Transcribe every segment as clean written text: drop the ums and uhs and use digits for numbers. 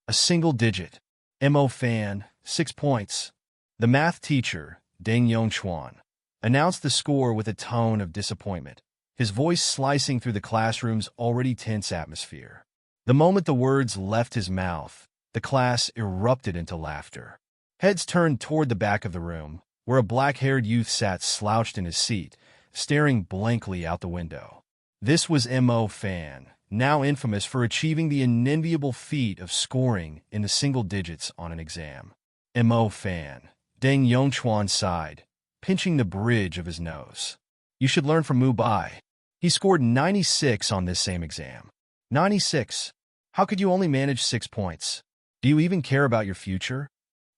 A single digit. Mo Fan, 6 points. The math teacher, Deng Yongchuan, announced the score with a tone of disappointment, his voice slicing through the classroom's already tense atmosphere. The moment the words left his mouth, the class erupted into laughter. Heads turned toward the back of the room, where a black-haired youth sat slouched in his seat, staring blankly out the window. This was Mo Fan, now infamous for achieving the unenviable feat of scoring in the single digits on an exam. Mo Fan, Deng Yongchuan sighed, pinching the bridge of his nose. You should learn from Mu Bai. He scored 96 on this same exam. 96. How could you only manage 6 points? Do you even care about your future?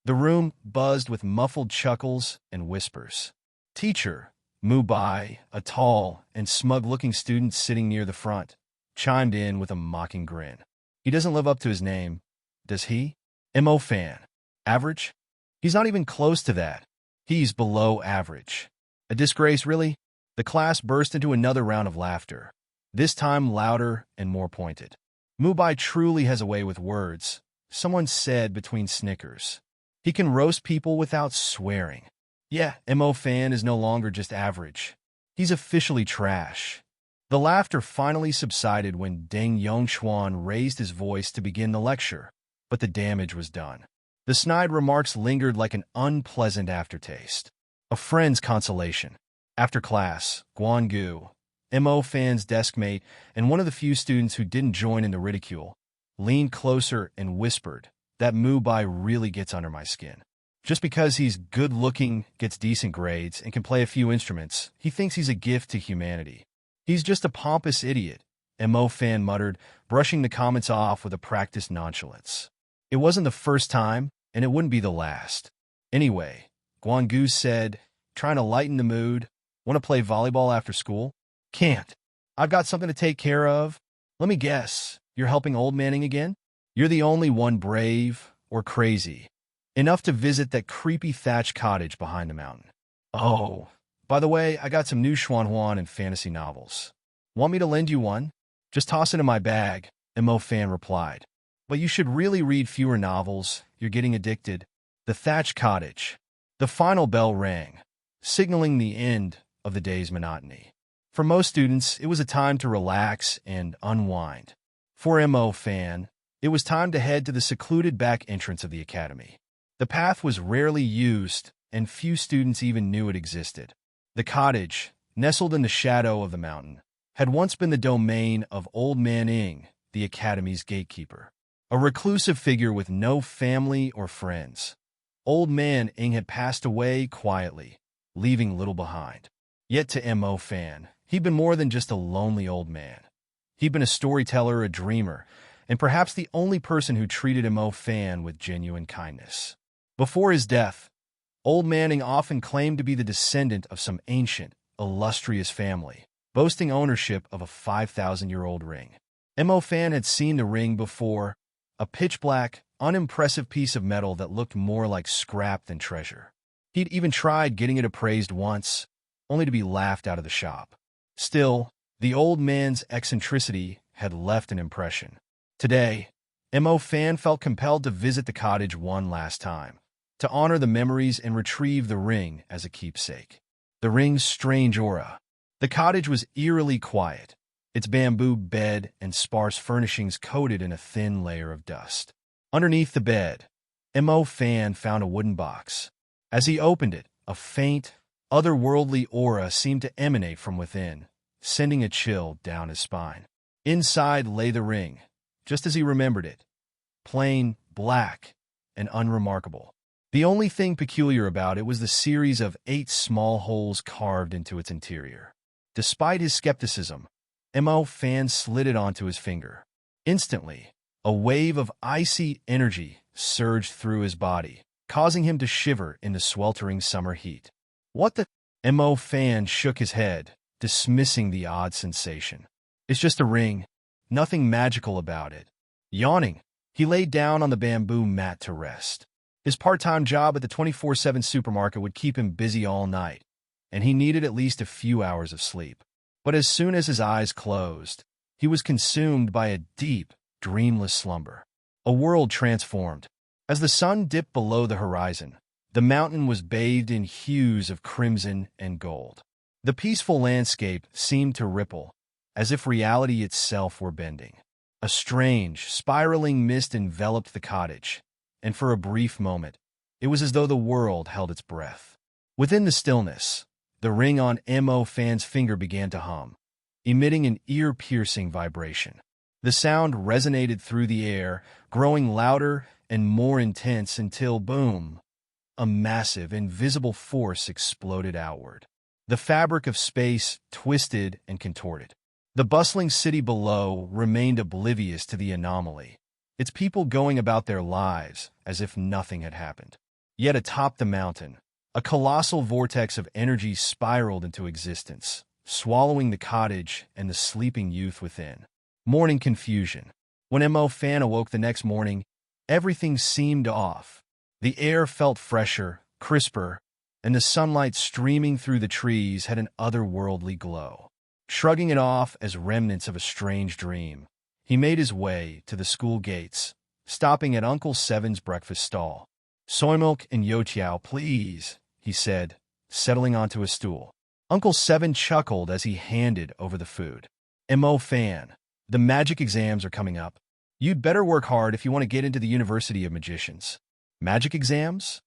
The room buzzed with muffled chuckles and whispers. Teacher, Mu Bai, a tall and smug-looking student sitting near the front, chimed in with a mocking grin. He doesn't live up to his name, does he? Mo Fan. Average? He's not even close to that. He's below average. A disgrace, really? The class burst into another round of laughter, this time louder and more pointed. Mu Bai truly has a way with words, someone said between snickers. He can roast people without swearing. Yeah, Mo Fan is no longer just average. He's officially trash. The laughter finally subsided when Deng Yongchuan raised his voice to begin the lecture, but the damage was done. The snide remarks lingered like an unpleasant aftertaste. A friend's consolation. After class, Guan Gu, Mo Fan's deskmate and one of the few students who didn't join in the ridicule, leaned closer and whispered that Mu Bai really gets under my skin. Just because he's good-looking, gets decent grades, and can play a few instruments, he thinks he's a gift to humanity. He's just a pompous idiot, Mo Fan muttered, brushing the comments off with a practiced nonchalance. It wasn't the first time, and it wouldn't be the last. Anyway, Guan Gu said, trying to lighten the mood, want to play volleyball after school? Can't. I've got something to take care of. Let me guess, you're helping old Manning again? You're the only one brave or crazy enough to visit that creepy thatched cottage behind the mountain. Oh, by the way, I got some new Xuanhuan and fantasy novels. Want me to lend you one? Just toss it in my bag, Mo Fan replied. But you should really read fewer novels. You're getting addicted. The thatched cottage. The final bell rang, signaling the end of the day's monotony. For most students, it was a time to relax and unwind. For Mo Fan, it was time to head to the secluded back entrance of the academy. The path was rarely used, and few students even knew it existed. The cottage, nestled in the shadow of the mountain, had once been the domain of Old Man Ing, the academy's gatekeeper. A reclusive figure with no family or friends. Old Man Ing had passed away quietly, leaving little behind. Yet to Mo Fan, he'd been more than just a lonely old man. He'd been a storyteller, a dreamer, and perhaps the only person who treated Mo Fan with genuine kindness. Before his death, Old Manning often claimed to be the descendant of some ancient, illustrious family, boasting ownership of a 5,000-year-old ring. Mo Fan had seen the ring before, a pitch-black, unimpressive piece of metal that looked more like scrap than treasure. He'd even tried getting it appraised once, only to be laughed out of the shop. Still, the old man's eccentricity had left an impression. Today, Mo Fan felt compelled to visit the cottage one last time, to honor the memories and retrieve the ring as a keepsake. The ring's strange aura. The cottage was eerily quiet, its bamboo bed and sparse furnishings coated in a thin layer of dust. Underneath the bed, Mo Fan found a wooden box. As he opened it, a faint, otherworldly aura seemed to emanate from within, sending a chill down his spine. Inside lay the ring, just as he remembered it, plain, black, and unremarkable. The only thing peculiar about it was the series of 8 small holes carved into its interior. Despite his skepticism, Mo Fan slid it onto his finger. Instantly, a wave of icy energy surged through his body, causing him to shiver in the sweltering summer heat. What the? Mo Fan shook his head, dismissing the odd sensation. It's just a ring, nothing magical about it. Yawning, he laid down on the bamboo mat to rest. His part-time job at the 24/7 supermarket would keep him busy all night, and he needed at least a few hours of sleep. But as soon as his eyes closed, he was consumed by a deep, dreamless slumber. A world transformed. As the sun dipped below the horizon, the mountain was bathed in hues of crimson and gold. The peaceful landscape seemed to ripple, as if reality itself were bending. A strange, spiraling mist enveloped the cottage, and for a brief moment, it was as though the world held its breath. Within the stillness, the ring on Mo Fan's finger began to hum, emitting an ear-piercing vibration. The sound resonated through the air, growing louder and more intense until, boom, a massive, invisible force exploded outward. The fabric of space twisted and contorted. The bustling city below remained oblivious to the anomaly, its people going about their lives as if nothing had happened. Yet atop the mountain, a colossal vortex of energy spiraled into existence, swallowing the cottage and the sleeping youth within. Morning confusion. When Mo Fan awoke the next morning, everything seemed off. The air felt fresher, crisper, and the sunlight streaming through the trees had an otherworldly glow. Shrugging it off as remnants of a strange dream, he made his way to the school gates, stopping at Uncle Seven's breakfast stall. "Soy milk and youtiao, please," he said, settling onto a stool. Uncle Seven chuckled as he handed over the food. "Mo Fan, the magic exams are coming up. You'd better work hard if you want to get into the University of Magicians." Magic exams?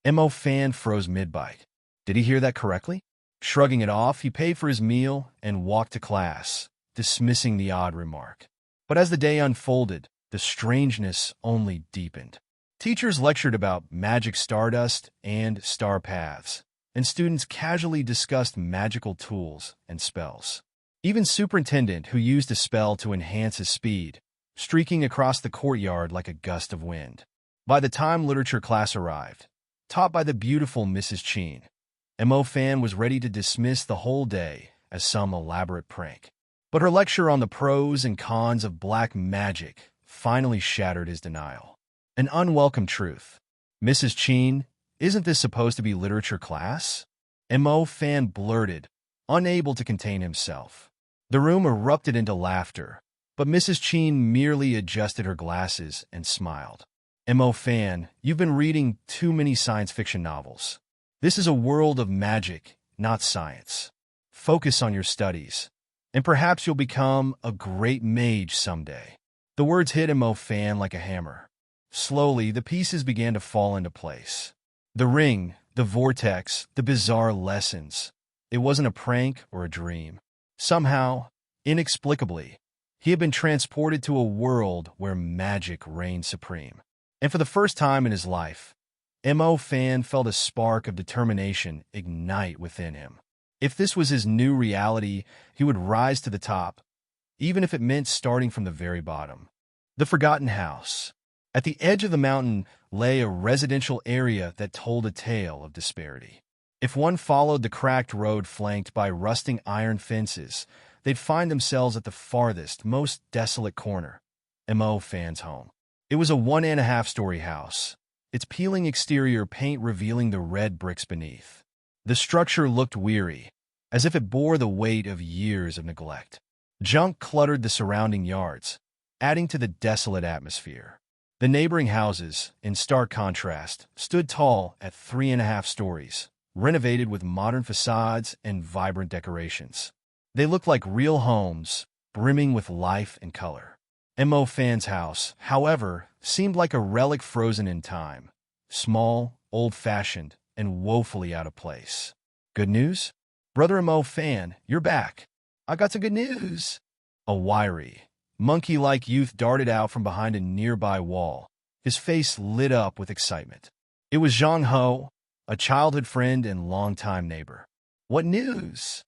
Mo Fan froze mid-bite. Did he hear that correctly? Shrugging it off, he paid for his meal and walked to class, dismissing the odd remark. But as the day unfolded, the strangeness only deepened. Teachers lectured about magic stardust and star paths, and students casually discussed magical tools and spells. Even Superintendent, who used a spell to enhance his speed, streaking across the courtyard like a gust of wind. By the time literature class arrived, taught by the beautiful Mrs. Cheen, Mo Fan was ready to dismiss the whole day as some elaborate prank. But her lecture on the pros and cons of black magic finally shattered his denial. An unwelcome truth. "Mrs. Cheen, isn't this supposed to be literature class?" Mo Fan blurted, unable to contain himself. The room erupted into laughter, but Mrs. Cheen merely adjusted her glasses and smiled. "Mo Fan, you've been reading too many science fiction novels. This is a world of magic, not science. Focus on your studies, and perhaps you'll become a great mage someday." The words hit Mo Fan like a hammer. Slowly, the pieces began to fall into place. The ring, the vortex, the bizarre lessons. It wasn't a prank or a dream. Somehow, inexplicably, he had been transported to a world where magic reigned supreme. And for the first time in his life, Mo Fan felt a spark of determination ignite within him. If this was his new reality, he would rise to the top, even if it meant starting from the very bottom. The Forgotten House. At the edge of the mountain lay a residential area that told a tale of disparity. If one followed the cracked road flanked by rusting iron fences, they'd find themselves at the farthest, most desolate corner, Mo Fan's home. It was a 1.5-story house, its peeling exterior paint revealing the red bricks beneath. The structure looked weary, as if it bore the weight of years of neglect. Junk cluttered the surrounding yards, adding to the desolate atmosphere. The neighboring houses, in stark contrast, stood tall at 3.5 stories, renovated with modern facades and vibrant decorations. They looked like real homes, brimming with life and color. Mo Fan's house, however, seemed like a relic frozen in time, small, old-fashioned, and woefully out of place. "Good news? Brother Mo Fan, you're back. I got some good news." A wiry, monkey-like youth darted out from behind a nearby wall, his face lit up with excitement. It was Zhang Ho, a childhood friend and longtime neighbor. "What news?"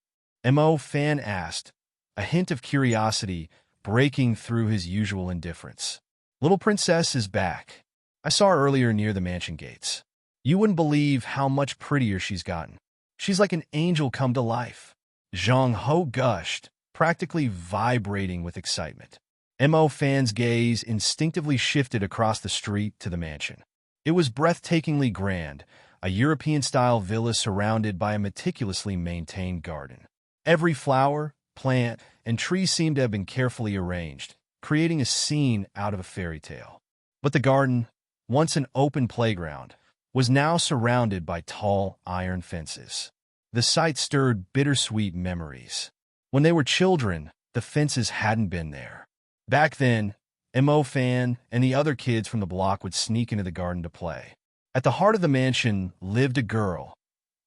Mo Fan asked, a hint of curiosity breaking through his usual indifference. "Little Princess is back. I saw her earlier near the mansion gates. You wouldn't believe how much prettier she's gotten. She's like an angel come to life." Zhang Ho gushed, practically vibrating with excitement. Mo Fan's gaze instinctively shifted across the street to the mansion. It was breathtakingly grand, a European-style villa surrounded by a meticulously maintained garden. Every flower, plant, and tree seemed to have been carefully arranged, creating a scene out of a fairy tale. But the garden, once an open playground, was now surrounded by tall iron fences. The sight stirred bittersweet memories. When they were children, the fences hadn't been there. Back then, Mo Fan and the other kids from the block would sneak into the garden to play. At the heart of the mansion lived a girl,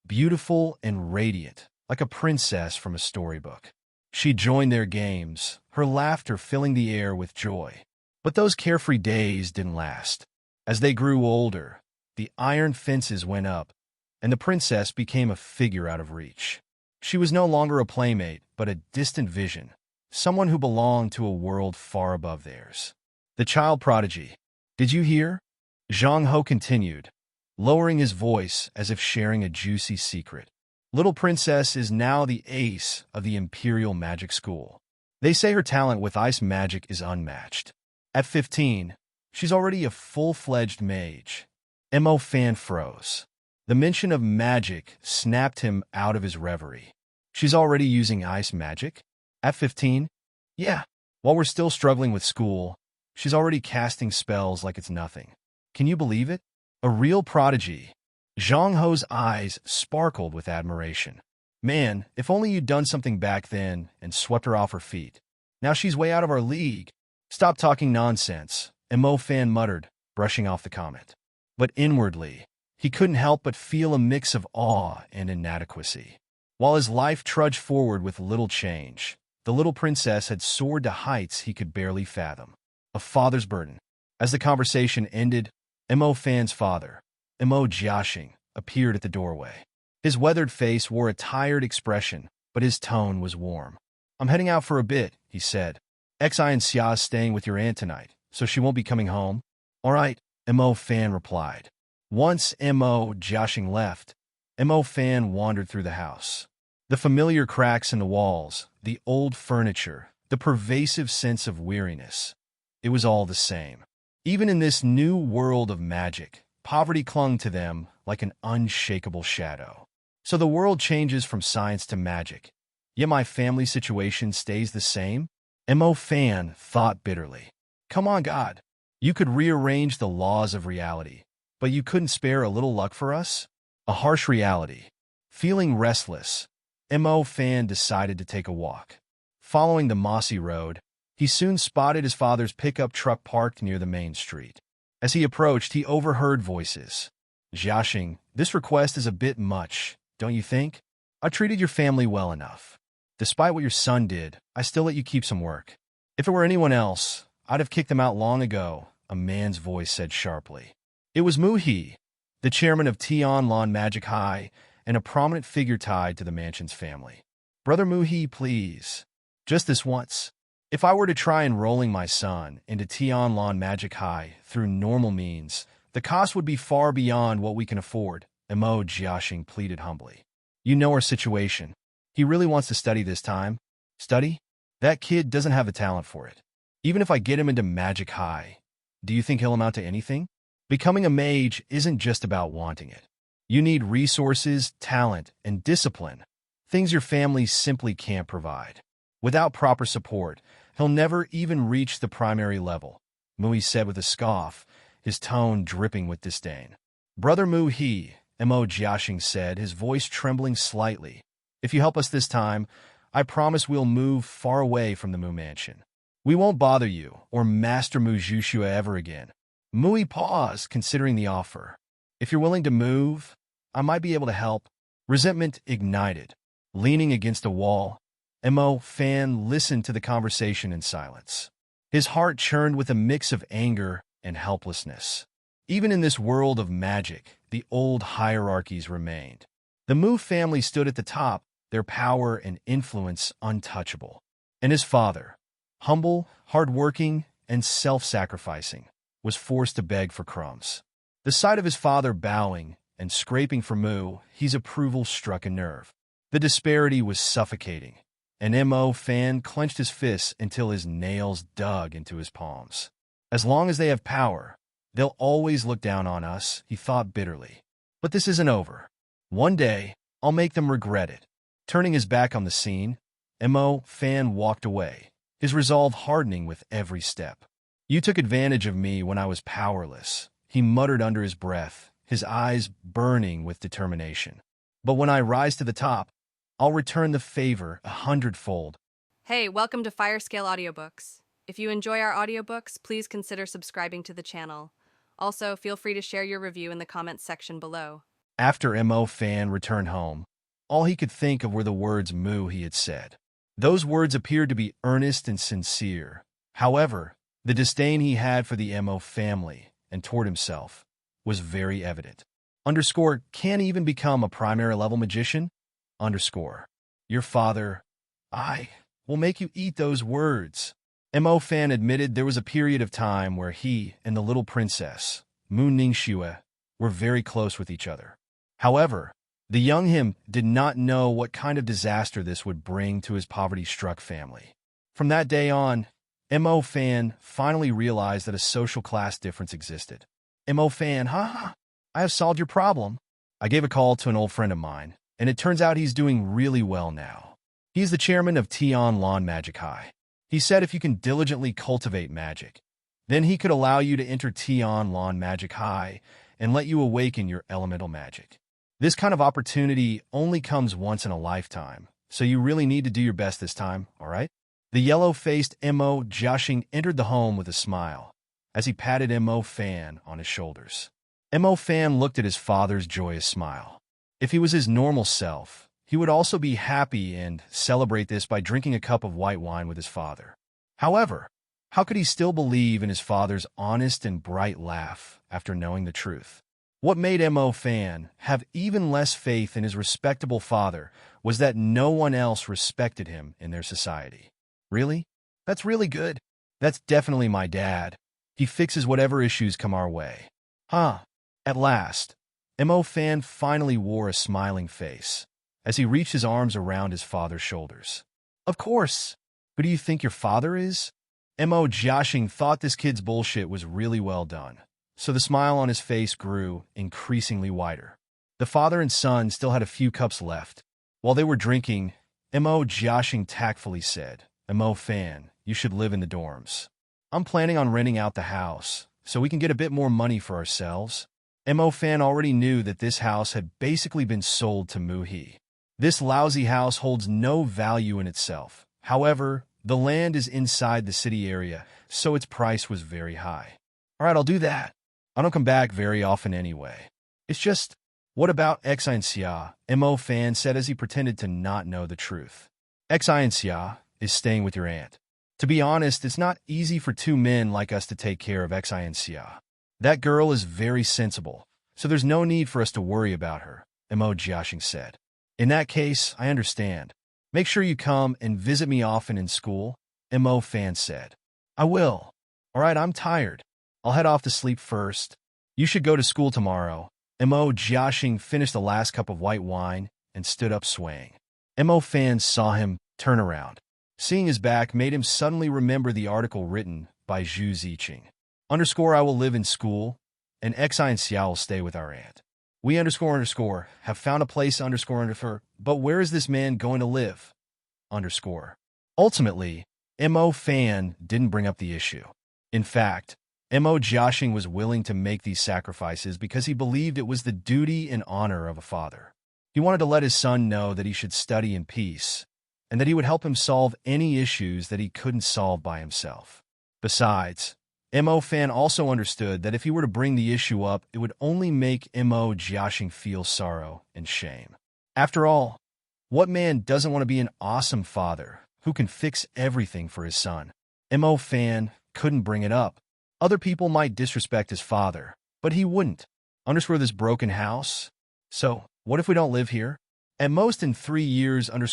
beautiful and radiant, like a princess from a storybook. She joined their games, her laughter filling the air with joy. But those carefree days didn't last. As they grew older, the iron fences went up, and the princess became a figure out of reach. She was no longer a playmate, but a distant vision, someone who belonged to a world far above theirs. The child prodigy. Did you hear? Zhang Ho continued, lowering his voice as if sharing a juicy secret. Little Princess is now the ace of the Imperial Magic School. They say her talent with ice magic is unmatched. At 15, she's already a full-fledged mage. Mo Fan froze. The mention of magic snapped him out of his reverie. She's already using ice magic? At 15? Yeah. While we're still struggling with school, she's already casting spells like it's nothing. Can you believe it? A real prodigy. Zhang Ho's eyes sparkled with admiration. Man, if only you'd done something back then and swept her off her feet. Now she's way out of our league. Stop talking nonsense, Mo Fan muttered, brushing off the comment. But inwardly, he couldn't help but feel a mix of awe and inadequacy. While his life trudged forward with little change, the little princess had soared to heights he could barely fathom. A father's burden. As the conversation ended, Mo Fan's father, Mo Jiaxing, appeared at the doorway. His weathered face wore a tired expression, but his tone was warm. I'm heading out for a bit, he said. Xi and Xia's staying with your aunt tonight, so she won't be coming home. All right, Mo Fan replied. Once Mo Jiaxing left, Mo Fan wandered through the house. The familiar cracks in the walls, the old furniture, the pervasive sense of weariness. It was all the same. Even in this new world of magic, poverty clung to them like an unshakable shadow. So the world changes from science to magic, yet my family situation stays the same? Mo Fan thought bitterly. Come on, God. You could rearrange the laws of reality, but you couldn't spare a little luck for us? A harsh reality. Feeling restless, Mo Fan decided to take a walk. Following the mossy road, he soon spotted his father's pickup truck parked near the main street. As he approached, he overheard voices. Jiaxing, this request is a bit much, don't you think? I treated your family well enough. Despite what your son did, I still let you keep some work. If it were anyone else, I'd have kicked them out long ago, a man's voice said sharply. It was Mu He, the chairman of Tianlan Magic High, and a prominent figure tied to the mansion's family. Brother Mu He, please. Just this once. If I were to try enrolling my son into Tianlan Magic High through normal means, the cost would be far beyond what we can afford, Mo Jiaxing pleaded humbly. You know our situation. He really wants to study this time. Study? That kid doesn't have the talent for it. Even if I get him into Magic High, do you think he'll amount to anything? Becoming a mage isn't just about wanting it. You need resources, talent, and discipline, things your family simply can't provide. Without proper support, he'll never even reach the primary level, Mu He said with a scoff, his tone dripping with disdain. Brother Mu He, Mo Jiaxing said, his voice trembling slightly. If you help us this time, I promise we'll move far away from the Mu Mansion. We won't bother you or Master Mu Zhuxue ever again. Mu He paused, considering the offer. If you're willing to move, I might be able to help. Resentment ignited. Leaning against a wall, Mo Fan listened to the conversation in silence. His heart churned with a mix of anger and helplessness. Even in this world of magic, the old hierarchies remained. The Mu family stood at the top, their power and influence untouchable. And his father, humble, hard-working, and self-sacrificing, was forced to beg for crumbs. The sight of his father bowing and scraping for Mu He's approval struck a nerve. The disparity was suffocating, and Mo Fan clenched his fists until his nails dug into his palms. As long as they have power, they'll always look down on us, he thought bitterly. But this isn't over. One day, I'll make them regret it. Turning his back on the scene, Mo Fan walked away, his resolve hardening with every step. You took advantage of me when I was powerless, he muttered under his breath, his eyes burning with determination. But when I rise to the top, I'll return the favor 100-fold. Hey, welcome to Firescale Audiobooks. If you enjoy our audiobooks, please consider subscribing to the channel. Also, feel free to share your review in the comments section below. After M.O. Fan returned home, all he could think of were the words moo he had said. Those words appeared to be earnest and sincere. However, the disdain he had for the M.O. family and toward himself was very evident. Can't even become a primary level magician? Your father, I will make you eat those words. M.O. Fan admitted there was a period of time where he and the little princess, Mu Ningxue, were very close with each other. However, the young him did not know what kind of disaster this would bring to his poverty-struck family. From that day on, M.O. Fan finally realized that a social class difference existed. M.O. Fan, I have solved your problem. I gave a call to an old friend of mine, and it turns out he's doing really well now. He's the chairman of Tian Lan Magic High. He said if you can diligently cultivate magic, then he could allow you to enter Tian Lan Magic High and let you awaken your elemental magic. This kind of opportunity only comes once in a lifetime, so you really need to do your best this time, all right? The yellow-faced M.O. Jiaxing entered the home with a smile as he patted M.O. Fan on his shoulders. M.O. Fan looked at his father's joyous smile. If he was his normal self, he would also be happy and celebrate this by drinking a cup of white wine with his father. However, how could he still believe in his father's honest and bright laugh after knowing the truth? What made M.O. Fan have even less faith in his respectable father was that no one else respected him in their society. Really? That's really good. That's definitely my dad. He fixes whatever issues come our way. At last, M.O. Fan finally wore a smiling face as he reached his arms around his father's shoulders. Of course. Who do you think your father is? M.O. Jiaxing thought this kid's bullshit was really well done, so the smile on his face grew increasingly wider. The father and son still had a few cups left. While they were drinking, M.O. Jiaxing tactfully said, M.O. Fan, you should live in the dorms. I'm planning on renting out the house, so we can get a bit more money for ourselves. M.O. Fan already knew that this house had basically been sold to Mu He. This lousy house holds no value in itself. However, the land is inside the city area, so its price was very high. All right, I'll do that. I don't come back very often anyway. It's just, what about Xia? M.O. Fan said as he pretended to not know the truth. Xia is staying with your aunt. To be honest, it's not easy for two men like us to take care of Xia. That girl is very sensible, so there's no need for us to worry about her, M.O. Jiaxing said. In that case, I understand. Make sure you come and visit me often in school, M.O. Fan said. I will. All right, I'm tired. I'll head off to sleep first. You should go to school tomorrow. M.O. Jiaxing finished the last cup of white wine and stood up swaying. M.O. Fan saw him turn around. Seeing his back made him suddenly remember the article written by Zhu Ziqing. I will live in school, and Xia will stay with our aunt. We have found a place but where is this man going to live? Ultimately, M.O. Fan didn't bring up the issue. In fact, M.O. Jiaxing was willing to make these sacrifices because he believed it was the duty and honor of a father. He wanted to let his son know that he should study in peace, and that he would help him solve any issues that he couldn't solve by himself. Besides, M.O. Fan also understood that if he were to bring the issue up, it would only make M.O. Jiaxing feel sorrow and shame. After all, what man doesn't want to be an awesome father who can fix everything for his son? M.O. Fan couldn't bring it up. Other people might disrespect his father, but he wouldn't. This broken house? So, what if we don't live here? At most in 3 years, after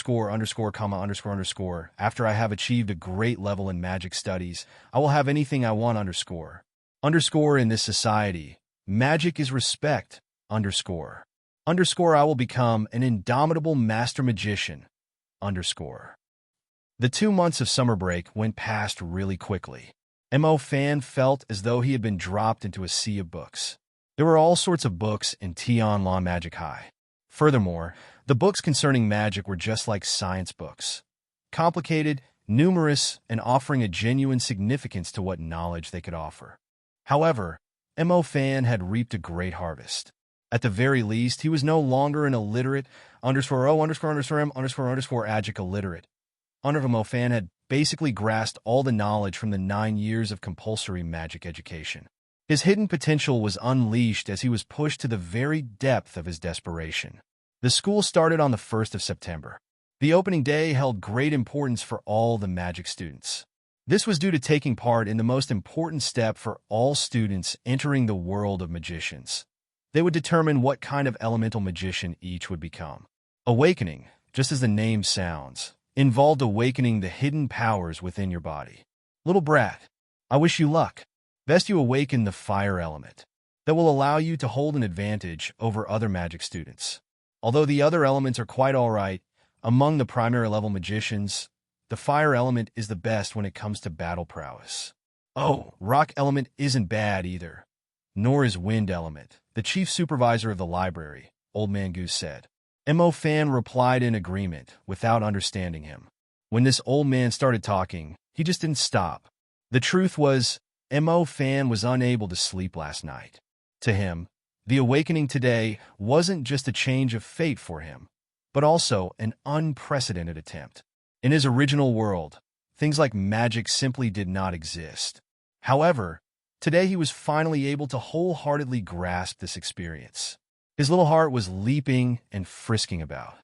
I have achieved a great level in magic studies, I will have anything I want, in this society, magic is respect, I will become an indomitable master magician, The 2 months of summer break went past really quickly. M.O. Fan felt as though he had been dropped into a sea of books. There were all sorts of books in Tian Lan Magic High. Furthermore, the books concerning magic were just like science books. Complicated, numerous and offering a genuine significance to what knowledge they could offer. However, Mo Fan had reaped a great harvest. At the very least, he was no longer an illiterate _O__M__M__Agic illiterate. Mo Fan had basically grasped all the knowledge from the 9 years of compulsory magic education. His hidden potential was unleashed as he was pushed to the very depth of his desperation. The school started on the 1st of September. The opening day held great importance for all the magic students. This was due to taking part in the most important step for all students entering the world of magicians. They would determine what kind of elemental magician each would become. Awakening, just as the name sounds, involved awakening the hidden powers within your body. Little brat, I wish you luck. Best you awaken the fire element. That will allow you to hold an advantage over other magic students. Although the other elements are quite alright, among the primary level magicians, the fire element is the best when it comes to battle prowess. Oh, rock element isn't bad either. Nor is wind element, the chief supervisor of the library, Old Man Goose said. Mo Fan replied in agreement, without understanding him. When this old man started talking, he just didn't stop. The truth was, Mo Fan was unable to sleep last night. To him, the awakening today wasn't just a change of fate for him, but also an unprecedented attempt. In his original world, things like magic simply did not exist. However, today he was finally able to wholeheartedly grasp this experience. His little heart was leaping and frisking about.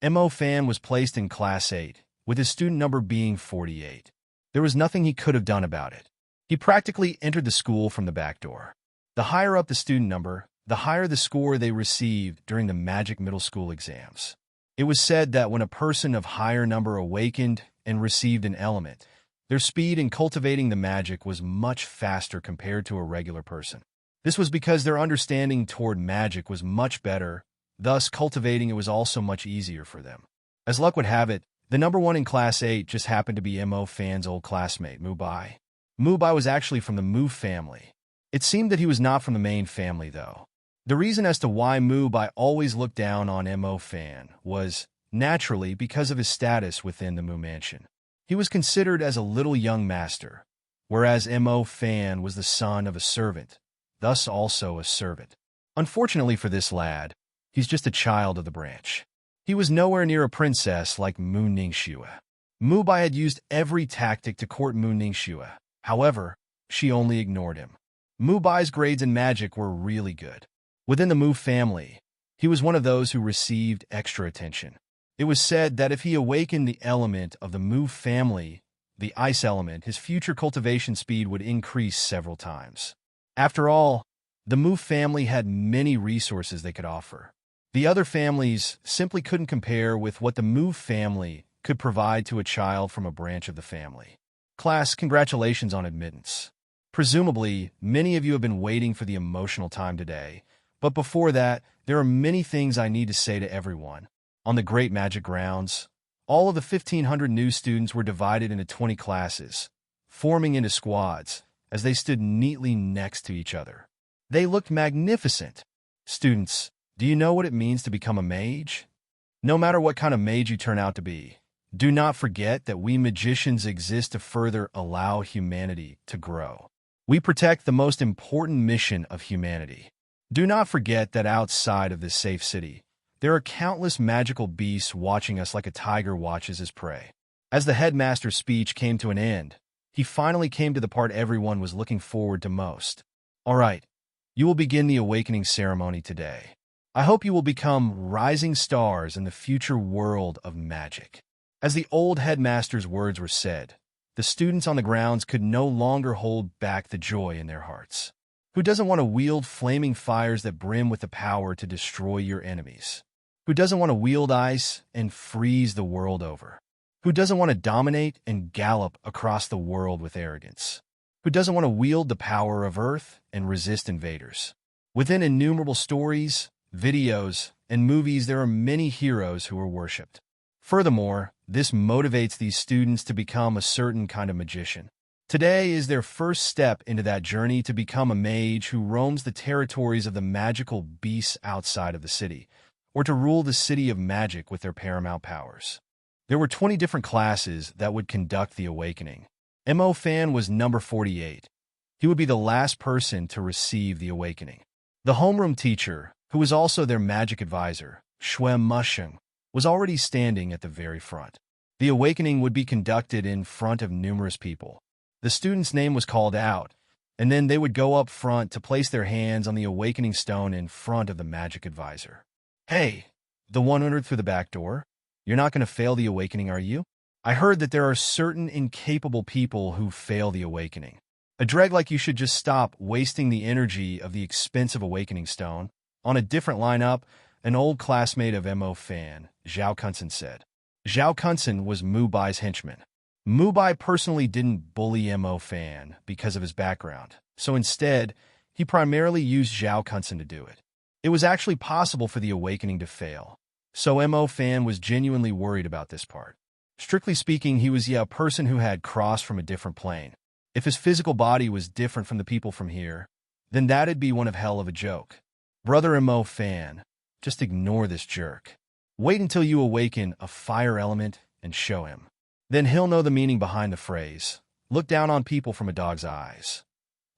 Mo Fan was placed in Class 8, with his student number being 48. There was nothing he could have done about it. He practically entered the school from the back door. The higher up the student number, the higher the score they received during the magic middle school exams. It was said that when a person of higher number awakened and received an element, their speed in cultivating the magic was much faster compared to a regular person. This was because their understanding toward magic was much better, thus cultivating it was also much easier for them. As luck would have it, the number 1 in Class 8 just happened to be Mo Fan's old classmate, Mubai. Mubai was actually from the Mu family. It seemed that he was not from the main family, though. The reason as to why Mubai always looked down on Mo Fan was, naturally, because of his status within the Mu mansion. He was considered as a little young master, whereas Mo Fan was the son of a servant, thus also a servant. Unfortunately for this lad, he's just a child of the branch. He was nowhere near a princess like Mu Ningxue. Mubai had used every tactic to court Mu Ningxue. However, she only ignored him. Mubai's grades in magic were really good. Within the Mu family, he was one of those who received extra attention. It was said that if he awakened the element of the Mu family, the ice element, his future cultivation speed would increase several times. After all, the Mu family had many resources they could offer. The other families simply couldn't compare with what the Mu family could provide to a child from a branch of the family. Class, congratulations on admittance. Presumably, many of you have been waiting for the emotional time today, but before that, there are many things I need to say to everyone. On the Great Magic Grounds, all of the 1,500 new students were divided into 20 classes, forming into squads, as they stood neatly next to each other. They looked magnificent. Students, do you know what it means to become a mage? No matter what kind of mage you turn out to be, do not forget that we magicians exist to further allow humanity to grow. We protect the most important mission of humanity. Do not forget that outside of this safe city, there are countless magical beasts watching us like a tiger watches his prey. As the headmaster's speech came to an end, he finally came to the part everyone was looking forward to most. All right, you will begin the awakening ceremony today. I hope you will become rising stars in the future world of magic. As the old headmaster's words were said, the students on the grounds could no longer hold back the joy in their hearts. Who doesn't want to wield flaming fires that brim with the power to destroy your enemies? Who doesn't want to wield ice and freeze the world over? Who doesn't want to dominate and gallop across the world with arrogance? Who doesn't want to wield the power of earth and resist invaders? Within innumerable stories, videos, and movies, there are many heroes who are worshipped. Furthermore, this motivates these students to become a certain kind of magician. Today is their first step into that journey to become a mage who roams the territories of the magical beasts outside of the city, or to rule the city of magic with their paramount powers. There were 20 different classes that would conduct the awakening. Mo Fan was number 48. He would be the last person to receive the awakening. The homeroom teacher, who was also their magic advisor, Shuem Musheng, was already standing at the very front. The awakening would be conducted in front of numerous people. The student's name was called out, and then they would go up front to place their hands on the awakening stone in front of the magic advisor. "Hey, the one entered through the back door, you're not going to fail the awakening, are you? I heard that there are certain incapable people who fail the awakening. A dreg like you should just stop wasting the energy of the expensive awakening stone." On a different lineup, an old classmate of Mo Fan, Zhao Kunsen, said. Zhao Kunsen was Mu Bai's henchman. Mu Bai personally didn't bully Mo Fan because of his background, so instead, he primarily used Zhao Kunsen to do it. It was actually possible for the awakening to fail, so Mo Fan was genuinely worried about this part. Strictly speaking, he was a person who had crossed from a different plane. If his physical body was different from the people from here, then that'd be one of hell of a joke. Brother Mo Fan, just ignore this jerk. Wait until you awaken a fire element and show him. Then he'll know the meaning behind the phrase, "Look down on people from a dog's eyes."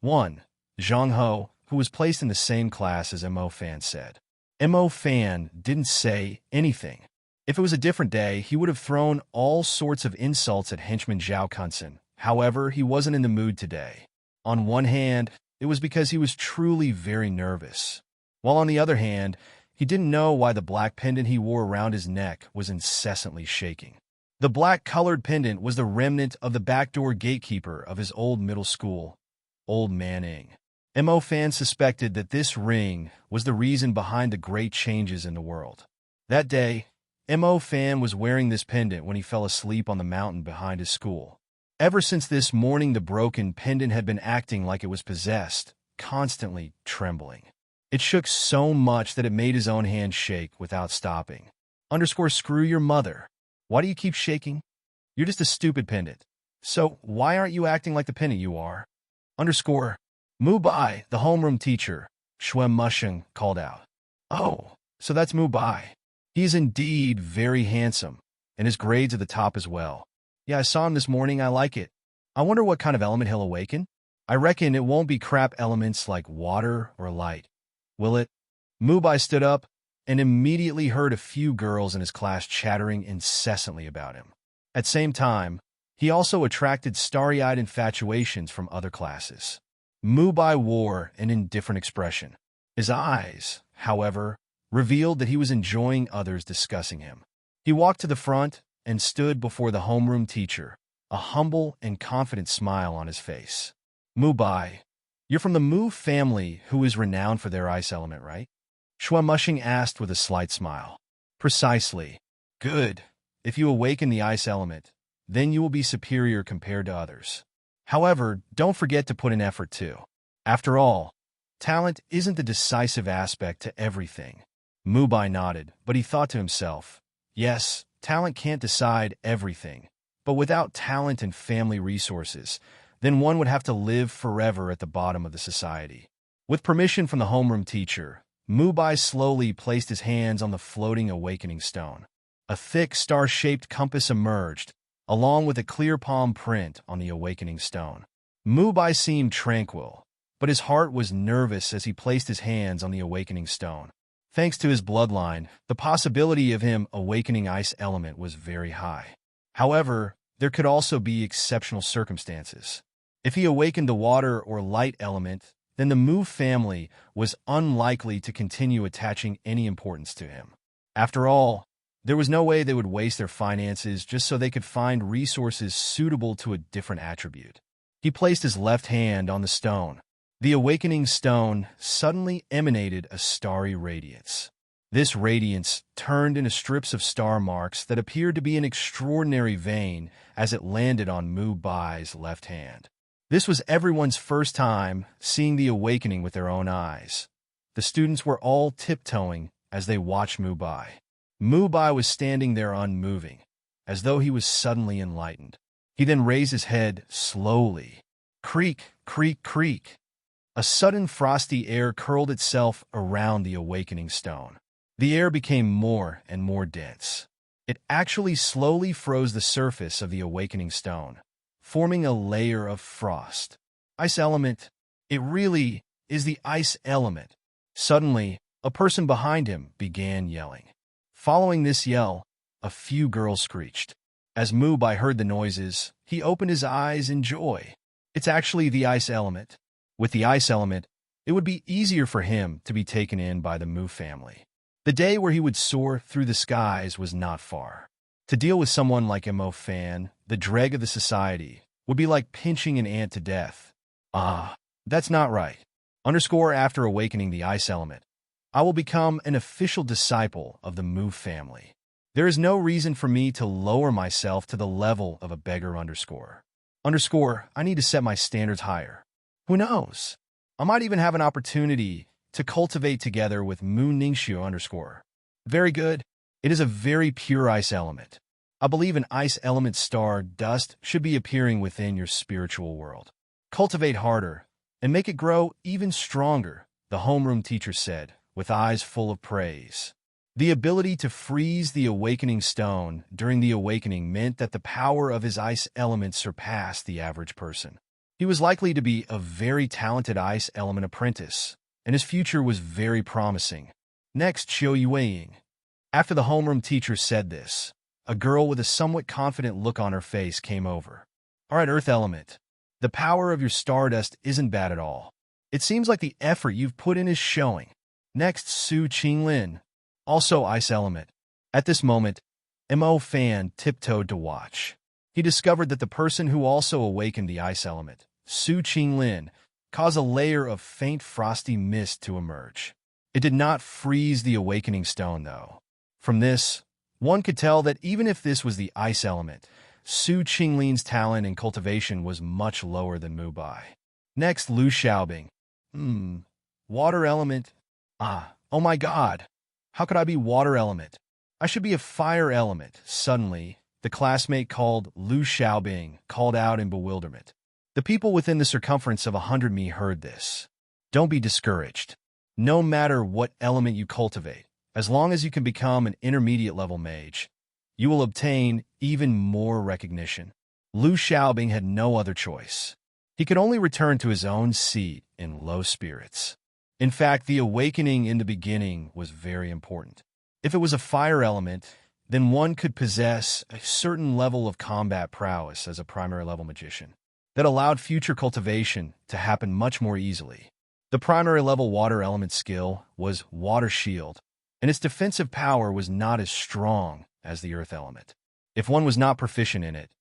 1. Zhang Ho, who was placed in the same class as Mo Fan, said. Mo Fan didn't say anything. If it was a different day, he would have thrown all sorts of insults at henchman Zhao Kunsen. However, he wasn't in the mood today. On one hand, it was because he was truly very nervous, while on the other hand, he didn't know why the black pendant he wore around his neck was incessantly shaking. The black-colored pendant was the remnant of the backdoor gatekeeper of his old middle school, Old Man Ing. Mo Fan suspected that this ring was the reason behind the great changes in the world. That day, Mo Fan was wearing this pendant when he fell asleep on the mountain behind his school. Ever since this morning, the broken pendant had been acting like it was possessed, constantly trembling. It shook so much that it made his own hand shake without stopping. Screw your mother. Why do you keep shaking? You're just a stupid pendant. So why aren't you acting like the pendant you are? Mu Bai, the homeroom teacher, Shuem Musheng, called out. Oh, so that's Mu Bai. He's indeed very handsome, and his grades are the top as well. Yeah, I saw him this morning. I like it. I wonder what kind of element he'll awaken. I reckon it won't be crap elements like water or light. Will it? Mu Bai stood up and immediately heard a few girls in his class chattering incessantly about him. At the same time, he also attracted starry-eyed infatuations from other classes. Mu Bai wore an indifferent expression. His eyes, however, revealed that he was enjoying others discussing him. He walked to the front and stood before the homeroom teacher, a humble and confident smile on his face. Mu Bai, you're from the Mu family who is renowned for their ice element, right? Shuem Musheng asked with a slight smile. Precisely. Good. If you awaken the ice element, then you will be superior compared to others. However, don't forget to put in effort too. After all, talent isn't the decisive aspect to everything. Mu Bai nodded, but he thought to himself, yes, talent can't decide everything, but without talent and family resources, then one would have to live forever at the bottom of the society. With permission from the homeroom teacher, Mu Bai slowly placed his hands on the floating awakening stone. A thick star-shaped compass emerged, along with a clear palm print on the awakening stone. Mu Bai seemed tranquil, but his heart was nervous as he placed his hands on the awakening stone. Thanks to his bloodline, the possibility of him awakening ice element was very high. However, there could also be exceptional circumstances. If he awakened the water or light element, then the Mu family was unlikely to continue attaching any importance to him. After all, there was no way they would waste their finances just so they could find resources suitable to a different attribute. He placed his left hand on the stone. The awakening stone suddenly emanated a starry radiance. This radiance turned into strips of star marks that appeared to be an extraordinary vein as it landed on Mu Bai's left hand. This was everyone's first time seeing the awakening with their own eyes. The students were all tiptoeing as they watched Mu Bai. Mu Bai was standing there unmoving, as though he was suddenly enlightened. He then raised his head slowly. Creak, creak, creak. A sudden frosty air curled itself around the awakening stone. The air became more and more dense. It actually slowly froze the surface of the awakening stone, forming a layer of frost. Ice element. It really is the ice element. Suddenly, a person behind him began yelling. Following this yell, a few girls screeched. As Mubai heard the noises, he opened his eyes in joy. It's actually the ice element. With the ice element, it would be easier for him to be taken in by the Mu family. The day where he would soar through the skies was not far. To deal with someone like Mo Fan, the dreg of the society, would be like pinching an ant to death. That's not right. After awakening the ice element, I will become an official disciple of the Mu family. There is no reason for me to lower myself to the level of a beggar I need to set my standards higher. Who knows? I might even have an opportunity to cultivate together with Mu Ningxiu Very good. It is a very pure ice element. I believe an ice element star dust should be appearing within your spiritual world. Cultivate harder and make it grow even stronger, the homeroom teacher said, with eyes full of praise. The ability to freeze the awakening stone during the awakening meant that the power of his ice element surpassed the average person. He was likely to be a very talented ice element apprentice, and his future was very promising. Next, Xiao Yueying. After the homeroom teacher said this, a girl with a somewhat confident look on her face came over. All right, Earth Element. The power of your stardust isn't bad at all. It seems like the effort you've put in is showing. Next, Su Qinglin. Also Ice Element. At this moment, Mo Fan tiptoed to watch. He discovered that the person who also awakened the Ice Element, Su Qinglin, caused a layer of faint frosty mist to emerge. It did not freeze the awakening stone, though. From this, one could tell that even if this was the Ice Element, Su Qinglin's talent in cultivation was much lower than Mubai. Next, Lu Xiaobing. Water Element. Oh my god. How could I be water element? I should be a fire element. Suddenly, the classmate called Lu Xiaobing called out in bewilderment. The people within the circumference of 100 mi heard this. Don't be discouraged. No matter what element you cultivate, as long as you can become an intermediate level mage, you will obtain even more recognition. Lu Xiaobing had no other choice. He could only return to his own seat in low spirits. In fact, the awakening in the beginning was very important. If it was a fire element, then one could possess a certain level of combat prowess as a primary level magician that allowed future cultivation to happen much more easily. The primary level water element skill was Water Shield, and its defensive power was not as strong as the earth element. If one was not proficient in it,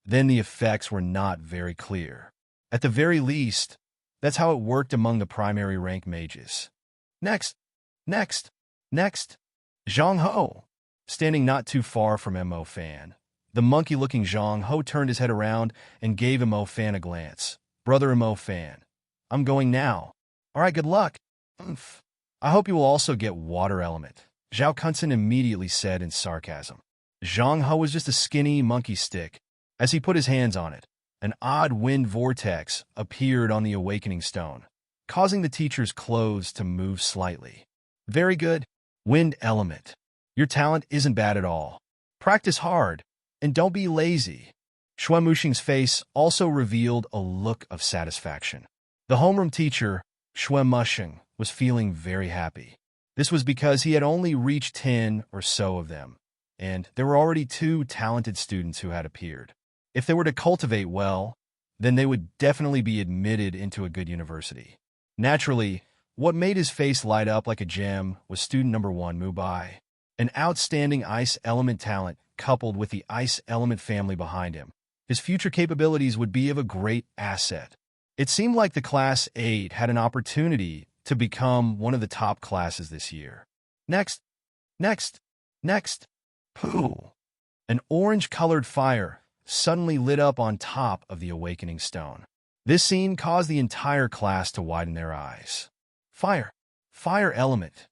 then the effects were not very clear. At the very least, that's how it worked among the primary rank mages. Next. Zhang Ho. Standing not too far from Mo Fan, the monkey-looking Zhang Ho turned his head around and gave Mo Fan a glance. Brother Mo Fan, I'm going now. All right, good luck. I hope you will also get water element, Zhao Kunsen immediately said in sarcasm. Zhang Ho was just a skinny monkey stick. As he put his hands on it, an odd wind vortex appeared on the awakening stone, causing the teacher's clothes to move slightly. Very good. Wind element. Your talent isn't bad at all. Practice hard, and don't be lazy. Xue Muxing's face also revealed a look of satisfaction. The homeroom teacher, Xue Muxing, was feeling very happy. This was because he had only reached 10 or so of them, and there were already 2 talented students who had appeared. If they were to cultivate well, then they would definitely be admitted into a good university. Naturally, what made his face light up like a gem was student number 1, Mubai. An outstanding ice element talent coupled with the ice element family behind him. His future capabilities would be of a great asset. It seemed like the Class 8 had an opportunity to become one of the top classes this year. Next. Pooh. An orange-colored fire suddenly lit up on top of the awakening stone. This scene caused the entire class to widen their eyes. Fire element.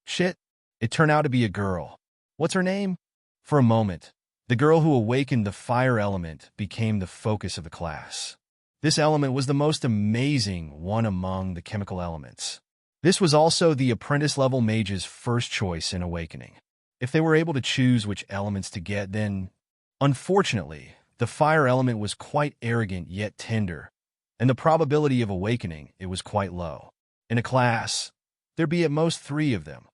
Shit, it turned out to be a girl. What's her name? For a moment, the girl who awakened the fire element became the focus of the class. This element was the most amazing one among the chemical elements. This was also the apprentice-level mage's first choice in awakening. If they were able to choose which elements to get, then, unfortunately, the fire element was quite arrogant yet tender, and the probability of awakening it was quite low. In a class, there'd be at most 3 of them.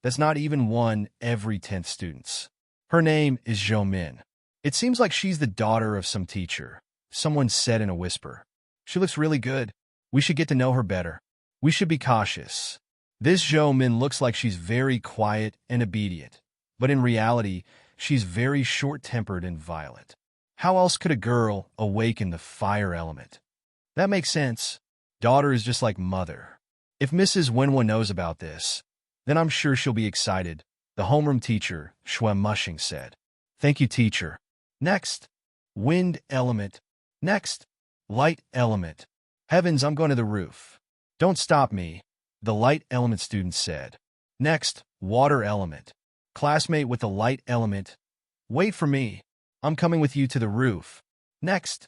That's not even one every 10th students. Her name is Zhou Min. It seems like she's the daughter of some teacher, someone said in a whisper. She looks really good. We should get to know her better. We should be cautious. This Zhou Min looks like she's very quiet and obedient, but in reality, she's very short-tempered and violent. How else could a girl awaken the fire element? That makes sense. Daughter is just like mother. If Mrs. Wenwa knows about this, then I'm sure she'll be excited, the homeroom teacher, Xue Mushing, said. Thank you, teacher. Next, wind element. Next, light element. Heavens, I'm going to the roof. Don't stop me, the light element student said. Next, water element. Classmate with the light element. Wait for me. I'm coming with you to the roof. Next.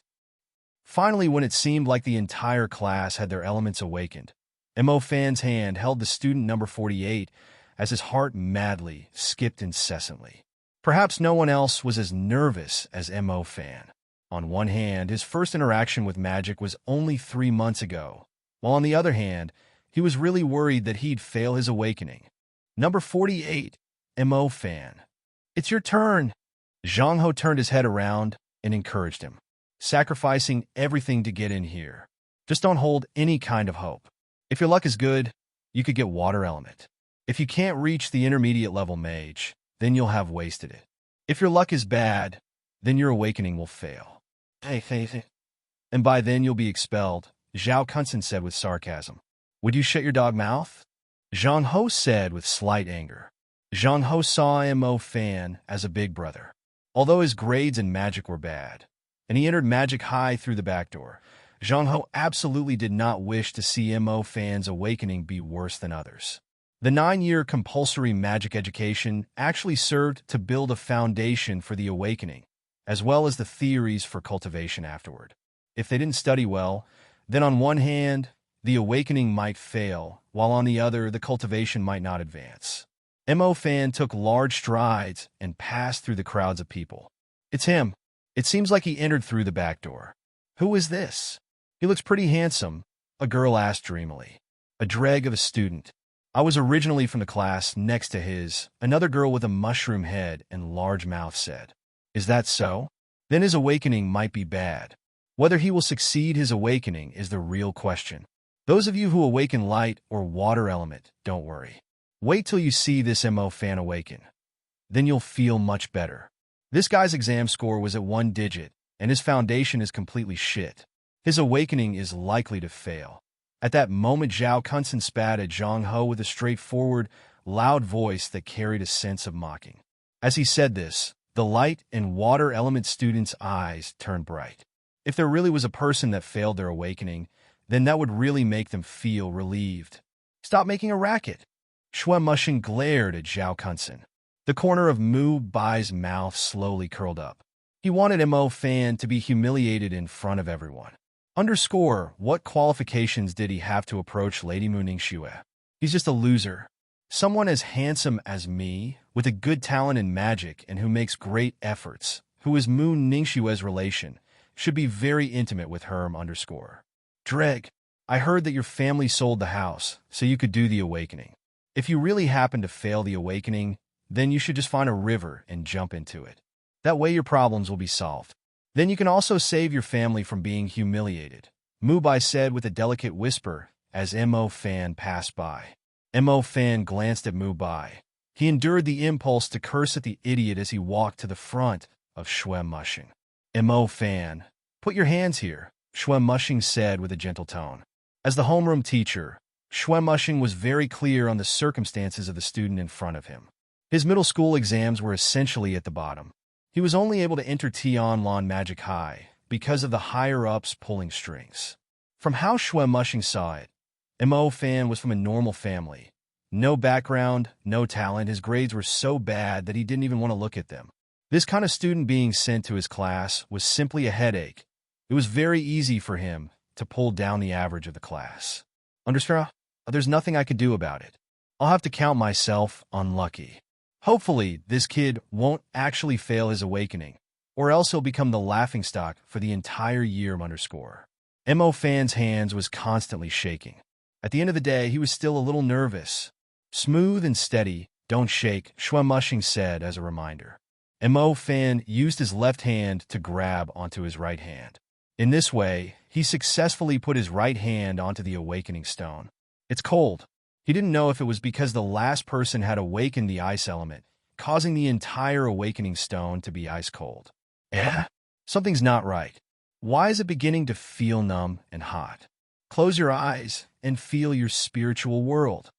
Finally, when it seemed like the entire class had their elements awakened, Mo Fan's hand held the student number 48 as his heart madly skipped incessantly. Perhaps no one else was as nervous as Mo Fan. On one hand, his first interaction with magic was only 3 months ago, while on the other hand, he was really worried that he'd fail his awakening. Number 48, Mo Fan. It's your turn. Zhang Ho turned his head around and encouraged him, sacrificing everything to get in here. Just don't hold any kind of hope. If your luck is good, you could get water element. If you can't reach the intermediate level mage, then you'll have wasted it. If your luck is bad, then your awakening will fail. And by then you'll be expelled, Zhao Kunsen said with sarcasm. Would you shut your dog mouth? Zhang Ho said with slight anger. Zhang Ho saw Mo Fan as a big brother. Although his grades in magic were bad, and he entered magic high through the back door, Zhang Ho absolutely did not wish to see Mo Fan's awakening be worse than others. The 9-year compulsory magic education actually served to build a foundation for the awakening, as well as the theories for cultivation afterward. If they didn't study well, then on one hand, the awakening might fail, while on the other, the cultivation might not advance. Mo Fan took large strides and passed through the crowds of people. It's him. It seems like he entered through the back door. Who is this? He looks pretty handsome, a girl asked dreamily. A dreg of a student. I was originally from the class next to his, another girl with a mushroom head and large mouth said. Is that so? Then his awakening might be bad. Whether he will succeed his awakening is the real question. Those of you who awaken light or water element, don't worry. Wait till you see this Mo Fan awaken. Then you'll feel much better. This guy's exam score was at 1 digit, and his foundation is completely shit. His awakening is likely to fail. At that moment, Zhao Kunsen spat at Zhang Ho with a straightforward, loud voice that carried a sense of mocking. As he said this, the light and water element students' eyes turned bright. If there really was a person that failed their awakening, then that would really make them feel relieved. Stop making a racket. Xue Mushing glared at Zhao Kunsen. The corner of Mu Bai's mouth slowly curled up. He wanted Mo Fan to be humiliated in front of everyone. Underscore, what qualifications did he have to approach Lady Mu Ningxue? He's just a loser. Someone as handsome as me, with a good talent in magic and who makes great efforts, who is Mu Ningxue's relation, should be very intimate with Herm underscore. Dreg, I heard that your family sold the house, so you could do the awakening. If you really happen to fail the awakening, then you should just find a river and jump into it. That way your problems will be solved. Then you can also save your family from being humiliated, Mu Bai said with a delicate whisper as Mo Fan passed by. Mo Fan glanced at Mu Bai. He endured the impulse to curse at the idiot as he walked to the front of Xue Mushing. Mo Fan, put your hands here, Xue Mushing said with a gentle tone. As the homeroom teacher, Xue Mushing was very clear on the circumstances of the student in front of him. His middle school exams were essentially at the bottom. He was only able to enter Tianlan Magic High because of the higher-ups pulling strings. From how Xue Mushing saw it, Mo Fan was from a normal family. No background, no talent, his grades were so bad that he didn't even want to look at them. This kind of student being sent to his class was simply a headache. It was very easy for him to pull down the average of the class. Understand? There's nothing I could do about it. I'll have to count myself unlucky. Hopefully, this kid won't actually fail his awakening, or else he'll become the laughingstock for the entire year underscore. Mo Fan's hands was constantly shaking. At the end of the day, he was still a little nervous. Smooth and steady, don't shake, Mushing said as a reminder. Mo Fan used his left hand to grab onto his right hand. In this way, he successfully put his right hand onto the awakening stone. It's cold. He didn't know if it was because the last person had awakened the ice element, causing the entire awakening stone to be ice cold. Something's not right. Why is it beginning to feel numb and hot? Close your eyes and feel your spiritual world,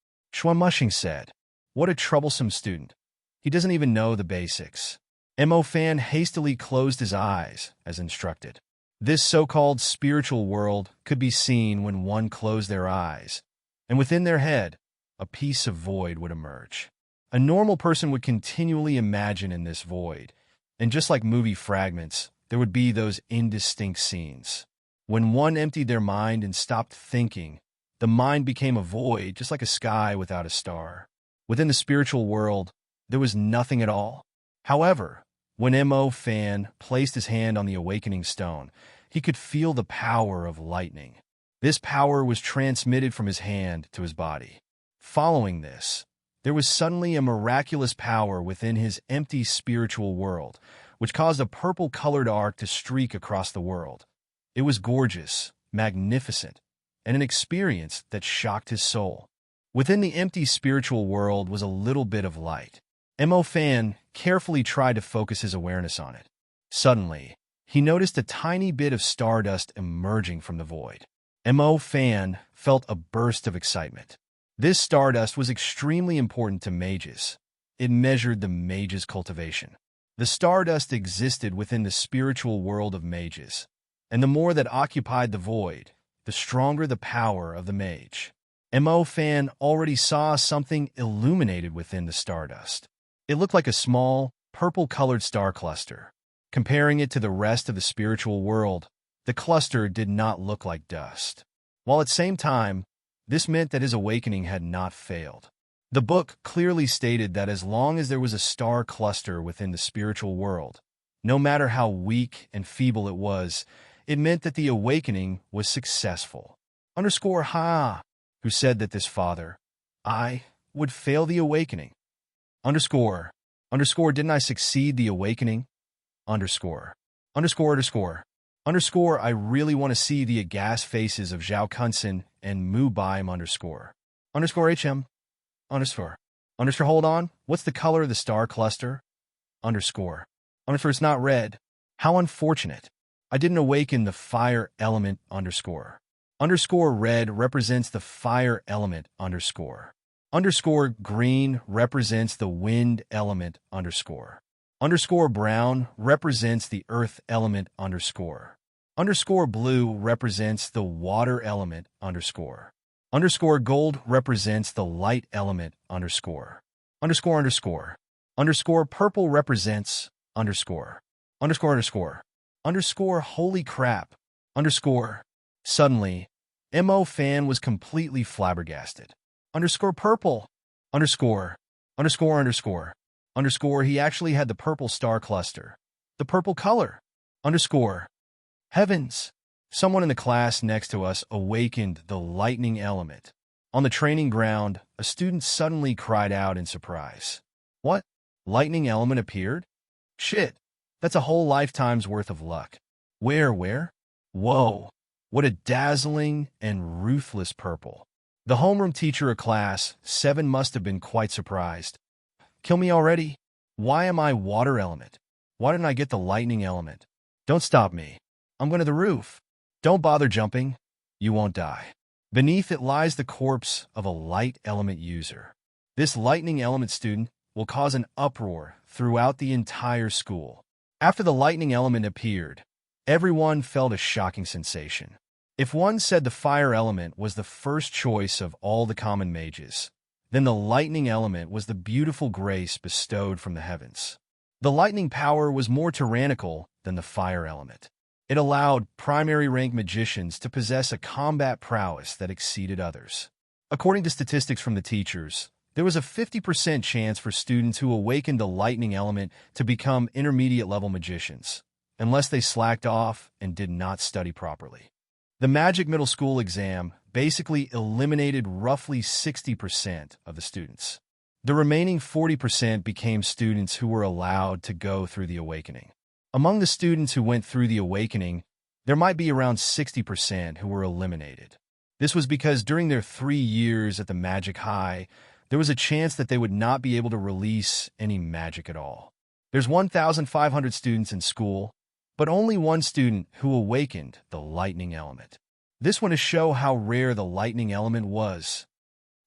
Mushing said. What a troublesome student. He doesn't even know the basics. Mo Fan hastily closed his eyes, as instructed. This so-called spiritual world could be seen when one closed their eyes, and within their head, a piece of void would emerge. A normal person would continually imagine in this void, and just like movie fragments, there would be those indistinct scenes. When one emptied their mind and stopped thinking, the mind became a void, just like a sky without a star. Within the spiritual world, there was nothing at all. However, when Mo Fan placed his hand on the awakening stone, he could feel the power of lightning. This power was transmitted from his hand to his body. Following this, there was suddenly a miraculous power within his empty spiritual world, which caused a purple-colored arc to streak across the world. It was gorgeous, magnificent, and an experience that shocked his soul. Within the empty spiritual world was a little bit of light. Mo Fan carefully tried to focus his awareness on it. Suddenly, he noticed a tiny bit of stardust emerging from the void. Mo Fan felt a burst of excitement. This stardust was extremely important to mages. It measured the mage's cultivation. The stardust existed within the spiritual world of mages, and the more that occupied the void, the stronger the power of the mage. Mo Fan already saw something illuminated within the stardust. It looked like a small, purple-colored star cluster. Comparing it to the rest of the spiritual world, the cluster did not look like dust. While at the same time, this meant that his awakening had not failed. The book clearly stated that as long as there was a star cluster within the spiritual world, no matter how weak and feeble it was, it meant that the awakening was successful. Who said that this father, I, would fail the awakening? Didn't I succeed the awakening? I really want to see the aghast faces of Zhao Kunsen and Mu Baim HM. Hold on, what's the color of the star cluster? It's not red. How unfortunate. I didn't awaken the fire element Red represents the fire element Green represents the wind element Brown represents the earth element Blue represents the water element Gold represents the light element Purple represents Holy crap Suddenly, Mo Fan was completely flabbergasted. Purple He actually had the purple star cluster. The purple color Heavens! Someone in the class next to us awakened the lightning element. On the training ground, a student suddenly cried out in surprise. What? Lightning element appeared? Shit! That's a whole lifetime's worth of luck. Where? Whoa! What a dazzling and ruthless purple. The homeroom teacher of class 7 must have been quite surprised. Kill me already? Why am I water element? Why didn't I get the lightning element? Don't stop me. I'm going to the roof. Don't bother jumping. You won't die. Beneath it lies the corpse of a light element user. This lightning element student will cause an uproar throughout the entire school. After the lightning element appeared, everyone felt a shocking sensation. If one said the fire element was the first choice of all the common mages, then the lightning element was the beautiful grace bestowed from the heavens. The lightning power was more tyrannical than the fire element. It allowed primary rank magicians to possess a combat prowess that exceeded others. According to statistics from the teachers, There was a 50% chance for students who awakened the lightning element to become intermediate-level magicians, unless they slacked off and did not study properly. The Magic Middle School exam basically eliminated roughly 60% of the students. The remaining 40% became students who were allowed to go through the awakening. Among the students who went through the awakening, there might be around 60% who were eliminated. This was because during their 3 years at the Magic High, there was a chance that they would not be able to release any magic at all. There's 1,500 students in school, but only one student who awakened the lightning element. This one to show how rare the lightning element was.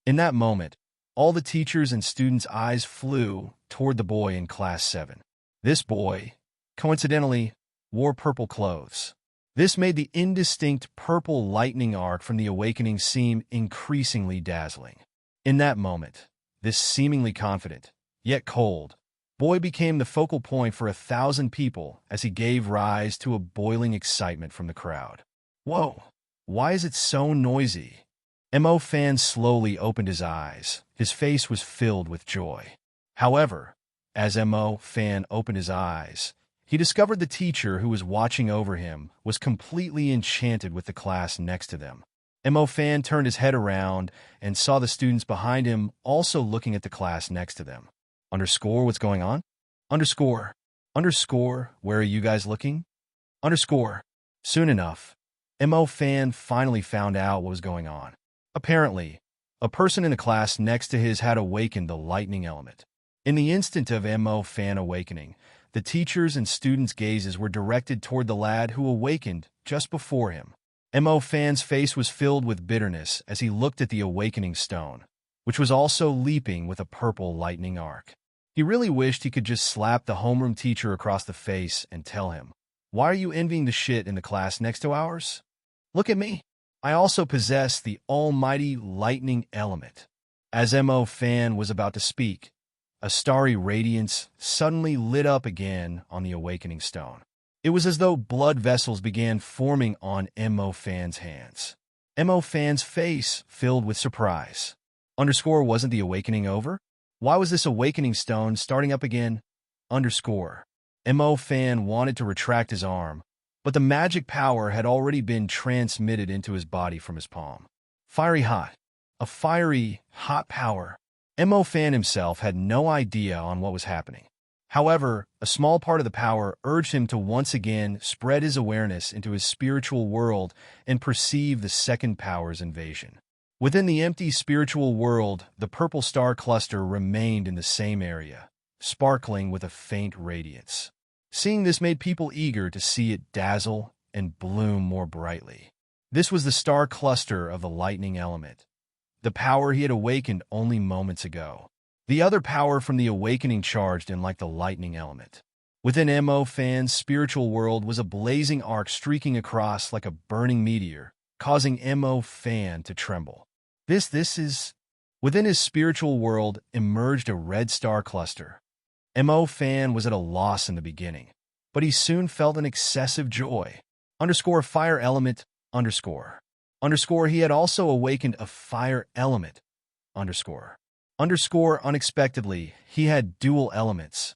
In that moment, all the teachers' and students' eyes flew toward the boy in Class 7. This boy, coincidentally, wore purple clothes. This made the indistinct purple lightning arc from the awakening seem increasingly dazzling. In that moment, this seemingly confident, yet cold, boy became the focal point for 1,000 people as he gave rise to a boiling excitement from the crowd. Whoa, why is it so noisy? Mo Fan slowly opened his eyes. His face was filled with joy. However, as Mo Fan opened his eyes, he discovered the teacher who was watching over him was completely enchanted with the class next to them. Mo Fan turned his head around and saw the students behind him also looking at the class next to them. Underscore, what's going on? Underscore. Underscore, where are you guys looking? Underscore. Soon enough, Mo Fan finally found out what was going on. Apparently, a person in the class next to his had awakened the lightning element. In the instant of Mo Fan awakening, the teachers' and students' gazes were directed toward the lad who awakened just before him. Mo Fan's face was filled with bitterness as he looked at the awakening stone, which was also leaping with a purple lightning arc. He really wished he could just slap the homeroom teacher across the face and tell him, "Why are you envying the shit in the class next to ours? Look at me. I also possess the almighty lightning element." As Mo Fan was about to speak, a starry radiance suddenly lit up again on the awakening stone. It was as though blood vessels began forming on Mo Fan's hands. Mo Fan's face filled with surprise. Underscore, wasn't the awakening over? Why was this awakening stone starting up again? Underscore. Mo Fan wanted to retract his arm, but the magic power had already been transmitted into his body from his palm. Fiery hot. A fiery, hot power. Mo Fan himself had no idea on what was happening. However, a small part of the power urged him to once again spread his awareness into his spiritual world and perceive the second power's invasion. Within the empty spiritual world, the purple star cluster remained in the same area, sparkling with a faint radiance. Seeing this made people eager to see it dazzle and bloom more brightly. This was the star cluster of the lightning element, the power he had awakened only moments ago. The other power from the awakening charged in like the lightning element. Within Mo Fan's spiritual world was a blazing arc streaking across like a burning meteor, causing Mo Fan to tremble. This is... Within his spiritual world emerged a red star cluster. Mo Fan was at a loss in the beginning, but he soon felt an excessive joy. Underscore fire element, underscore. Underscore he had also awakened a fire element, underscore. Underscore unexpectedly, he had dual elements,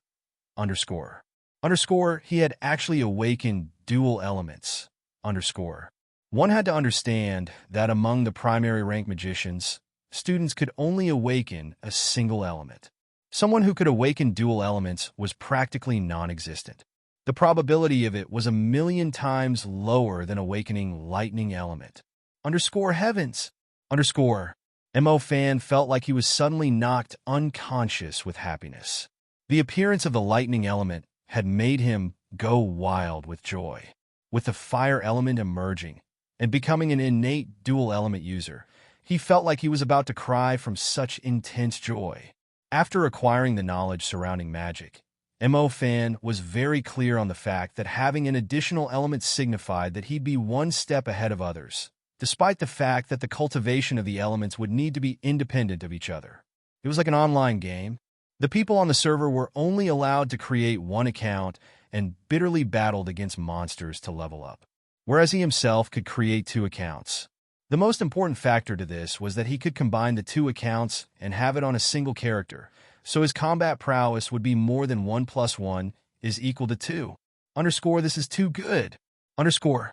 underscore. Underscore he had actually awakened dual elements, underscore. One had to understand that among the primary rank magicians, students could only awaken a single element. Someone who could awaken dual elements was practically non-existent. The probability of it was 1,000,000 times lower than awakening lightning element. Underscore heavens. Underscore. Mo Fan felt like he was suddenly knocked unconscious with happiness. The appearance of the lightning element had made him go wild with joy. With the fire element emerging and becoming an innate dual element user, he felt like he was about to cry from such intense joy. After acquiring the knowledge surrounding magic, Mo Fan was very clear on the fact that having an additional element signified that he'd be one step ahead of others, despite the fact that the cultivation of the elements would need to be independent of each other. It was like an online game. The people on the server were only allowed to create one account and bitterly battled against monsters to level up, whereas he himself could create 2 accounts. The most important factor to this was that he could combine the two accounts and have it on a single character, so his combat prowess would be more than 1 plus 1 is equal to 2. Underscore, this is too good. Underscore,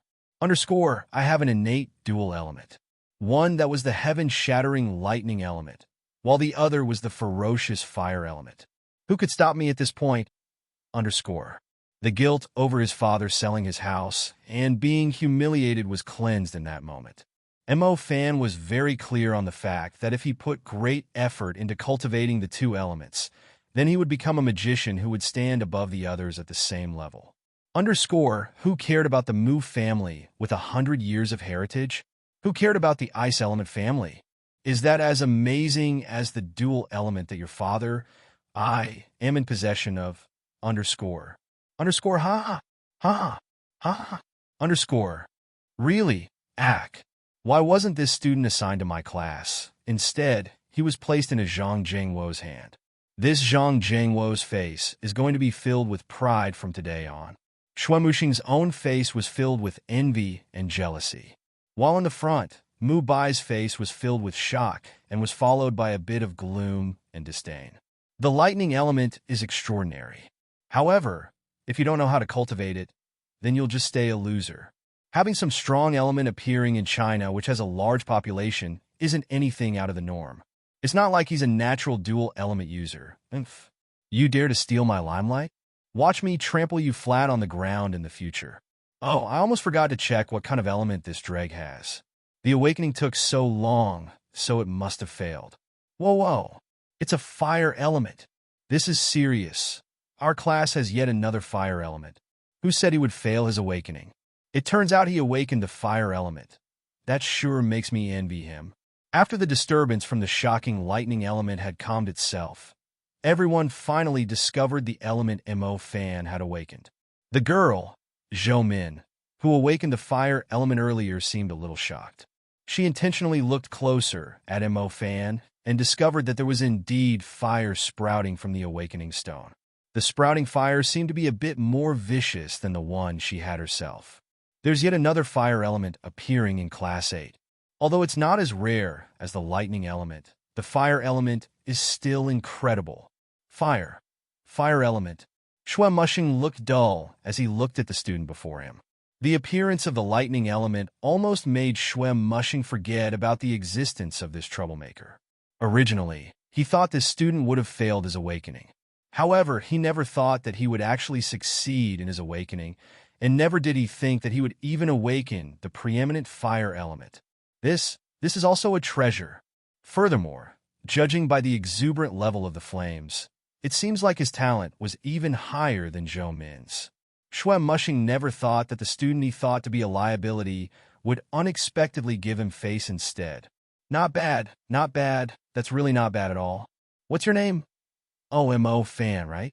I have an innate dual element. One that was the heaven-shattering lightning element, while the other was the ferocious fire element. Who could stop me at this point? Underscore. The guilt over his father selling his house and being humiliated was cleansed in that moment. Mo Fan was very clear on the fact that if he put great effort into cultivating the two elements, then he would become a magician who would stand above the others at the same level. Underscore, who cared about the Mu family with 100 years of heritage? Who cared about the ice element family? Is that as amazing as the dual element that your father, I, am in possession of? Underscore, ha, ha, ha, underscore. Really, Ack. Why wasn't this student assigned to my class? Instead, he was placed in a Zhang Jingwo's hand. This Zhang Jingwo's face is going to be filled with pride from today on. Xuemuxing's own face was filled with envy and jealousy. While in the front, Mu Bai's face was filled with shock and was followed by a bit of gloom and disdain. The lightning element is extraordinary. However, if you don't know how to cultivate it, then you'll just stay a loser. Having some strong element appearing in China, which has a large population, isn't anything out of the norm. It's not like he's a natural dual element user. You dare to steal my limelight? Watch me trample you flat on the ground in the future. Oh, I almost forgot to check what kind of element this dreg has. The awakening took so long, so it must have failed. Whoa. It's a fire element. This is serious. Our class has yet another fire element. Who said he would fail his awakening? It turns out he awakened the fire element. That sure makes me envy him. After the disturbance from the shocking lightning element had calmed itself, everyone finally discovered the element Mo Fan had awakened. The girl, Zhou Min, who awakened the fire element earlier, seemed a little shocked. She intentionally looked closer at Mo Fan and discovered that there was indeed fire sprouting from the awakening stone. The sprouting fire seemed to be a bit more vicious than the one she had herself. There's yet another fire element appearing in Class 8. Although it's not as rare as the lightning element, the fire element is still incredible. Fire element. Xuemuxing looked dull as he looked at the student before him. The appearance of the lightning element almost made Xuemuxing forget about the existence of this troublemaker. Originally, he thought this student would have failed his awakening. However, he never thought that he would actually succeed in his awakening, and never did he think that he would even awaken the preeminent fire element. This is also a treasure. Furthermore, judging by the exuberant level of the flames, it seems like his talent was even higher than Zhou Min's. Xuemuxing never thought that the student he thought to be a liability would unexpectedly give him face instead. Not bad. That's really not bad at all. What's your name? Oh, Mo Fan, right?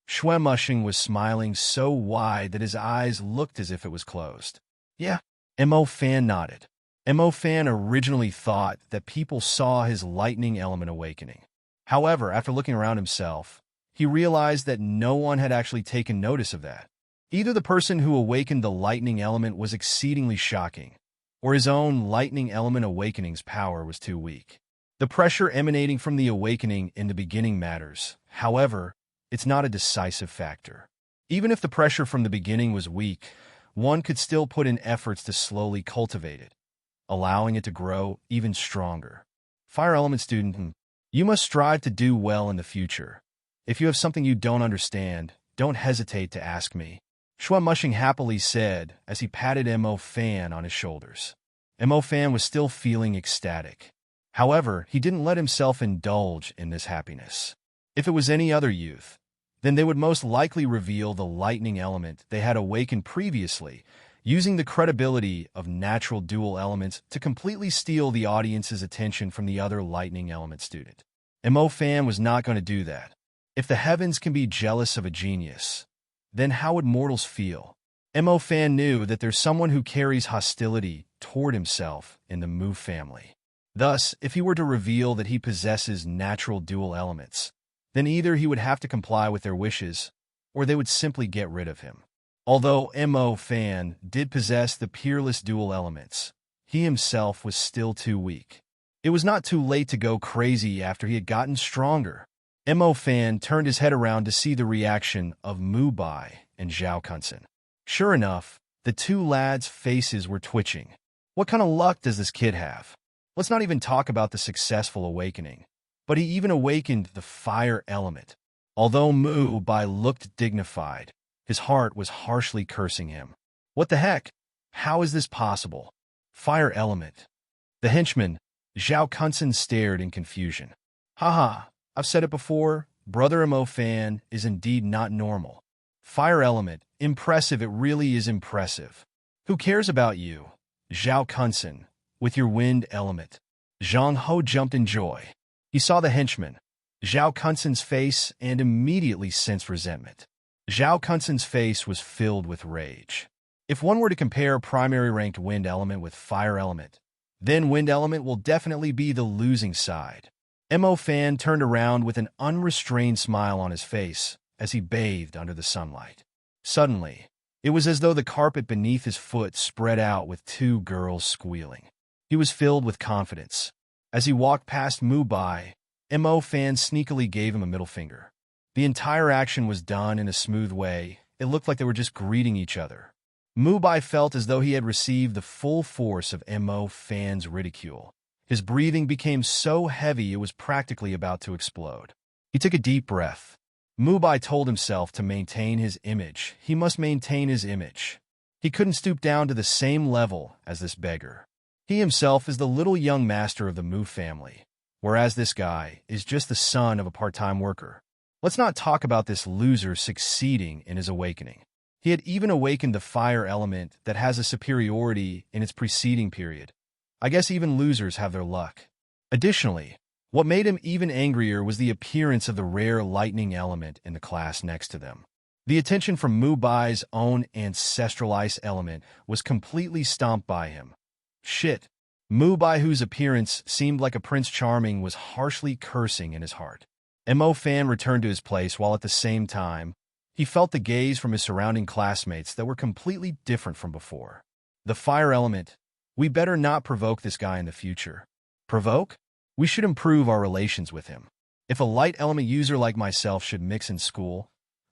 Xuemuxing was smiling so wide that his eyes looked as if it was closed. Yeah, Mo Fan nodded. Mo Fan originally thought that people saw his lightning element awakening. However, after looking around himself, he realized that no one had actually taken notice of that. Either the person who awakened the lightning element was exceedingly shocking, or his own lightning element awakening's power was too weak. The pressure emanating from the awakening in the beginning matters. However, it's not a decisive factor. Even if the pressure from the beginning was weak, one could still put in efforts to slowly cultivate it, allowing it to grow even stronger. Fire element student, you must strive to do well in the future. If you have something you don't understand, don't hesitate to ask me. Xuemuxing happily said as he patted Mo Fan on his shoulders. Mo Fan was still feeling ecstatic. However, he didn't let himself indulge in this happiness. If it was any other youth, then they would most likely reveal the lightning element they had awakened previously, using the credibility of natural dual elements to completely steal the audience's attention from the other lightning element student. Mo Fan was not going to do that. If the heavens can be jealous of a genius, then how would mortals feel? Mo Fan knew that there's someone who carries hostility toward himself in the Mu family. Thus, if he were to reveal that he possesses natural dual elements, then either he would have to comply with their wishes, or they would simply get rid of him. Although Mo Fan did possess the peerless dual elements, he himself was still too weak. It was not too late to go crazy after he had gotten stronger. Mo Fan turned his head around to see the reaction of Mu Bai and Zhao Kunsen. Sure enough, the two lads' faces were twitching. What kind of luck does this kid have? Let's not even talk about the successful awakening. But he even awakened the fire element. Although Mu Bai looked dignified, his heart was harshly cursing him. What the heck? How is this possible? Fire element. The henchman, Zhao Kunsen, stared in confusion. Haha, I've said it before, Brother Mo Fan is indeed not normal. Fire element, impressive, it really is impressive. Who cares about you, Zhao Kunsen, with your wind element? Zhang Ho jumped in joy. He saw the henchman, Zhao Kunsen's face, and immediately sensed resentment. Zhao Kunsen's face was filled with rage. If one were to compare primary ranked wind element with fire element, then wind element will definitely be the losing side. Mo Fan turned around with an unrestrained smile on his face as he bathed under the sunlight. Suddenly, it was as though the carpet beneath his foot spread out with two girls squealing. He was filled with confidence. As he walked past Mu Bai, Mo Fan sneakily gave him a middle finger. The entire action was done in a smooth way. It looked like they were just greeting each other. Mu Bai felt as though he had received the full force of Mo Fan's ridicule. His breathing became so heavy it was practically about to explode. He took a deep breath. Mu Bai told himself to maintain his image. He must maintain his image. He couldn't stoop down to the same level as this beggar. He himself is the little young master of the Mu family, whereas this guy is just the son of a part-time worker. Let's not talk about this loser succeeding in his awakening. He had even awakened the fire element that has a superiority in its preceding period. I guess even losers have their luck. Additionally, what made him even angrier was the appearance of the rare lightning element in the class next to them. The attention from Mu Bai's own ancestral ice element was completely stomped by him. Shit. Mu Bai, whose appearance seemed like a Prince Charming, was harshly cursing in his heart. Mo Fan returned to his place while at the same time, he felt the gaze from his surrounding classmates that were completely different from before. The fire element. We better not provoke this guy in the future. Provoke? We should improve our relations with him. If a light element user like myself should mix in school,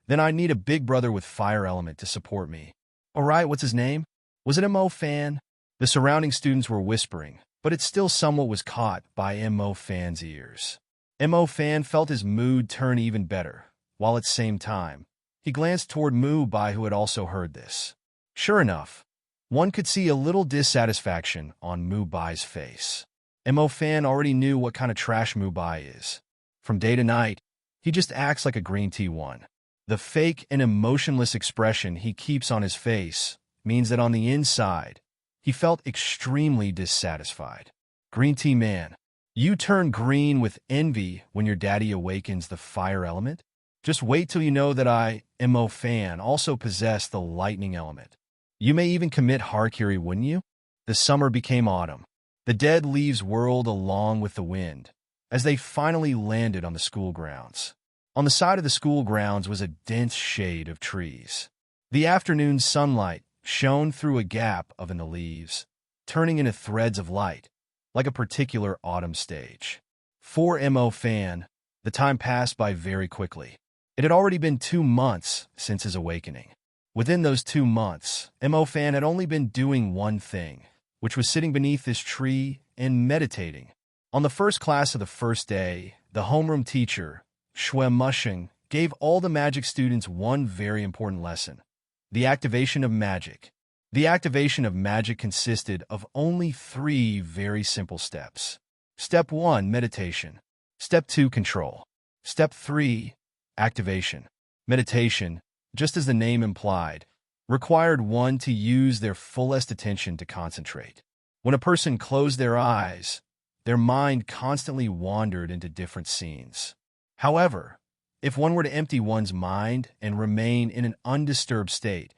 then I need a big brother with fire element to support me. Alright, what's his name? Was it Mo Fan? The surrounding students were whispering, but it still somewhat was caught by Mo Fan's ears. Mo Fan felt his mood turn even better, while at the same time, he glanced toward Mu Bai, who had also heard this. Sure enough, one could see a little dissatisfaction on Mu Bai's face. Mo Fan already knew what kind of trash Mu Bai is. From day to night, he just acts like a green tea one. The fake and emotionless expression he keeps on his face means that on the inside, he felt extremely dissatisfied. Green tea man, you turn green with envy when your daddy awakens the fire element? Just wait till you know that I, Mo Fan, also possess the lightning element. You may even commit harakiri, wouldn't you? The summer became autumn. The dead leaves whirled along with the wind as they finally landed on the school grounds. On the side of the school grounds was a dense shade of trees. The afternoon sunlight shone through a gap in the leaves, turning into threads of light, like a particular autumn stage. For Mo Fan, the time passed by very quickly. It had already been 2 months since his awakening. Within those 2 months, Mo Fan had only been doing one thing, which was sitting beneath this tree and meditating. On the first class of the first day, the homeroom teacher, Shui Mushing, gave all the magic students one very important lesson: the activation of magic. The activation of magic consisted of only 3 very simple steps. Step 1, meditation. Step 2, control. Step 3, activation. Meditation, just as the name implied, required one to use their fullest attention to concentrate. When a person closed their eyes, their mind constantly wandered into different scenes. However, if one were to empty one's mind and remain in an undisturbed state,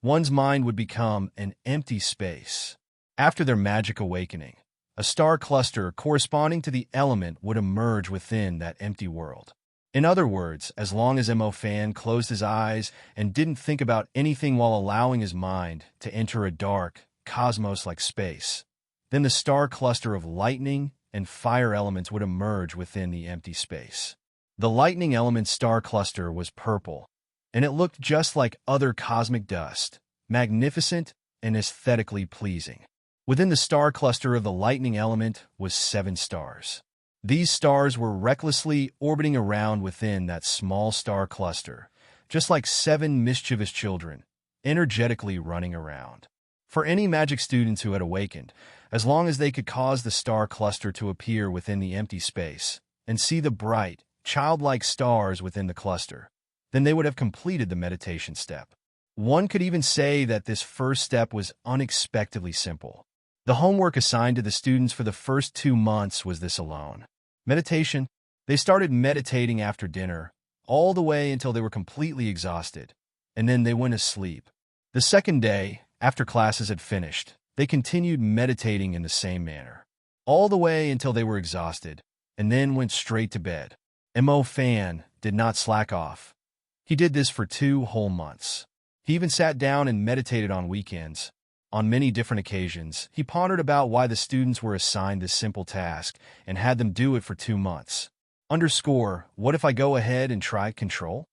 one's mind would become an empty space. After their magic awakening, a star cluster corresponding to the element would emerge within that empty world. In other words, as long as Mo Fan closed his eyes and didn't think about anything while allowing his mind to enter a dark, cosmos-like space, Then the star cluster of lightning and fire elements would emerge within the empty space. The lightning element star cluster was purple, and it looked just like other cosmic dust, magnificent and aesthetically pleasing. Within the star cluster of the lightning element was 7 stars. These stars were recklessly orbiting around within that small star cluster, just like 7 mischievous children, energetically running around. For any magic students who had awakened, as long as they could cause the star cluster to appear within the empty space and see the bright, childlike stars within the cluster, then they would have completed the meditation step. One could even say that this first step was unexpectedly simple. The homework assigned to the students for the first 2 months was this alone. Meditation. They started meditating after dinner, all the way until they were completely exhausted, and then they went to sleep. The second day, after classes had finished, they continued meditating in the same manner, all the way until they were exhausted, and then went straight to bed. Mo Fan did not slack off. He did this for 2 whole months. He even sat down and meditated on weekends. On many different occasions, he pondered about why the students were assigned this simple task and had them do it for 2 months. What if I go ahead and try control?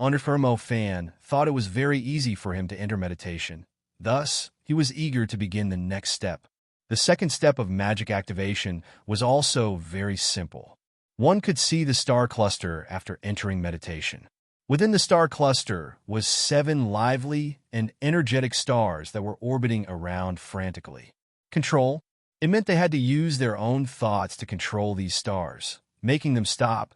Mo Fan thought it was very easy for him to enter meditation. Thus, he was eager to begin the next step. The second step of magic activation was also very simple. One could see the star cluster after entering meditation. Within the star cluster was 7 lively and energetic stars that were orbiting around frantically. Control. It meant they had to use their own thoughts to control these stars, making them stop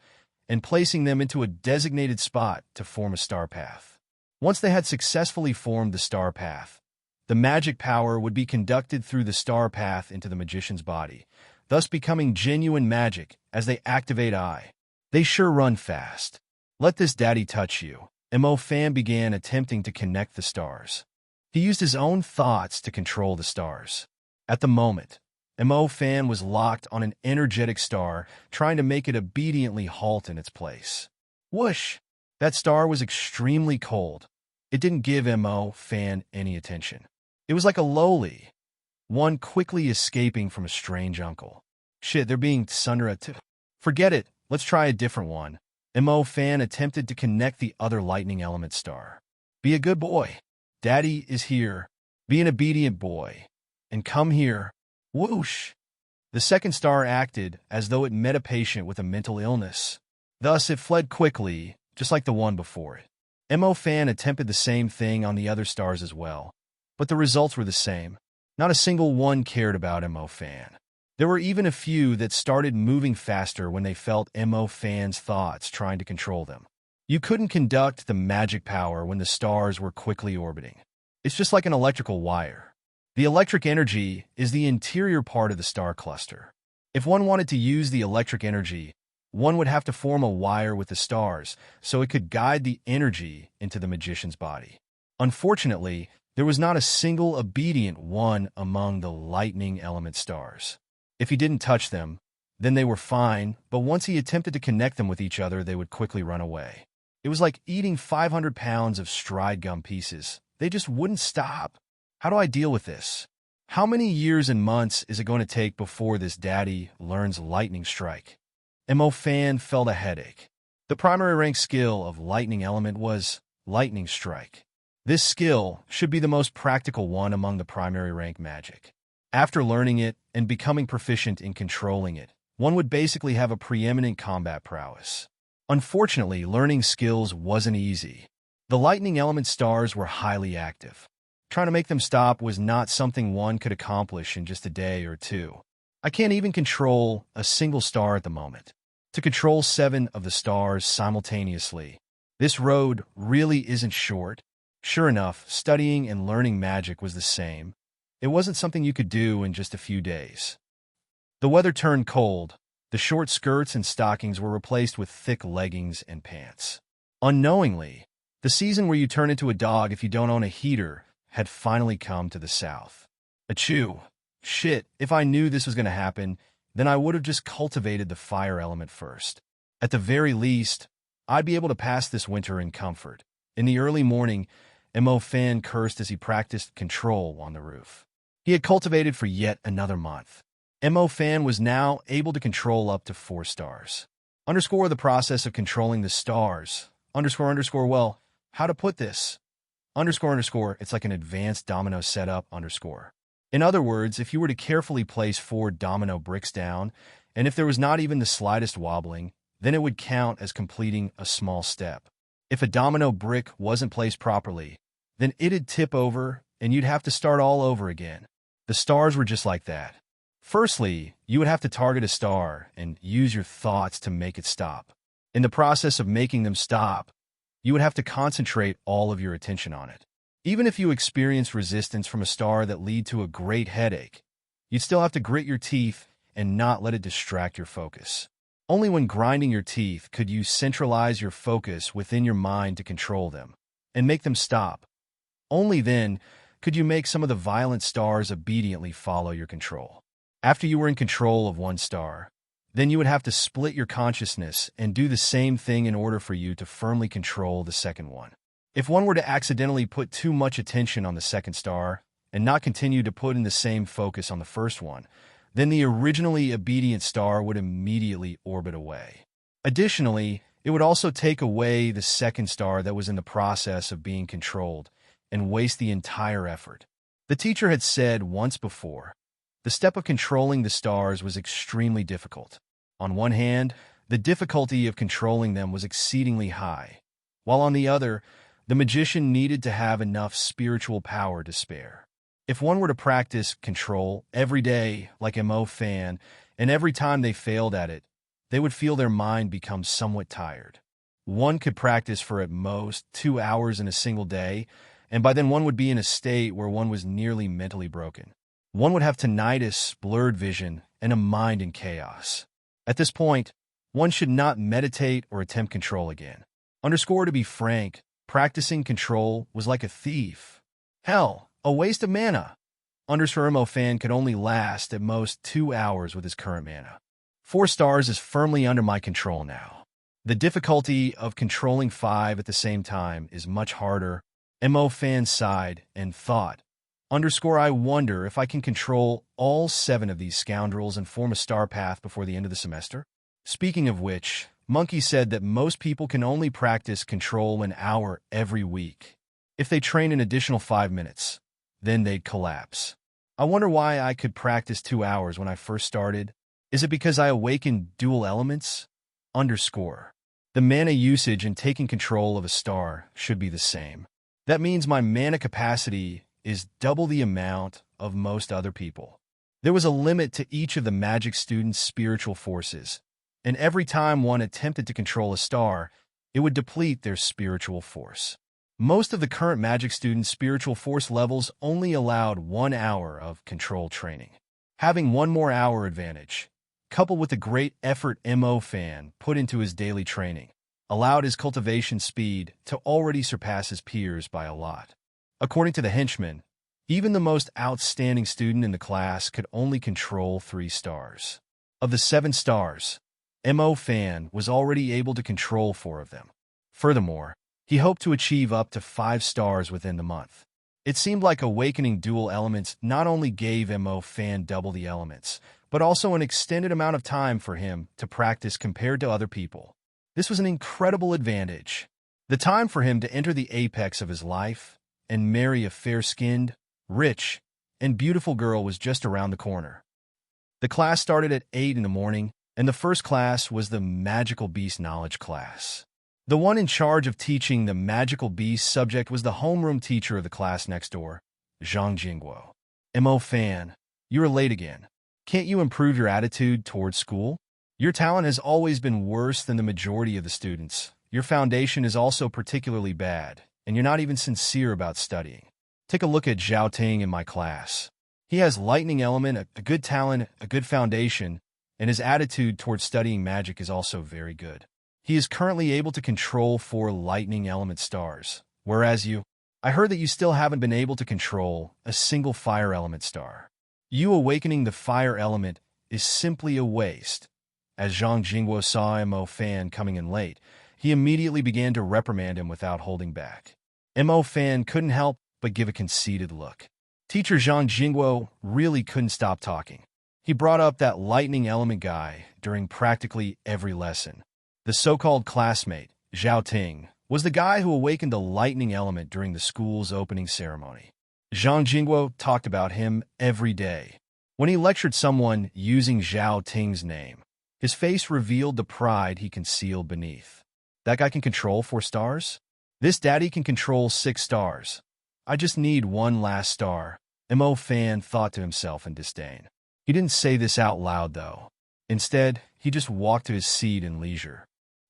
and placing them into a designated spot to form a star path. Once they had successfully formed the star path, the magic power would be conducted through the star path into the magician's body, thus becoming genuine magic as they activate I. They sure run fast. Let this daddy touch you. Mo Fan began attempting to connect the stars. He used his own thoughts to control the stars. At the moment, Mo Fan was locked on an energetic star, trying to make it obediently halt in its place. Whoosh! That star was extremely cold. It didn't give Mo Fan any attention. It was like a lowly one quickly escaping from a strange uncle. Shit, they're being Sundra too. Forget it. Let's try a different one. Mo Fan attempted to connect the other lightning element star. Be a good boy. Daddy is here. Be an obedient boy. And come here. Whoosh! The second star acted as though it met a patient with a mental illness. Thus, it fled quickly, just like the one before it. Mo Fan attempted the same thing on the other stars as well, but the results were the same. Not a single one cared about Mo Fan. There were even a few that started moving faster when they felt Mo Fan's thoughts trying to control them. You couldn't conduct the magic power when the stars were quickly orbiting. It's just like an electrical wire. The electric energy is the interior part of the star cluster. If one wanted to use the electric energy, one would have to form a wire with the stars so it could guide the energy into the magician's body. Unfortunately, there was not a single obedient one among the lightning element stars. If he didn't touch them, then they were fine, but once he attempted to connect them with each other, they would quickly run away. It was like eating 500 pounds of stride gum pieces. They just wouldn't stop. How do I deal with this? How many years and months is it going to take before this daddy learns Lightning Strike? Mo Fan felt a headache. The primary rank skill of Lightning Element was Lightning Strike. This skill should be the most practical one among the primary rank magic. After learning it and becoming proficient in controlling it, one would basically have a preeminent combat prowess. Unfortunately, learning skills wasn't easy. The lightning element stars were highly active. Trying to make them stop was not something one could accomplish in just a day or 2. I can't even control a single star at the moment. To control 7 of the stars simultaneously, this road really isn't short. Sure enough, studying and learning magic was the same. It wasn't something you could do in just a few days. The weather turned cold. The short skirts and stockings were replaced with thick leggings and pants. Unknowingly, the season where you turn into a dog if you don't own a heater had finally come to the south. Achoo! Shit, if I knew this was going to happen, then I would have just cultivated the fire element first. At the very least, I'd be able to pass this winter in comfort. In the early morning, Mo Fan cursed as he practiced control on the roof. He had cultivated for yet another month. Mo Fan was now able to control up to 4 stars. Underscore the process of controlling the stars. Underscore, well, how to put this? Underscore, it's like an advanced domino setup, underscore. In other words, if you were to carefully place 4 domino bricks down, and if there was not even the slightest wobbling, then it would count as completing a small step. If a domino brick wasn't placed properly, then it'd tip over and you'd have to start all over again. The stars were just like that. Firstly, you would have to target a star and use your thoughts to make it stop. In the process of making them stop, you would have to concentrate all of your attention on it. Even if you experienced resistance from a star that lead to a great headache, you'd still have to grit your teeth and not let it distract your focus. Only when grinding your teeth could you centralize your focus within your mind to control them and make them stop. Only then could you make some of the violent stars obediently follow your control. After you were in control of one star, then you would have to split your consciousness and do the same thing in order for you to firmly control the second one. If one were to accidentally put too much attention on the second star and not continue to put in the same focus on the first one, then the originally obedient star would immediately orbit away. Additionally, it would also take away the second star that was in the process of being controlled and waste the entire effort. The teacher had said once before, the step of controlling the stars was extremely difficult. On one hand, the difficulty of controlling them was exceedingly high, while on the other, the magician needed to have enough spiritual power to spare. If one were to practice control every day like Mo Fan, and every time they failed at it, they would feel their mind become somewhat tired. One could practice for at most 2 hours in a single day, and by then one would be in a state where one was nearly mentally broken. One would have tinnitus, blurred vision, and a mind in chaos. At this point, one should not meditate or attempt control again. To be frank, practicing control was like a thief. Hell, a waste of mana. Mo Fan could only last at most 2 hours with his current mana. 4 stars is firmly under my control now. The difficulty of controlling 5 at the same time is much harder. Mo Fan sighed and thought, I wonder if I can control all 7 of these scoundrels and form a star path before the end of the semester? Speaking of which, Monkey said that most people can only practice control an hour every week. If they train an additional 5 minutes, then they'd collapse. I wonder why I could practice 2 hours when I first started. Is it because I awakened dual elements? The mana usage and taking control of a star should be the same. That means my mana capacity is double the amount of most other people. There was a limit to each of the magic students' spiritual forces, and every time one attempted to control a star, it would deplete their spiritual force. Most of the current magic students' spiritual force levels only allowed 1 hour of control training. Having 1 more hour advantage, coupled with the great effort Mo Fan put into his daily training, allowed his cultivation speed to already surpass his peers by a lot. According to the henchman, even the most outstanding student in the class could only control 3 stars. Of the 7 stars, Mo Fan was already able to control 4 of them. Furthermore, he hoped to achieve up to 5 stars within the month. It seemed like awakening dual elements not only gave Mo Fan double the elements, but also an extended amount of time for him to practice compared to other people. This was an incredible advantage. The time for him to enter the apex of his life and marry a fair-skinned, rich, and beautiful girl was just around the corner. The class started at 8 in the morning, and the first class was the Magical Beast Knowledge class. The one in charge of teaching the Magical Beast subject was the homeroom teacher of the class next door, Zhang Jingguo. Mo Fan, you are late again. Can't you improve your attitude towards school? Your talent has always been worse than the majority of the students. Your foundation is also particularly bad, and you're not even sincere about studying. Take a look at Zhao Ting in my class. He has lightning element, a good talent, a good foundation, and his attitude towards studying magic is also very good. He is currently able to control 4 lightning element stars, whereas I heard that you still haven't been able to control a single fire element star. You awakening the fire element is simply a waste. As Zhang Jingguo saw Mo Fan coming in late, he immediately began to reprimand him without holding back. Mo Fan couldn't help but give a conceited look. Teacher Zhang Jingguo really couldn't stop talking. He brought up that lightning element guy during practically every lesson. The so-called classmate, Zhao Ting, was the guy who awakened the lightning element during the school's opening ceremony. Zhang Jingguo talked about him every day. When he lectured someone using Zhao Ting's name, his face revealed the pride he concealed beneath. That guy can control 4 stars? This daddy can control 6 stars. I just need 1 last star, Mo Fan thought to himself in disdain. He didn't say this out loud, though. Instead, he just walked to his seat in leisure.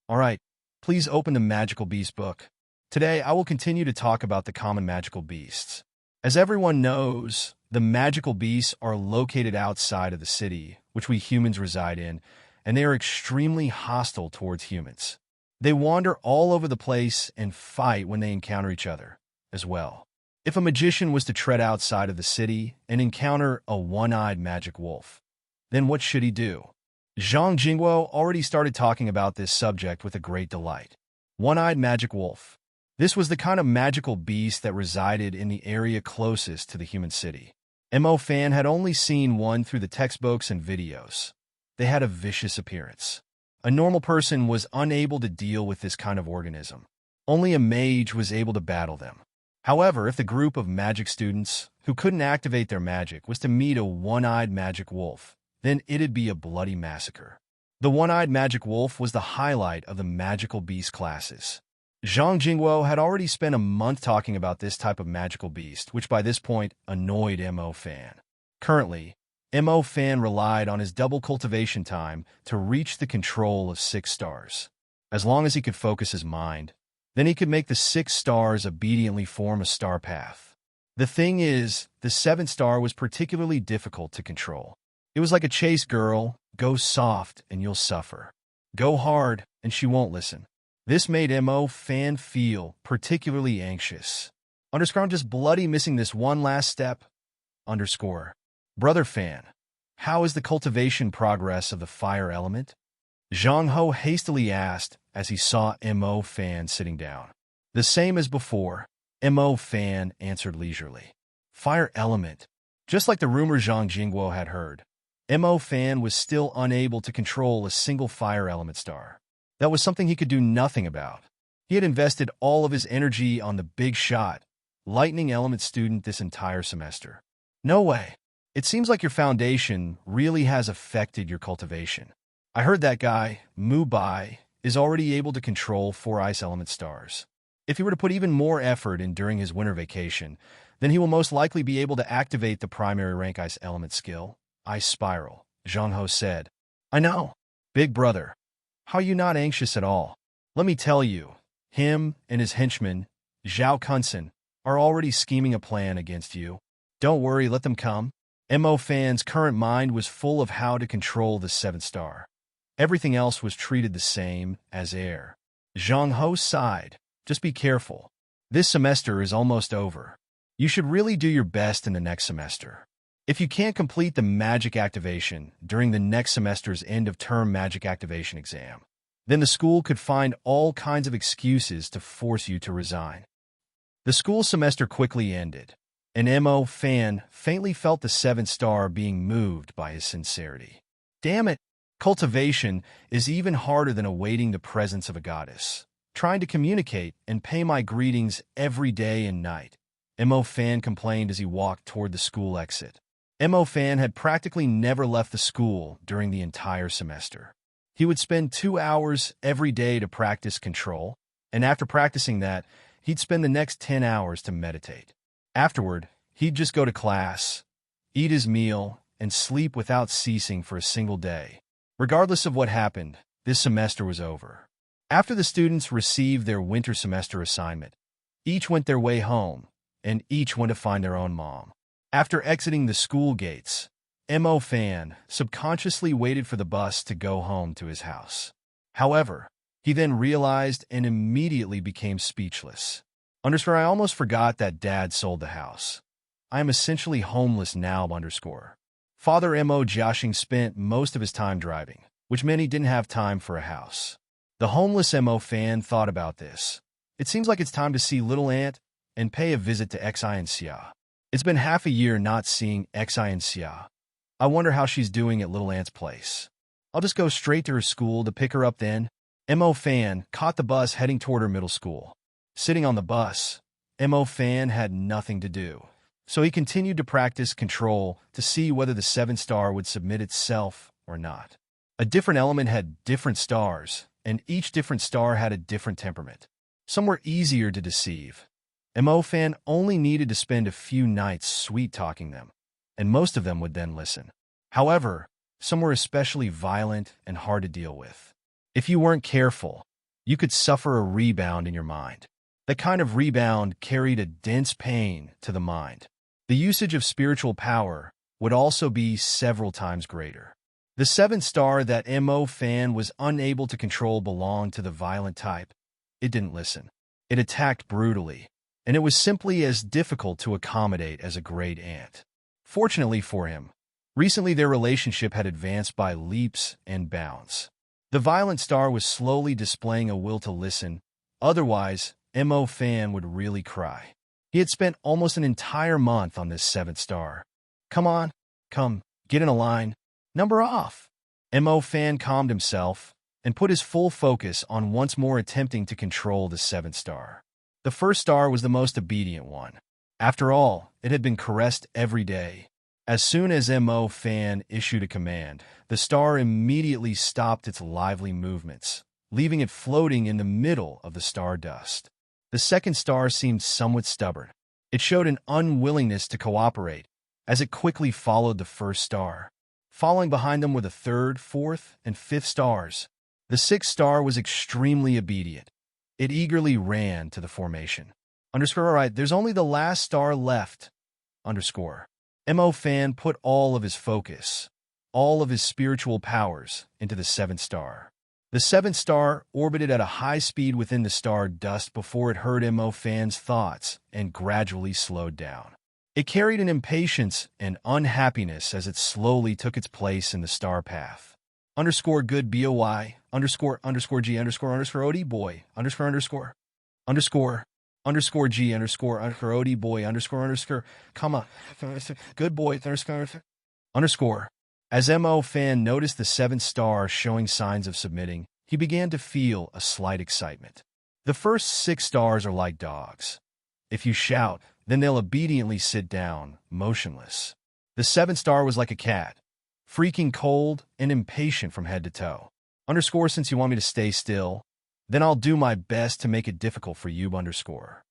All right, please open the Magical Beast book. Today, I will continue to talk about the common magical beasts. As everyone knows, the magical beasts are located outside of the city, which we humans reside in, and they are extremely hostile towards humans. They wander all over the place and fight when they encounter each other, as well. If a magician was to tread outside of the city and encounter a one-eyed magic wolf, then what should he do? Zhang Jingguo already started talking about this subject with a great delight. One-eyed magic wolf. This was the kind of magical beast that resided in the area closest to the human city. Mo Fan had only seen one through the textbooks and videos. They had a vicious appearance. A normal person was unable to deal with this kind of organism. Only a mage was able to battle them. However, if the group of magic students who couldn't activate their magic was to meet a one-eyed magic wolf, then it'd be a bloody massacre. The one-eyed magic wolf was the highlight of the magical beast classes. Zhang Jingguo had already spent a month talking about this type of magical beast, which by this point annoyed Mo Fan. Currently, Mo Fan relied on his double cultivation time to reach the control of 6 stars. As long as he could focus his mind, then he could make the 6 stars obediently form a star path. The thing is, the 7th star was particularly difficult to control. It was like a chase girl: go soft and you'll suffer. Go hard and she won't listen. This made Mo Fan feel particularly anxious. Underscore, I'm just bloody missing this one last step. Underscore. Brother Fan, how is the cultivation progress of the fire element? Zhang Ho hastily asked as he saw Mo Fan sitting down. The same as before, Mo Fan answered leisurely. Fire element. Just like the rumor Zhang Jingguo had heard, Mo Fan was still unable to control a single fire element star. That was something he could do nothing about. He had invested all of his energy on the big shot, lightning element student this entire semester. No way. It seems like your foundation really has affected your cultivation. I heard that guy, Mu Bai, is already able to control 4 ice element stars. If he were to put even more effort in during his winter vacation, then he will most likely be able to activate the primary rank ice element skill, Ice Spiral, Zhang Ho said. I know. Big brother. How are you not anxious at all? Let me tell you, him and his henchman, Zhao Kunsen, are already scheming a plan against you. Don't worry, let them come. Mo Fan's current mind was full of how to control the 7th star. Everything else was treated the same as air. Zhang Ho sighed. Just be careful. This semester is almost over. You should really do your best in the next semester. If you can't complete the magic activation during the next semester's end-of-term magic activation exam, then the school could find all kinds of excuses to force you to resign. The school semester quickly ended, and Mo Fan faintly felt the 7th star being moved by his sincerity. Damn it! Cultivation is even harder than awaiting the presence of a goddess. Trying to communicate and pay my greetings every day and night, Mo Fan complained as he walked toward the school exit. Mo Fan had practically never left the school during the entire semester. He would spend 2 hours every day to practice control, and after practicing that, he'd spend the next 10 hours to meditate. Afterward, he'd just go to class, eat his meal, and sleep without ceasing for a single day. Regardless of what happened, this semester was over. After the students received their winter semester assignment, each went their way home, and each went to find their own mom. After exiting the school gates, Mo Fan subconsciously waited for the bus to go home to his house. However, he then realized and immediately became speechless. Underscore, I almost forgot that Dad sold the house. I am essentially homeless now, underscore. Father Mo Jiaxing spent most of his time driving, which meant he didn't have time for a house. The homeless Mo Fan thought about this. It seems like it's time to see Little Ant and pay a visit to Xi and Xia. It's been half a year not seeing Xia. I wonder how she's doing at Little Ant's place. I'll just go straight to her school to pick her up then. Mo Fan caught the bus heading toward her middle school. Sitting on the bus, Mo Fan had nothing to do, so he continued to practice control to see whether the 7-star would submit itself or not. A different element had different stars, and each different star had a different temperament. Some were easier to deceive. Mo Fan only needed to spend a few nights sweet-talking them, and most of them would then listen. However, some were especially violent and hard to deal with. If you weren't careful, you could suffer a rebound in your mind. That kind of rebound carried a dense pain to the mind. The usage of spiritual power would also be several times greater. The 7-star that Mo Fan was unable to control belonged to the violent type. It didn't listen. It attacked brutally, and it was simply as difficult to accommodate as a great ant. Fortunately for him, recently their relationship had advanced by leaps and bounds. The violent star was slowly displaying a will to listen, otherwise Mo Fan would really cry. He had spent almost an entire month on this 7th star. Come on, come, get in a line. Number off. Mo Fan calmed himself and put his full focus on once more attempting to control the 7th star. The 1st star was the most obedient one. After all, it had been caressed every day. As soon as Mo Fan issued a command, the star immediately stopped its lively movements, leaving it floating in the middle of the star dust. The 2nd star seemed somewhat stubborn. It showed an unwillingness to cooperate, as it quickly followed the 1st star. Following behind them were the 3rd, 4th, and 5th stars. The 6th star was extremely obedient. It eagerly ran to the formation. Alright, there's only the last star left. Mo Fan put all of his focus, all of his spiritual powers, into the 7th star. The 7th star orbited at a high speed within the star dust before it heard Mo Fan's thoughts and gradually slowed down. It carried an impatience and unhappiness as it slowly took its place in the star path. Good boy, G, OD boy, G, OD boy, comma, good boy, As Mo Fan noticed the 7th star showing signs of submitting, he began to feel a slight excitement. The first 6 stars are like dogs. If you shout, then they'll obediently sit down, motionless. The 7th star was like a cat, freaking cold and impatient from head to toe. Since you want me to stay still, then I'll do my best to make it difficult for you, slowly.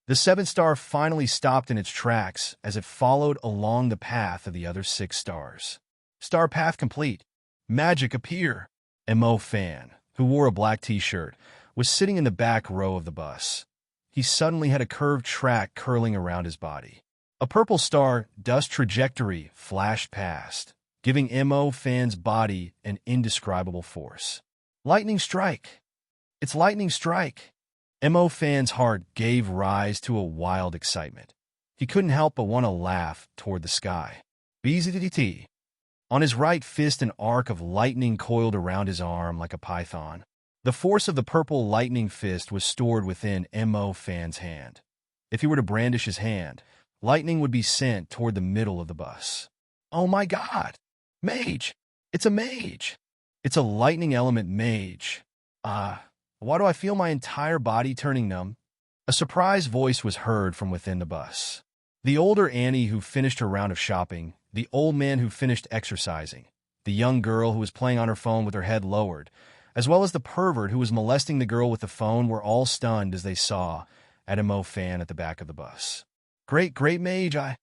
The 7th star finally stopped in its tracks as it followed along the path of the other 6 stars. Star path complete. Magic appear. Mo Fan, who wore a black t-shirt, was sitting in the back row of the bus. He suddenly had a curved track curling around his body. A purple star dust trajectory flashed past, giving Mo Fan's body an indescribable force. Lightning strike! It's lightning strike! Mo Fan's heart gave rise to a wild excitement. He couldn't help but want to laugh toward the sky. BZTT. On his right fist, an arc of lightning coiled around his arm like a python. The force of the purple lightning fist was stored within Mo Fan's hand. If he were to brandish his hand, lightning would be sent toward the middle of the bus. Oh my God! Mage! It's a mage! It's a lightning element mage. Why do I feel my entire body turning numb? A surprised voice was heard from within the bus. The older Annie who finished her round of shopping, the old man who finished exercising, the young girl who was playing on her phone with her head lowered, as well as the pervert who was molesting the girl with the phone were all stunned as they saw Mo Fan at the back of the bus. Great mage, I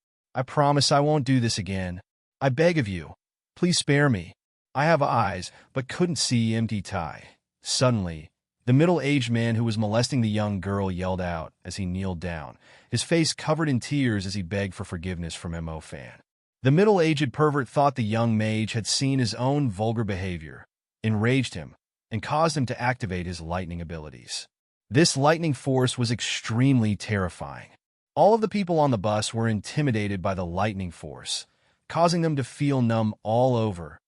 promise I won't do this again. I beg of you. Please spare me. I have eyes, but couldn't see empty tie. Suddenly, the middle-aged man who was molesting the young girl yelled out as he kneeled down, his face covered in tears as he begged for forgiveness from Mo Fan. The middle-aged pervert thought the young mage had seen his own vulgar behavior, enraged him, and caused him to activate his lightning abilities. This lightning force was extremely terrifying. All of the people on the bus were intimidated by the lightning force, causing them to feel numb all over,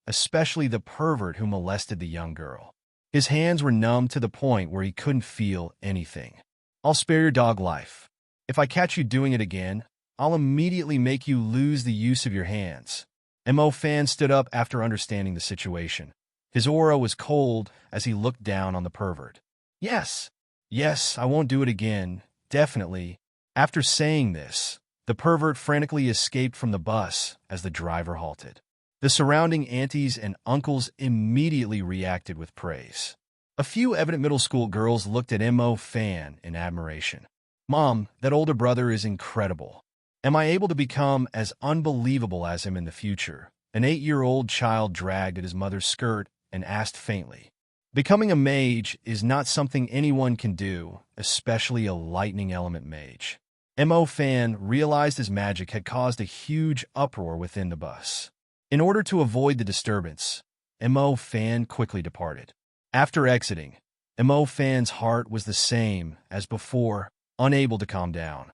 especially the pervert who molested the young girl. His hands were numb to the point where he couldn't feel anything. I'll spare your dog life. If I catch you doing it again, I'll immediately make you lose the use of your hands. Mo Fan stood up after understanding the situation. His aura was cold as he looked down on the pervert. Yes, yes, I won't do it again, definitely. After saying this, the pervert frantically escaped from the bus as the driver halted. The surrounding aunties and uncles immediately reacted with praise. A few evident middle school girls looked at Mo Fan in admiration. Mom, that older brother is incredible. Am I able to become as unbelievable as him in the future? An 8-year-old child dragged at his mother's skirt and asked faintly. Becoming a mage is not something anyone can do, especially a lightning element mage. Mo Fan realized his magic had caused a huge uproar within the bus. In order to avoid the disturbance, Mo Fan quickly departed. After exiting, Mo Fan's heart was the same as before, unable to calm down.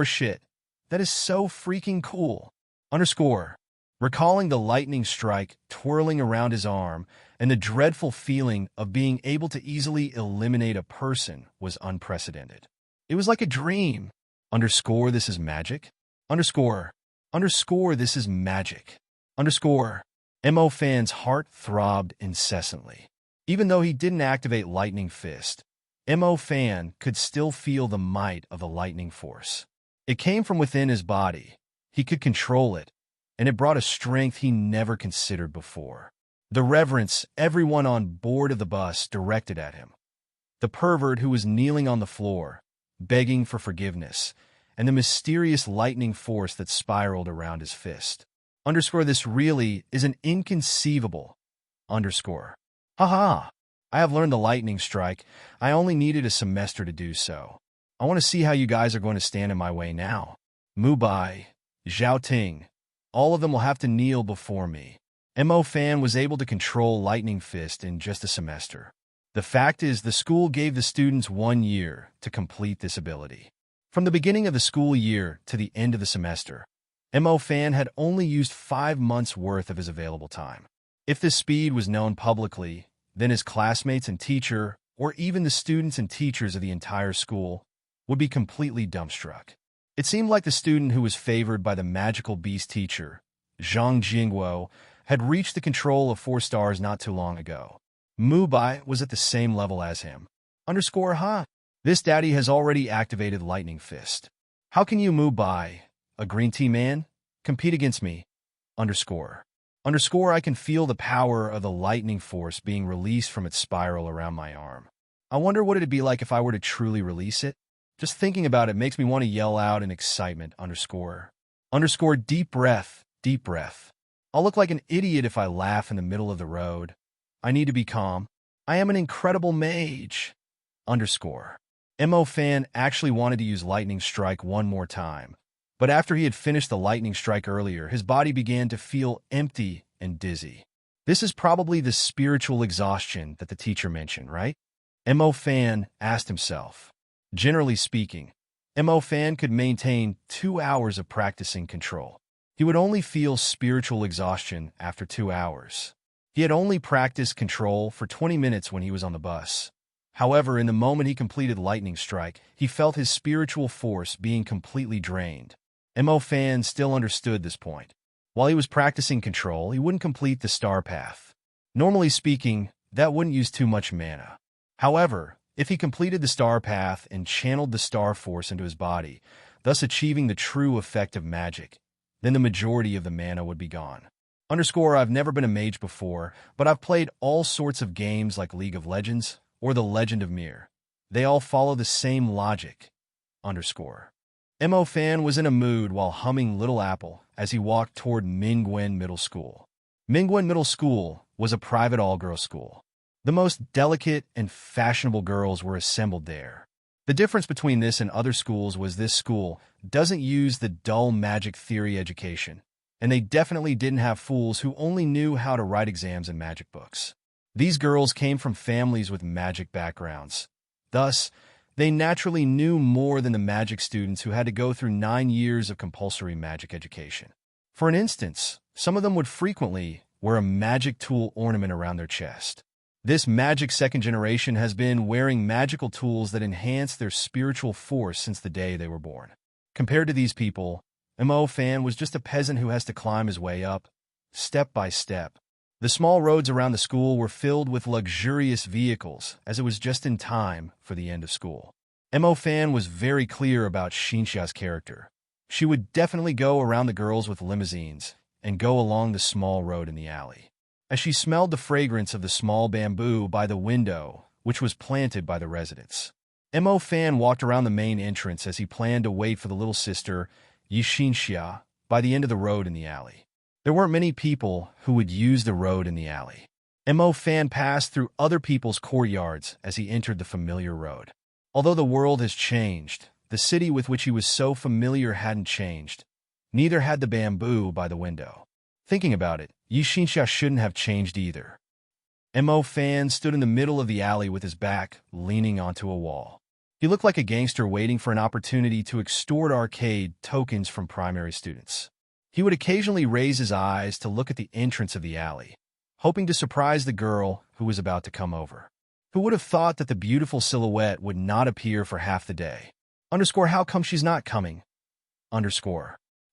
Shit. That is so freaking cool. Recalling the lightning strike twirling around his arm and the dreadful feeling of being able to easily eliminate a person was unprecedented. It was like a dream. This is magic. This is magic. Mo Fan's heart throbbed incessantly. Even though he didn't activate Lightning Fist, Mo Fan could still feel the might of the lightning force. It came from within his body. He could control it, and it brought a strength he never considered before. The reverence everyone on board of the bus directed at him. The pervert who was kneeling on the floor, begging for forgiveness, and the mysterious lightning force that spiraled around his fist. This really is an inconceivable. Haha, I have learned the lightning strike. I only needed a semester to do so. I want to see how you guys are going to stand in my way now. Mubai, Zhao Ting, all of them will have to kneel before me. Mo Fan was able to control Lightning Fist in just a semester. The fact is, the school gave the students 1 year to complete this ability. From the beginning of the school year to the end of the semester, Mo Fan had only used 5 months' worth of his available time. If this speed was known publicly, then his classmates and teacher, or even the students and teachers of the entire school, would be completely dumbstruck. It seemed like the student who was favored by the magical beast teacher, Zhang Jingguo, had reached the control of 4 stars not too long ago. Mubai was at the same level as him. This daddy has already activated Lightning Fist. How can you, Mubai, a green tea man, compete against me? I can feel the power of the lightning force being released from its spiral around my arm. I wonder what it'd be like if I were to truly release it. Just thinking about it makes me want to yell out in excitement. Deep breath, deep breath. I'll look like an idiot if I laugh in the middle of the road. I need to be calm. I am an incredible mage. Mo Fan actually wanted to use Lightning Strike one more time, but after he had finished the Lightning Strike earlier, his body began to feel empty and dizzy. This is probably the spiritual exhaustion that the teacher mentioned, right? Mo Fan asked himself. Generally speaking, Mo Fan could maintain 2 hours of practicing control. He would only feel spiritual exhaustion after 2 hours. He had only practiced control for 20 minutes when he was on the bus. However, in the moment he completed Lightning Strike, he felt his spiritual force being completely drained. Mo Fan still understood this point. While he was practicing control, he wouldn't complete the star path. Normally speaking, that wouldn't use too much mana. However, if he completed the star path and channeled the star force into his body, thus achieving the true effect of magic, then the majority of the mana would be gone. I've never been a mage before, but I've played all sorts of games like League of Legends or The Legend of Mir. They all follow the same logic. Mo Fan was in a mood while humming Little Apple as he walked toward Mingwen Middle School. Mingwen Middle School was a private all-girls school. The most delicate and fashionable girls were assembled there. The difference between this and other schools was this school doesn't use the dull magic theory education, and they definitely didn't have fools who only knew how to write exams in magic books. These girls came from families with magic backgrounds. Thus, they naturally knew more than the magic students who had to go through 9 years of compulsory magic education. For instance, some of them would frequently wear a magic tool ornament around their chest. This magic second generation has been wearing magical tools that enhance their spiritual force since the day they were born. Compared to these people, Mo Fan was just a peasant who has to climb his way up, step by step. The small roads around the school were filled with luxurious vehicles, as it was just in time for the end of school. Mo Fan was very clear about Xinxia's character. She would definitely go around the girls with limousines and go along the small road in the alley. As she smelled the fragrance of the small bamboo by the window, which was planted by the residents, Mo Fan walked around the main entrance as he planned to wait for the little sister, Xinxia, by the end of the road in the alley. There weren't many people who would use the road in the alley. Mo Fan passed through other people's courtyards as he entered the familiar road. Although the world has changed, the city with which he was so familiar hadn't changed. Neither had the bamboo by the window. Thinking about it, Xinxia shouldn't have changed either. Mo Fan stood in the middle of the alley with his back leaning onto a wall. He looked like a gangster waiting for an opportunity to extort arcade tokens from primary students. He would occasionally raise his eyes to look at the entrance of the alley, hoping to surprise the girl who was about to come over. Who would have thought that the beautiful silhouette would not appear for half the day? How come she's not coming?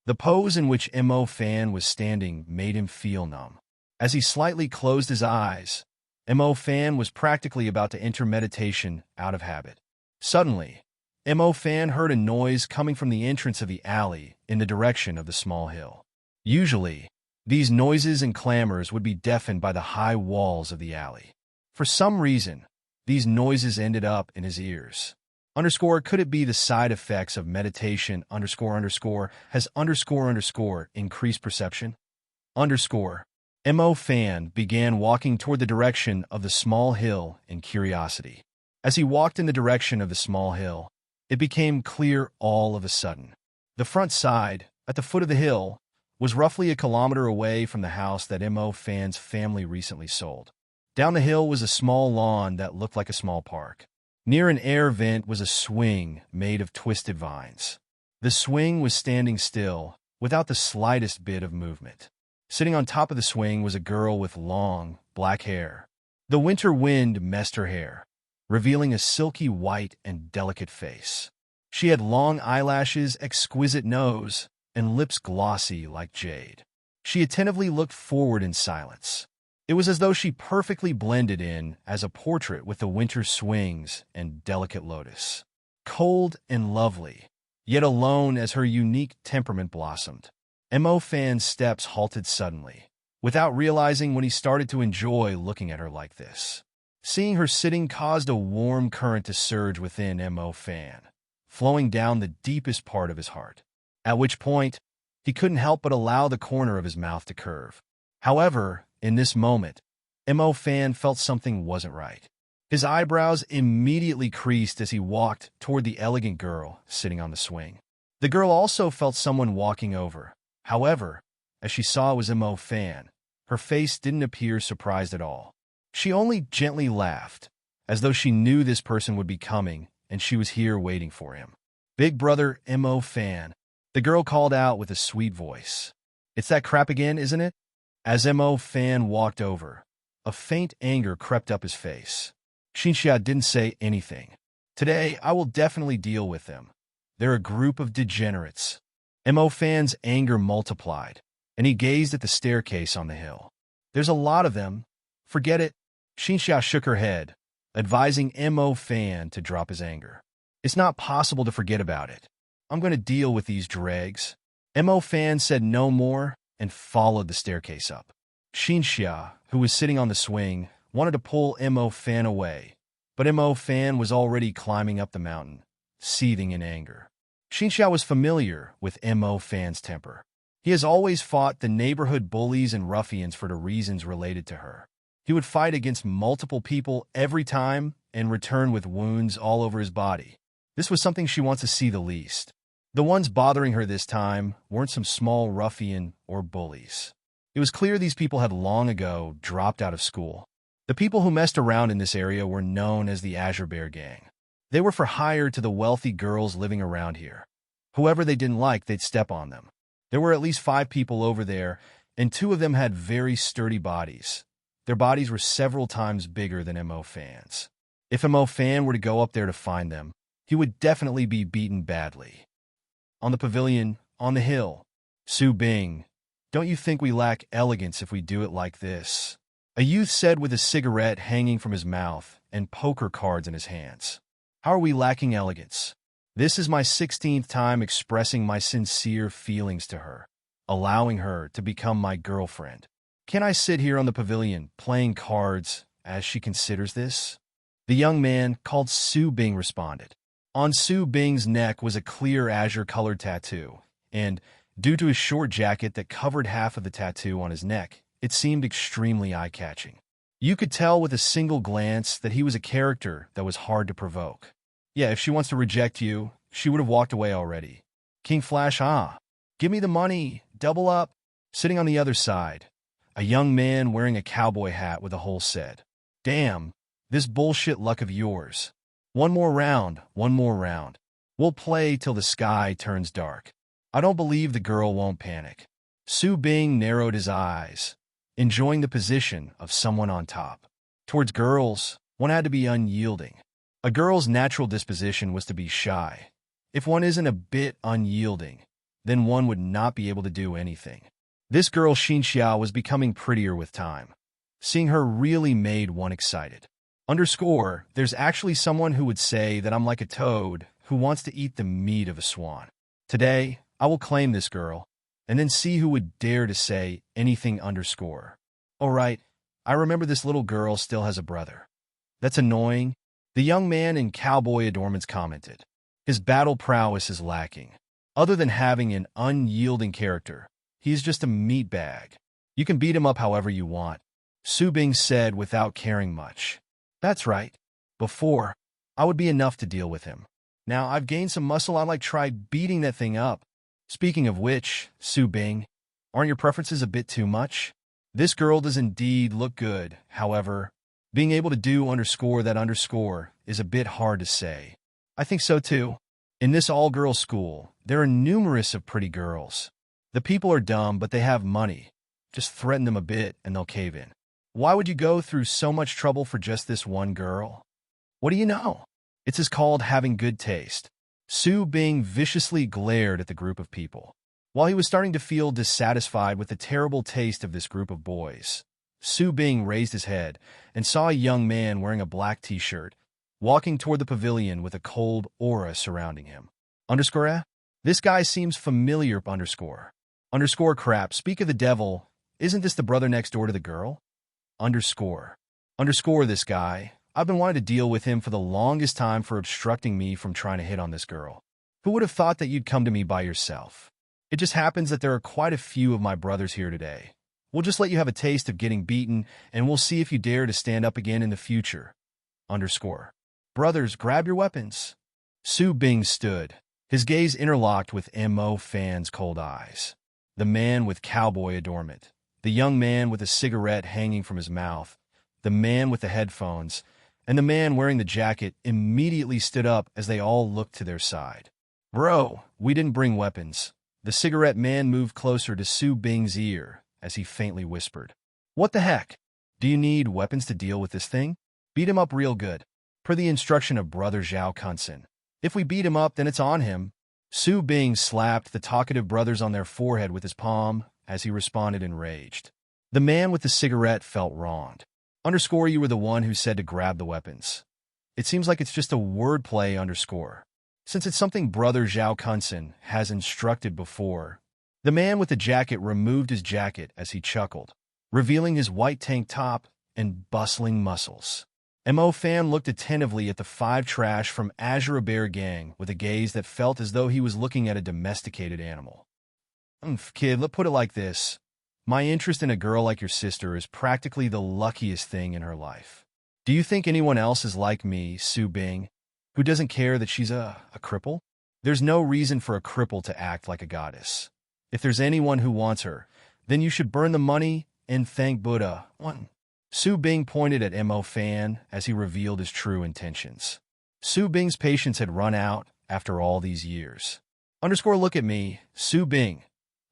The pose in which Mo Fan was standing made him feel numb. As he slightly closed his eyes, Mo Fan was practically about to enter meditation out of habit. Suddenly, Mo Fan heard a noise coming from the entrance of the alley in the direction of the small hill. Usually, these noises and clamors would be deafened by the high walls of the alley. For some reason, these noises ended up in his ears. Could it be the side effects of meditation has increased perception? Mo Fan began walking toward the direction of the small hill in curiosity. As he walked in the direction of the small hill, it became clear all of a sudden. The front side, at the foot of the hill, was roughly a kilometer away from the house that Mo Fan's family recently sold. Down the hill was a small lawn that looked like a small park. Near an air vent was a swing made of twisted vines. The swing was standing still, without the slightest bit of movement. Sitting on top of the swing was a girl with long, black hair. The winter wind messed her hair, revealing a silky white and delicate face. She had long eyelashes, exquisite nose, and lips glossy like jade. She attentively looked forward in silence. It was as though she perfectly blended in as a portrait with the winter swings and delicate lotus. Cold and lovely, yet alone as her unique temperament blossomed. Mo Fan's steps halted suddenly, without realizing when he started to enjoy looking at her like this. Seeing her sitting caused a warm current to surge within Mo Fan, flowing down the deepest part of his heart. At which point, he couldn't help but allow the corner of his mouth to curve. However, in this moment, Mo Fan felt something wasn't right. His eyebrows immediately creased as he walked toward the elegant girl sitting on the swing. The girl also felt someone walking over. However, as she saw it was Mo Fan, her face didn't appear surprised at all. She only gently laughed, as though she knew this person would be coming and she was here waiting for him. "Big brother Mo Fan," the girl called out with a sweet voice. "It's that crap again, isn't it?" As Mo Fan walked over, a faint anger crept up his face. Xinxia didn't say anything. "Today, I will definitely deal with them. They're a group of degenerates." Mo Fan's anger multiplied, and he gazed at the staircase on the hill. "There's a lot of them. Forget it." Xinxia shook her head, advising Mo Fan to drop his anger. "It's not possible to forget about it. I'm going to deal with these dregs." Mo Fan said no more and followed the staircase up. Xinxia, who was sitting on the swing, wanted to pull Mo Fan away, but Mo Fan was already climbing up the mountain, seething in anger. Xinxia was familiar with Mo Fan's temper. He has always fought the neighborhood bullies and ruffians for the reasons related to her. He would fight against multiple people every time and return with wounds all over his body. This was something she wants to see the least. The ones bothering her this time weren't some small ruffian or bullies. It was clear these people had long ago dropped out of school. The people who messed around in this area were known as the Azure Bear Gang. They were for hire to the wealthy girls living around here. Whoever they didn't like, they'd step on them. There were at least 5 people over there, and 2 of them had very sturdy bodies. Their bodies were several times bigger than Mo Fan's. If Mo Fan were to go up there to find them, he would definitely be beaten badly. On the pavilion, on the hill, Su Bing, don't you think we lack elegance if we do it like this? A youth said with a cigarette hanging from his mouth and poker cards in his hands. How are we lacking elegance? This is my 16th time expressing my sincere feelings to her, allowing her to become my girlfriend. Can I sit here on the pavilion playing cards as she considers this? The young man called Su Bing responded. On Su Bing's neck was a clear azure-colored tattoo, and due to his short jacket that covered half of the tattoo on his neck, it seemed extremely eye-catching. You could tell with a single glance that he was a character that was hard to provoke. Yeah, if she wants to reject you, she would have walked away already. King Flash, give me the money, double up. Sitting on the other side, a young man wearing a cowboy hat with a hole said, Damn, this bullshit luck of yours. One more round, one more round. We'll play till the sky turns dark. I don't believe the girl won't panic. Su Bing narrowed his eyes, enjoying the position of someone on top. Towards girls, one had to be unyielding. A girl's natural disposition was to be shy. If one isn't a bit unyielding, then one would not be able to do anything. This girl Xinxiao was becoming prettier with time. Seeing her really made one excited. Underscore, there's actually someone who would say that I'm like a toad who wants to eat the meat of a swan. Today, I will claim this girl, and then see who would dare to say anything underscore. All right, I remember this little girl still has a brother. That's annoying, the young man in cowboy adornments commented. His battle prowess is lacking. Other than having an unyielding character, he's just a meat bag. You can beat him up however you want, Su Bing said without caring much. That's right. Before, I would be enough to deal with him. Now I've gained some muscle, I'd like to try beating that thing up. Speaking of which, Su Bing, aren't your preferences a bit too much? This girl does indeed look good, however, being able to do underscore that underscore is a bit hard to say. I think so too. In this all-girls school, there are numerous of pretty girls. The people are dumb, but they have money. Just threaten them a bit and they'll cave in. Why would you go through so much trouble for just this one girl? What do you know? It's as called having good taste. Su Bing viciously glared at the group of people. While he was starting to feel dissatisfied with the terrible taste of this group of boys, Su Bing raised his head and saw a young man wearing a black t-shirt, walking toward the pavilion with a cold aura surrounding him. Underscore, this guy seems familiar, underscore. Underscore crap, speak of the devil, isn't this the brother next door to the girl? Underscore this guy. I've been wanting to deal with him for the longest time for obstructing me from trying to hit on this girl. Who would have thought that you'd come to me by yourself? It just happens that there are quite a few of my brothers here today. We'll just let you have a taste of getting beaten, and we'll see if you dare to stand up again in the future. Underscore. Brothers, grab your weapons. Su Bing stood, his gaze interlocked with Mo Fan's cold eyes. The man with cowboy adornment, the young man with a cigarette hanging from his mouth, the man with the headphones, and the man wearing the jacket immediately stood up as they all looked to their side. Bro, we didn't bring weapons. The cigarette man moved closer to Su Bing's ear as he faintly whispered. What the heck? Do you need weapons to deal with this thing? Beat him up real good. Per the instruction of Brother Zhao Kunsen. If we beat him up, then it's on him. Su Bing slapped the talkative brothers on their forehead with his palm as he responded enraged. The man with the cigarette felt wronged. Underscore, you were the one who said to grab the weapons. It seems like it's just a wordplay, underscore. Since it's something Brother Zhao Kunsen has instructed before. The man with the jacket removed his jacket as he chuckled, revealing his white tank top and bustling muscles. Mo Fan looked attentively at the five trash from Azure Bear Gang with a gaze that felt as though he was looking at a domesticated animal. Kid, let's put it like this. My interest in a girl like your sister is practically the luckiest thing in her life. Do you think anyone else is like me, Su Bing, who doesn't care that she's a cripple? There's no reason for a cripple to act like a goddess. If there's anyone who wants her, then you should burn the money and thank Buddha. Su Bing pointed at Mo Fan as he revealed his true intentions. Su Bing's patience had run out after all these years. Underscore, look at me, Su Bing.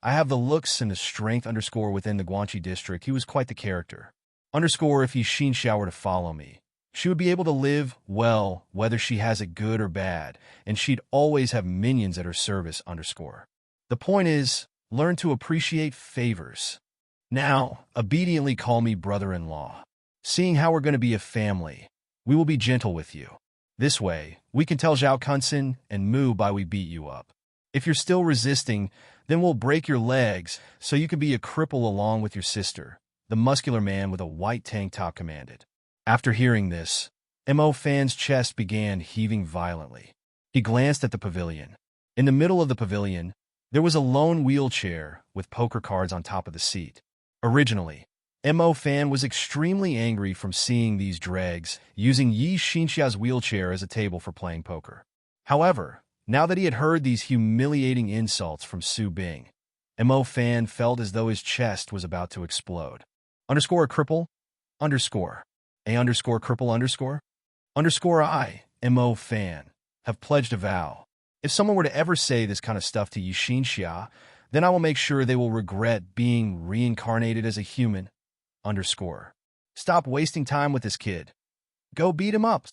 I have the looks and the strength, underscore, within the Guangxi district. He was quite the character. Underscore if Xinxia were to follow me, she would be able to live well whether she has it good or bad, and she'd always have minions at her service. Underscore. The point is, learn to appreciate favors. Now, obediently call me brother-in-law. Seeing how we're going to be a family, we will be gentle with you. This way, we can tell Zhao Kunsin and Mu by we beat you up. If you're still resisting, then we'll break your legs so you can be a cripple along with your sister, the muscular man with a white tank top commanded. After hearing this, Mo Fan's chest began heaving violently. He glanced at the pavilion. In the middle of the pavilion, there was a lone wheelchair with poker cards on top of the seat. Originally, Mo Fan was extremely angry from seeing these dregs using Yi Xinxia's wheelchair as a table for playing poker. However, now that he had heard these humiliating insults from Su Bing, Mo Fan felt as though his chest was about to explode. Underscore a cripple? Underscore. A underscore cripple underscore? Underscore I, Mo Fan, have pledged a vow. If someone were to ever say this kind of stuff to Yi Xinxia, then I will make sure they will regret being reincarnated as a human. Underscore. Stop wasting time with this kid. Go beat him up.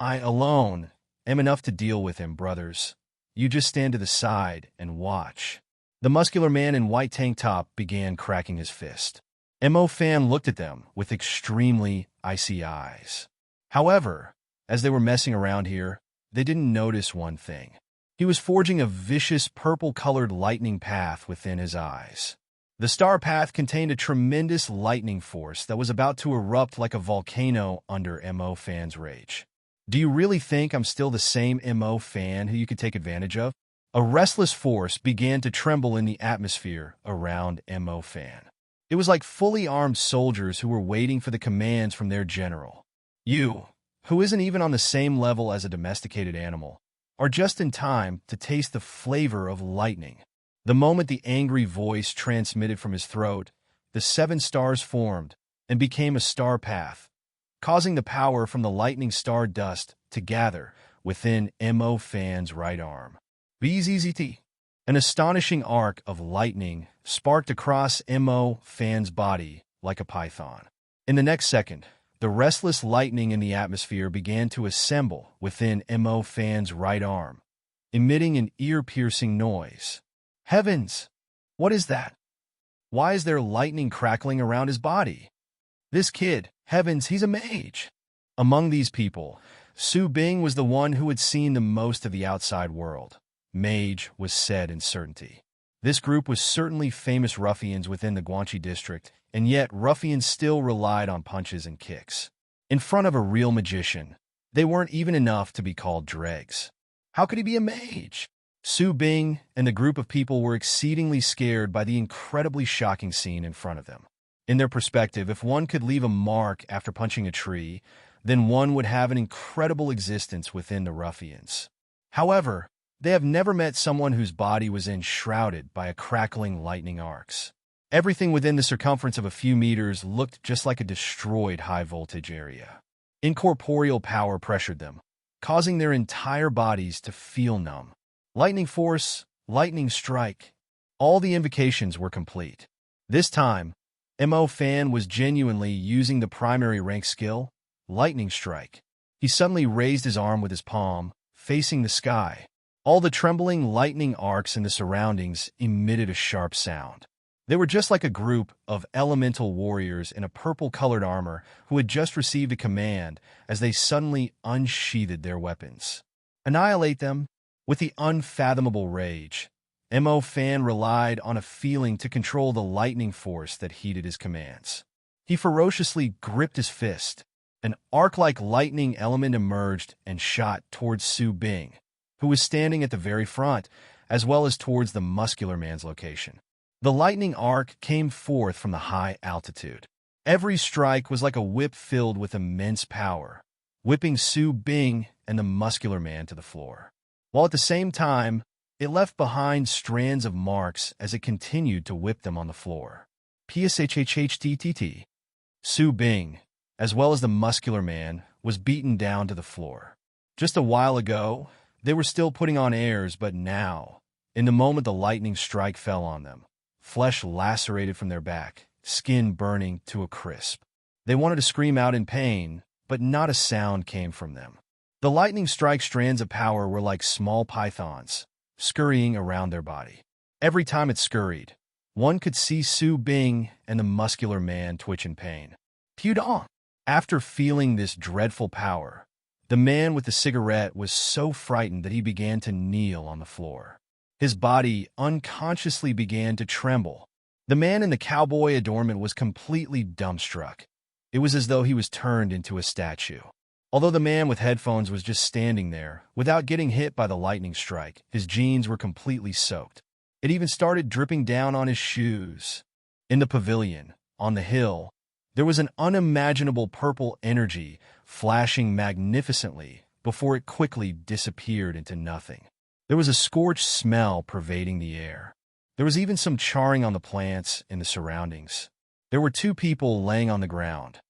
I alone am enough to deal with him, brothers. You just stand to the side and watch. The muscular man in white tank top began cracking his fist. Mo Fan looked at them with extremely icy eyes. However, as they were messing around here, they didn't notice one thing. He was forging a vicious purple-colored lightning path within his eyes. The star path contained a tremendous lightning force that was about to erupt like a volcano under Mo Fan's rage. Do you really think I'm still the same Mo Fan who you could take advantage of? A restless force began to tremble in the atmosphere around Mo Fan. It was like fully armed soldiers who were waiting for the commands from their general. You, who isn't even on the same level as a domesticated animal, are just in time to taste the flavor of lightning. The moment the angry voice transmitted from his throat, the 7 stars formed and became a star path, causing the power from the lightning star dust to gather within Mo Fan's right arm. BZZT. An astonishing arc of lightning sparked across Mo Fan's body like a python. In the next second, the restless lightning in the atmosphere began to assemble within Mo Fan's right arm, emitting an ear-piercing noise. Heavens! What is that? Why is there lightning crackling around his body? This kid, heavens, he's a mage! Among these people, Su Bing was the one who had seen the most of the outside world. Mage was said in certainty. This group was certainly famous ruffians within the Guanxi district, and yet ruffians still relied on punches and kicks. In front of a real magician, they weren't even enough to be called dregs. How could he be a mage? Su Bing and the group of people were exceedingly scared by the incredibly shocking scene in front of them. In their perspective, if one could leave a mark after punching a tree, then one would have an incredible existence within the ruffians. However, they have never met someone whose body was enshrouded by a crackling lightning arcs. Everything within the circumference of a few meters looked just like a destroyed high-voltage area. Incorporeal power pressured them, causing their entire bodies to feel numb. Lightning force, lightning strike. All the invocations were complete. This time, Mo Fan was genuinely using the primary rank skill, lightning strike. He suddenly raised his arm with his palm, facing the sky. All the trembling lightning arcs in the surroundings emitted a sharp sound. They were just like a group of elemental warriors in a purple-colored armor who had just received a command as they suddenly unsheathed their weapons. Annihilate them. With the unfathomable rage, Mo Fan relied on a feeling to control the lightning force that heeded his commands. He ferociously gripped his fist. An arc-like lightning element emerged and shot towards Su Bing, who was standing at the very front, as well as towards the muscular man's location. The lightning arc came forth from the high altitude. Every strike was like a whip filled with immense power, whipping Su Bing and the muscular man to the floor, while at the same time, it left behind strands of marks as it continued to whip them on the floor. PSHHHTTT. Su Bing, as well as the muscular man, was beaten down to the floor. Just a while ago, they were still putting on airs, but now, in the moment the lightning strike fell on them, flesh lacerated from their back, skin burning to a crisp. They wanted to scream out in pain, but not a sound came from them. The lightning strike strands of power were like small pythons, scurrying around their body. Every time it scurried, one could see Su Bing and the muscular man twitch in pain. Pudong! After feeling this dreadful power, the man with the cigarette was so frightened that he began to kneel on the floor. His body unconsciously began to tremble. The man in the cowboy adornment was completely dumbstruck. It was as though he was turned into a statue. Although the man with headphones was just standing there, without getting hit by the lightning strike, his jeans were completely soaked. It even started dripping down on his shoes. In the pavilion, on the hill, there was an unimaginable purple energy flashing magnificently before it quickly disappeared into nothing. There was a scorched smell pervading the air. There was even some charring on the plants in the surroundings. There were two people laying on the ground.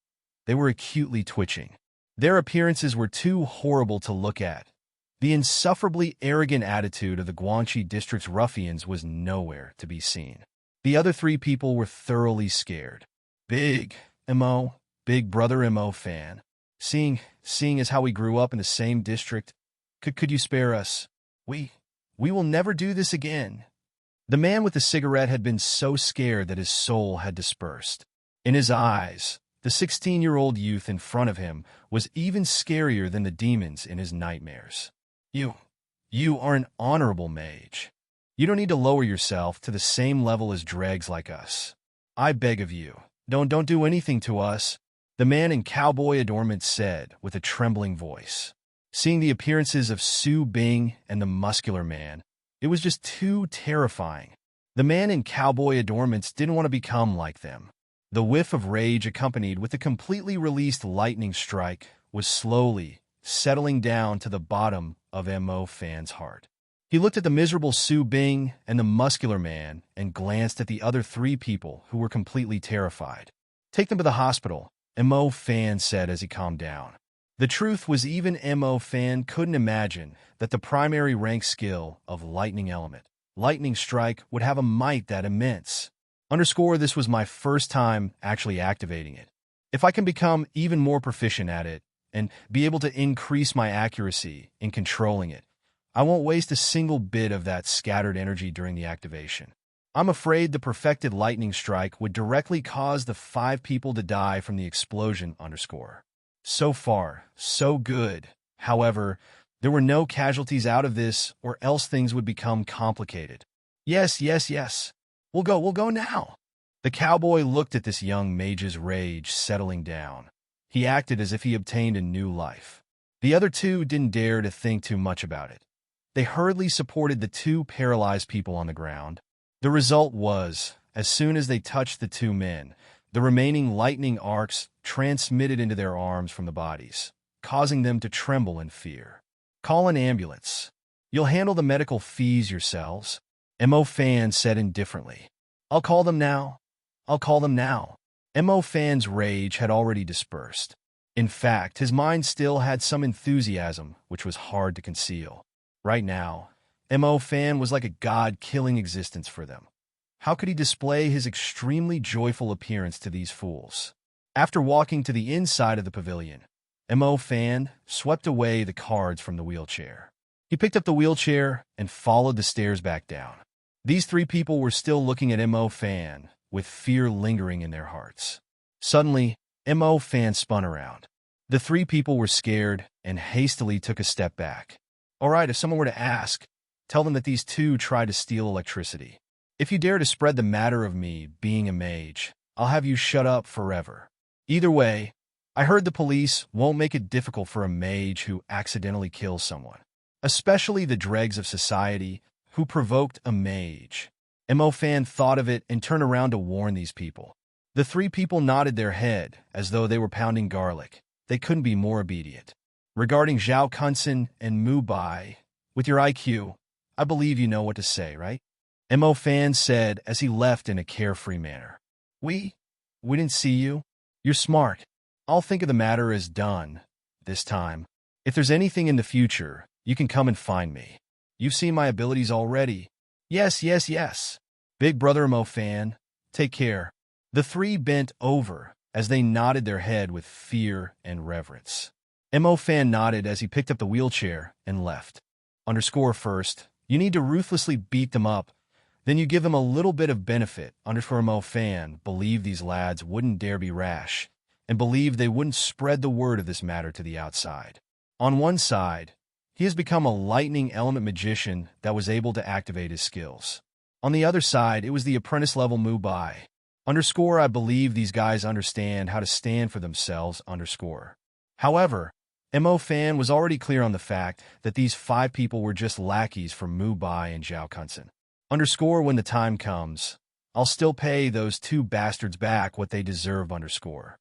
They were acutely twitching. Their appearances were too horrible to look at. The insufferably arrogant attitude of the Guangxi district's ruffians was nowhere to be seen. The other three people were thoroughly scared. Big brother Mo fan. Seeing as how we grew up in the same district, could you spare us? We will never do this again. The man with the cigarette had been so scared that his soul had dispersed. In his eyes, the 16-year-old youth in front of him was even scarier than the demons in his nightmares. You are an honorable mage. You don't need to lower yourself to the same level as dregs like us. I beg of you, don't do anything to us, the man in cowboy adornment said with a trembling voice. Seeing the appearances of Su Bing and the muscular man, it was just too terrifying. The man in cowboy adornments didn't want to become like them. The whiff of rage accompanied with the completely released lightning strike was slowly settling down to the bottom of Mo Fan's heart. He looked at the miserable Su Bing and the muscular man and glanced at the other three people who were completely terrified. Take them to the hospital, Mo Fan said as he calmed down. The truth was even Mo Fan couldn't imagine that the primary rank skill of Lightning Element, Lightning Strike, would have a might that immense. This was my first time actually activating it. If I can become even more proficient at it and be able to increase my accuracy in controlling it, I won't waste a single bit of that scattered energy during the activation. I'm afraid the perfected Lightning Strike would directly cause the 5 people to die from the explosion. So far, so good. However, there were no casualties out of this, or else things would become complicated. Yes. We'll go now. The cowboy looked at this young mage's rage settling down. He acted as if he obtained a new life. The other two didn't dare to think too much about it. They hurriedly supported the 2 paralyzed people on the ground. The result was, as soon as they touched the 2 men, the remaining lightning arcs transmitted into their arms from the bodies, causing them to tremble in fear. Call an ambulance. You'll handle the medical fees yourselves, Mo Fan said indifferently. I'll call them now. Mo Fan's rage had already dispersed. In fact, his mind still had some enthusiasm, which was hard to conceal. Right now, Mo Fan was like a god-killing existence for them. How could he display his extremely joyful appearance to these fools? After walking to the inside of the pavilion, Mo Fan swept away the cards from the wheelchair. He picked up the wheelchair and followed the stairs back down. These 3 people were still looking at Mo Fan, with fear lingering in their hearts. Suddenly, Mo Fan spun around. The 3 people were scared and hastily took a step back. All right, if someone were to ask, tell them that these 2 tried to steal electricity. If you dare to spread the matter of me being a mage, I'll have you shut up forever. Either way, I heard the police won't make it difficult for a mage who accidentally kills someone, especially the dregs of society who provoked a mage. Mo Fan thought of it and turned around to warn these people. The 3 people nodded their head as though they were pounding garlic. They couldn't be more obedient. Regarding Zhao Kunsen and Mu Bai, with your IQ, I believe you know what to say, right? Mo Fan said as he left in a carefree manner. We didn't see you. You're smart. I'll think of the matter as done, this time. If there's anything in the future, you can come and find me. You've seen my abilities already. Yes. Big brother Mo Fan, take care. The 3 bent over, as they nodded their head with fear and reverence. Mo Fan nodded as he picked up the wheelchair and left. Underscore first, you need to ruthlessly beat them up. Then you give them a little bit of benefit. Underscore Mo Fan believed these lads wouldn't dare be rash, and believed they wouldn't spread the word of this matter to the outside. On one side, he has become a lightning element magician that was able to activate his skills. On the other side, it was the apprentice-level Mubai. Underscore, I believe these guys understand how to stand for themselves. Underscore. However, Mo Fan was already clear on the fact that these 5 people were just lackeys for Mubai and Zhao Kunsen. Underscore, when the time comes, I'll still pay those 2 bastards back what they deserve. Underscore.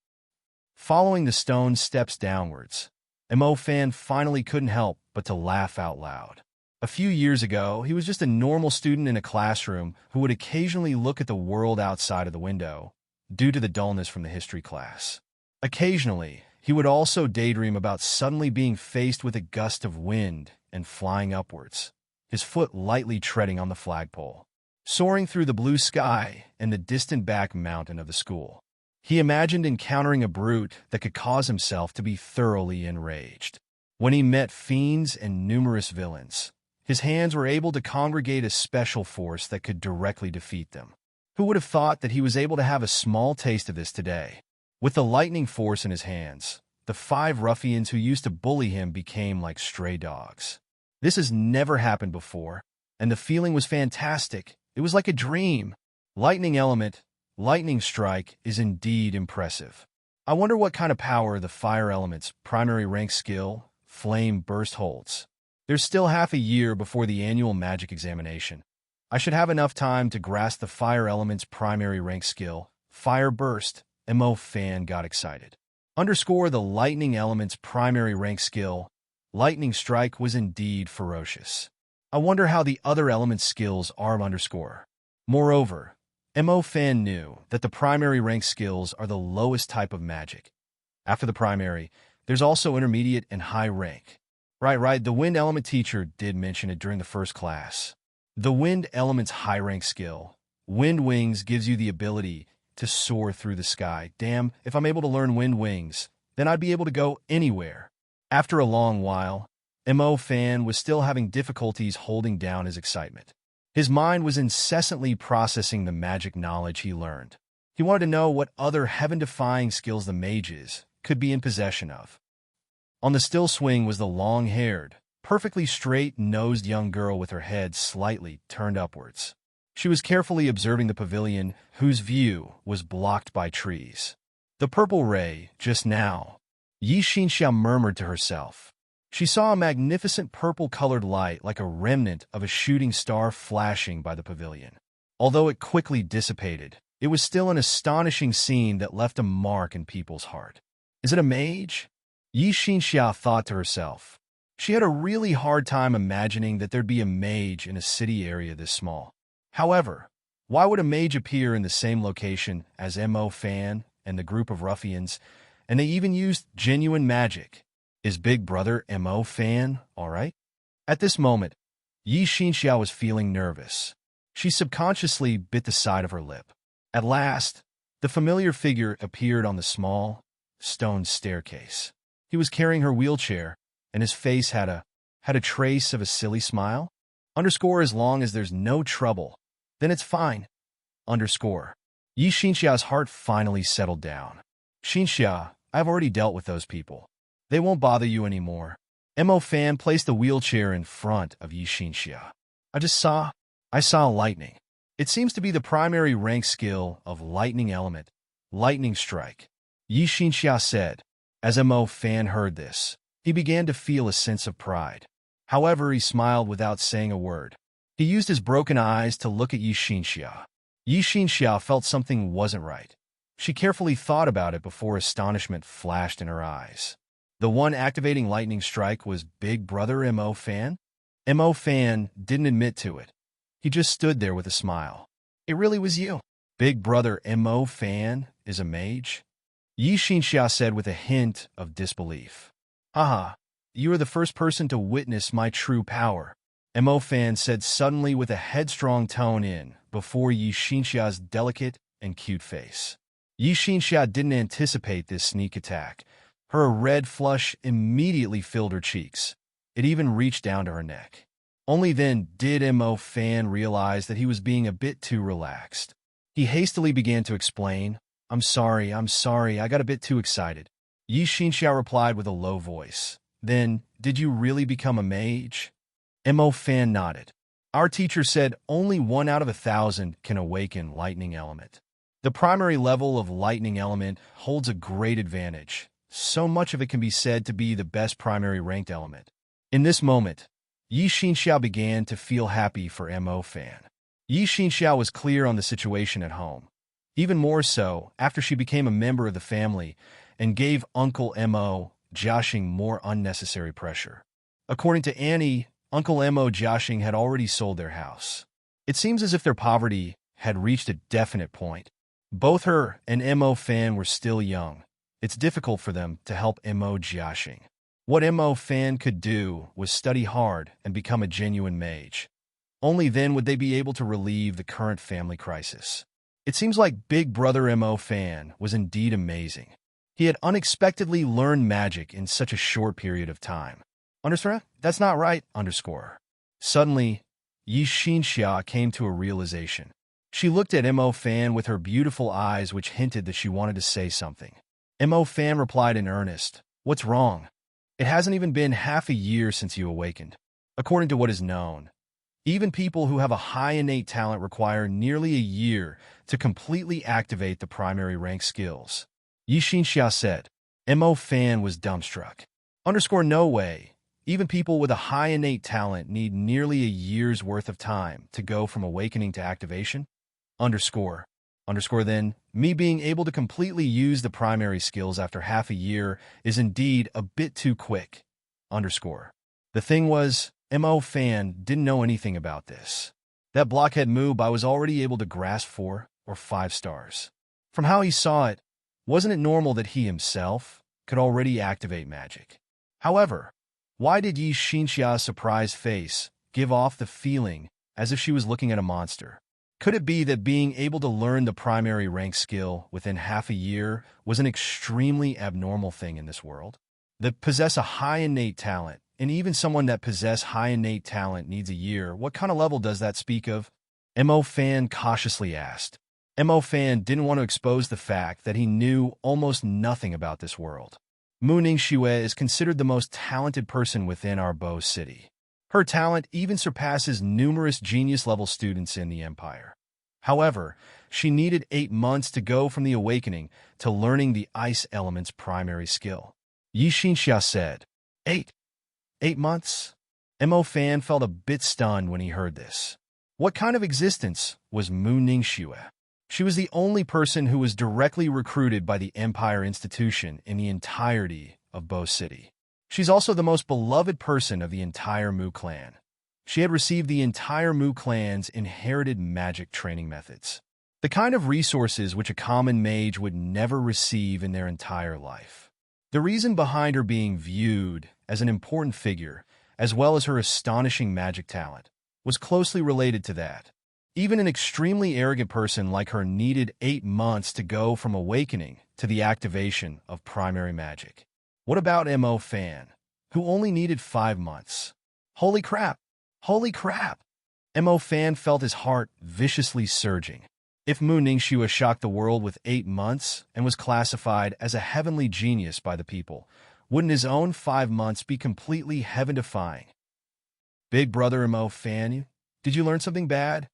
Following the stone steps downwards, Mo Fan finally couldn't help but to laugh out loud. A few years ago, he was just a normal student in a classroom who would occasionally look at the world outside of the window, due to the dullness from the history class. Occasionally, he would also daydream about suddenly being faced with a gust of wind and flying upwards, his foot lightly treading on the flagpole, soaring through the blue sky and the distant back mountain of the school. He imagined encountering a brute that could cause himself to be thoroughly enraged. When he met fiends and numerous villains, his hands were able to congregate a special force that could directly defeat them. Who would have thought that he was able to have a small taste of this today? With the lightning force in his hands, the 5 ruffians who used to bully him became like stray dogs. This has never happened before, and the feeling was fantastic. It was like a dream. Lightning element, lightning strike is indeed impressive. I wonder what kind of power the fire element's primary rank skill, Flame Burst, holds. There's still half a year before the annual magic examination. I should have enough time to grasp the fire element's primary rank skill, Fire Burst. Mo Fan got excited. Underscore, the lightning element's primary rank skill, Lightning Strike, was indeed ferocious. I wonder how the other element's skills are. Underscore. Moreover, Mo Fan knew that the primary rank skills are the lowest type of magic. After the primary, there's also intermediate and high rank. Right, the wind element teacher did mention it during the first class. The wind element's high rank skill, Wind Wings, gives you the ability to soar through the sky. Damn, if I'm able to learn Wind Wings, then I'd be able to go anywhere. After a long while, Mo Fan was still having difficulties holding down his excitement. His mind was incessantly processing the magic knowledge he learned. He wanted to know what other heaven-defying skills the mages could be in possession of. On the still swing was the long-haired, perfectly straight-nosed young girl with her head slightly turned upwards. She was carefully observing the pavilion, whose view was blocked by trees. The purple ray, just now, Yi Xinxia murmured to herself. She saw a magnificent purple-colored light like a remnant of a shooting star flashing by the pavilion. Although it quickly dissipated, it was still an astonishing scene that left a mark in people's heart. Is it a mage? Yi Xinxia thought to herself. She had a really hard time imagining that there'd be a mage in a city area this small. However, why would a mage appear in the same location as Mo Fan and the group of ruffians, and they even used genuine magic? Is Big Brother Mo Fan all right? At this moment, Yi Xinxia was feeling nervous. She subconsciously bit the side of her lip. At last, the familiar figure appeared on the small, stone staircase. He was carrying her wheelchair, and his face had a trace of a silly smile. Underscore, as long as there's no trouble, then it's fine. Underscore. Yi Xinxia's heart finally settled down. Xinxia, I've already dealt with those people. They won't bother you anymore. Mo Fan placed the wheelchair in front of Yi Xinxia. I saw lightning. It seems to be the primary rank skill of lightning element, Lightning Strike. Yi Xinxia said. As Mo Fan heard this, he began to feel a sense of pride. However, he smiled without saying a word. He used his broken eyes to look at Yi Xinxia. Yi Xinxia felt something wasn't right. She carefully thought about it before astonishment flashed in her eyes. The one activating Lightning Strike was Big Brother Mo Fan? Mo Fan didn't admit to it. He just stood there with a smile. It really was you. Big Brother Mo Fan is a mage? Yi Xinxia said with a hint of disbelief. Haha, you are the first person to witness my true power, Mo Fan said suddenly with a headstrong tone in before Yi Xinxia's delicate and cute face. Yi Xinxia didn't anticipate this sneak attack. Her red flush immediately filled her cheeks. It even reached down to her neck. Only then did Mo Fan realize that he was being a bit too relaxed. He hastily began to explain, I'm sorry, I got a bit too excited. Yi Xinxia replied with a low voice. Then, did you really become a mage? Mo Fan nodded. Our teacher said only 1 out of 1,000 can awaken lightning element. The primary level of lightning element holds a great advantage. So much of it can be said to be the best primary ranked element. In this moment, Yi Xinxia began to feel happy for Mo Fan. Yi Xinxia was clear on the situation at home. Even more so after she became a member of the family and gave Uncle Mo Jiaxing more unnecessary pressure. According to Annie, Uncle Mo Jiaxing had already sold their house. It seems as if their poverty had reached a definite point. Both her and Mo Fan were still young. It's difficult for them to help Mo Jiaxing. What Mo Fan could do was study hard and become a genuine mage. Only then would they be able to relieve the current family crisis. It seems like Big Brother Mo Fan was indeed amazing. He had unexpectedly learned magic in such a short period of time. Underscore? That's not right. Underscore. Suddenly, Yi Xinxia came to a realization. She looked at Mo Fan with her beautiful eyes, which hinted that she wanted to say something. Mo Fan replied in earnest, What's wrong? It hasn't even been half a year since you awakened. According to what is known, even people who have a high innate talent require nearly a year to completely activate the primary rank skills. Yi Xinxia said. Mo Fan was dumbstruck. Underscore no way. Even people with a high innate talent need nearly a year's worth of time to go from awakening to activation? Underscore then, me being able to completely use the primary skills after half a year is indeed a bit too quick. Underscore. The thing was, Mo Fan didn't know anything about this. That blockhead move I was already able to grasp 4 or 5 stars. From how he saw it, wasn't it normal that he himself could already activate magic? However, why did Yi Xinxia's surprised face give off the feeling as if she was looking at a monster? Could it be that being able to learn the primary rank skill within half a year was an extremely abnormal thing in this world? That possess a high innate talent, and even someone that possess high innate talent needs a year, what kind of level does that speak of? Mo Fan cautiously asked. Mo Fan didn't want to expose the fact that he knew almost nothing about this world. Mu Ningxue is considered the most talented person within our Bo city. Her talent even surpasses numerous genius-level students in the Empire. However, she needed 8 months to go from the awakening to learning the ice element's primary skill. Yi Xinxia said, 8 months? Mo Fan felt a bit stunned when he heard this. What kind of existence was Mu Ningxue? She was the only person who was directly recruited by the Empire Institution in the entirety of Bo City. She's also the most beloved person of the entire Mu clan. She had received the entire Mu clan's inherited magic training methods, the kind of resources which a common mage would never receive in their entire life. The reason behind her being viewed as an important figure, as well as her astonishing magic talent, was closely related to that. Even an extremely arrogant person like her needed 8 months to go from awakening to the activation of primary magic. What about Mo Fan, who only needed 5 months? Holy crap! Holy crap! Mo Fan felt his heart viciously surging. If Mu Ningxue shocked the world with 8 months and was classified as a heavenly genius by the people, wouldn't his own 5 months be completely heaven-defying? Big Brother Mo Fan, did you learn something bad?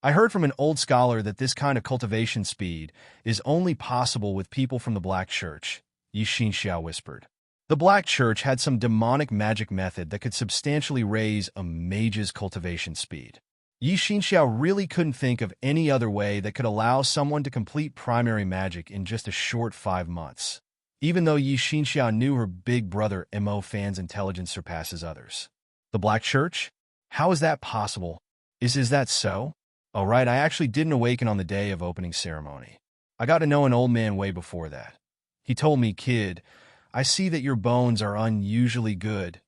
I heard from an old scholar that this kind of cultivation speed is only possible with people from the Black Church, Yi Xinxia whispered. The Black Church had some demonic magic method that could substantially raise a mage's cultivation speed. Yi Xinxia really couldn't think of any other way that could allow someone to complete primary magic in just a short 5 months, even though Yi Xinxia knew her big brother Mo Fan's intelligence surpasses others. The Black Church? How is that possible? Is that so? Oh, right, I actually didn't awaken on the day of opening ceremony. I got to know an old man way before that. He told me, kid, I see that your bones are unusually good.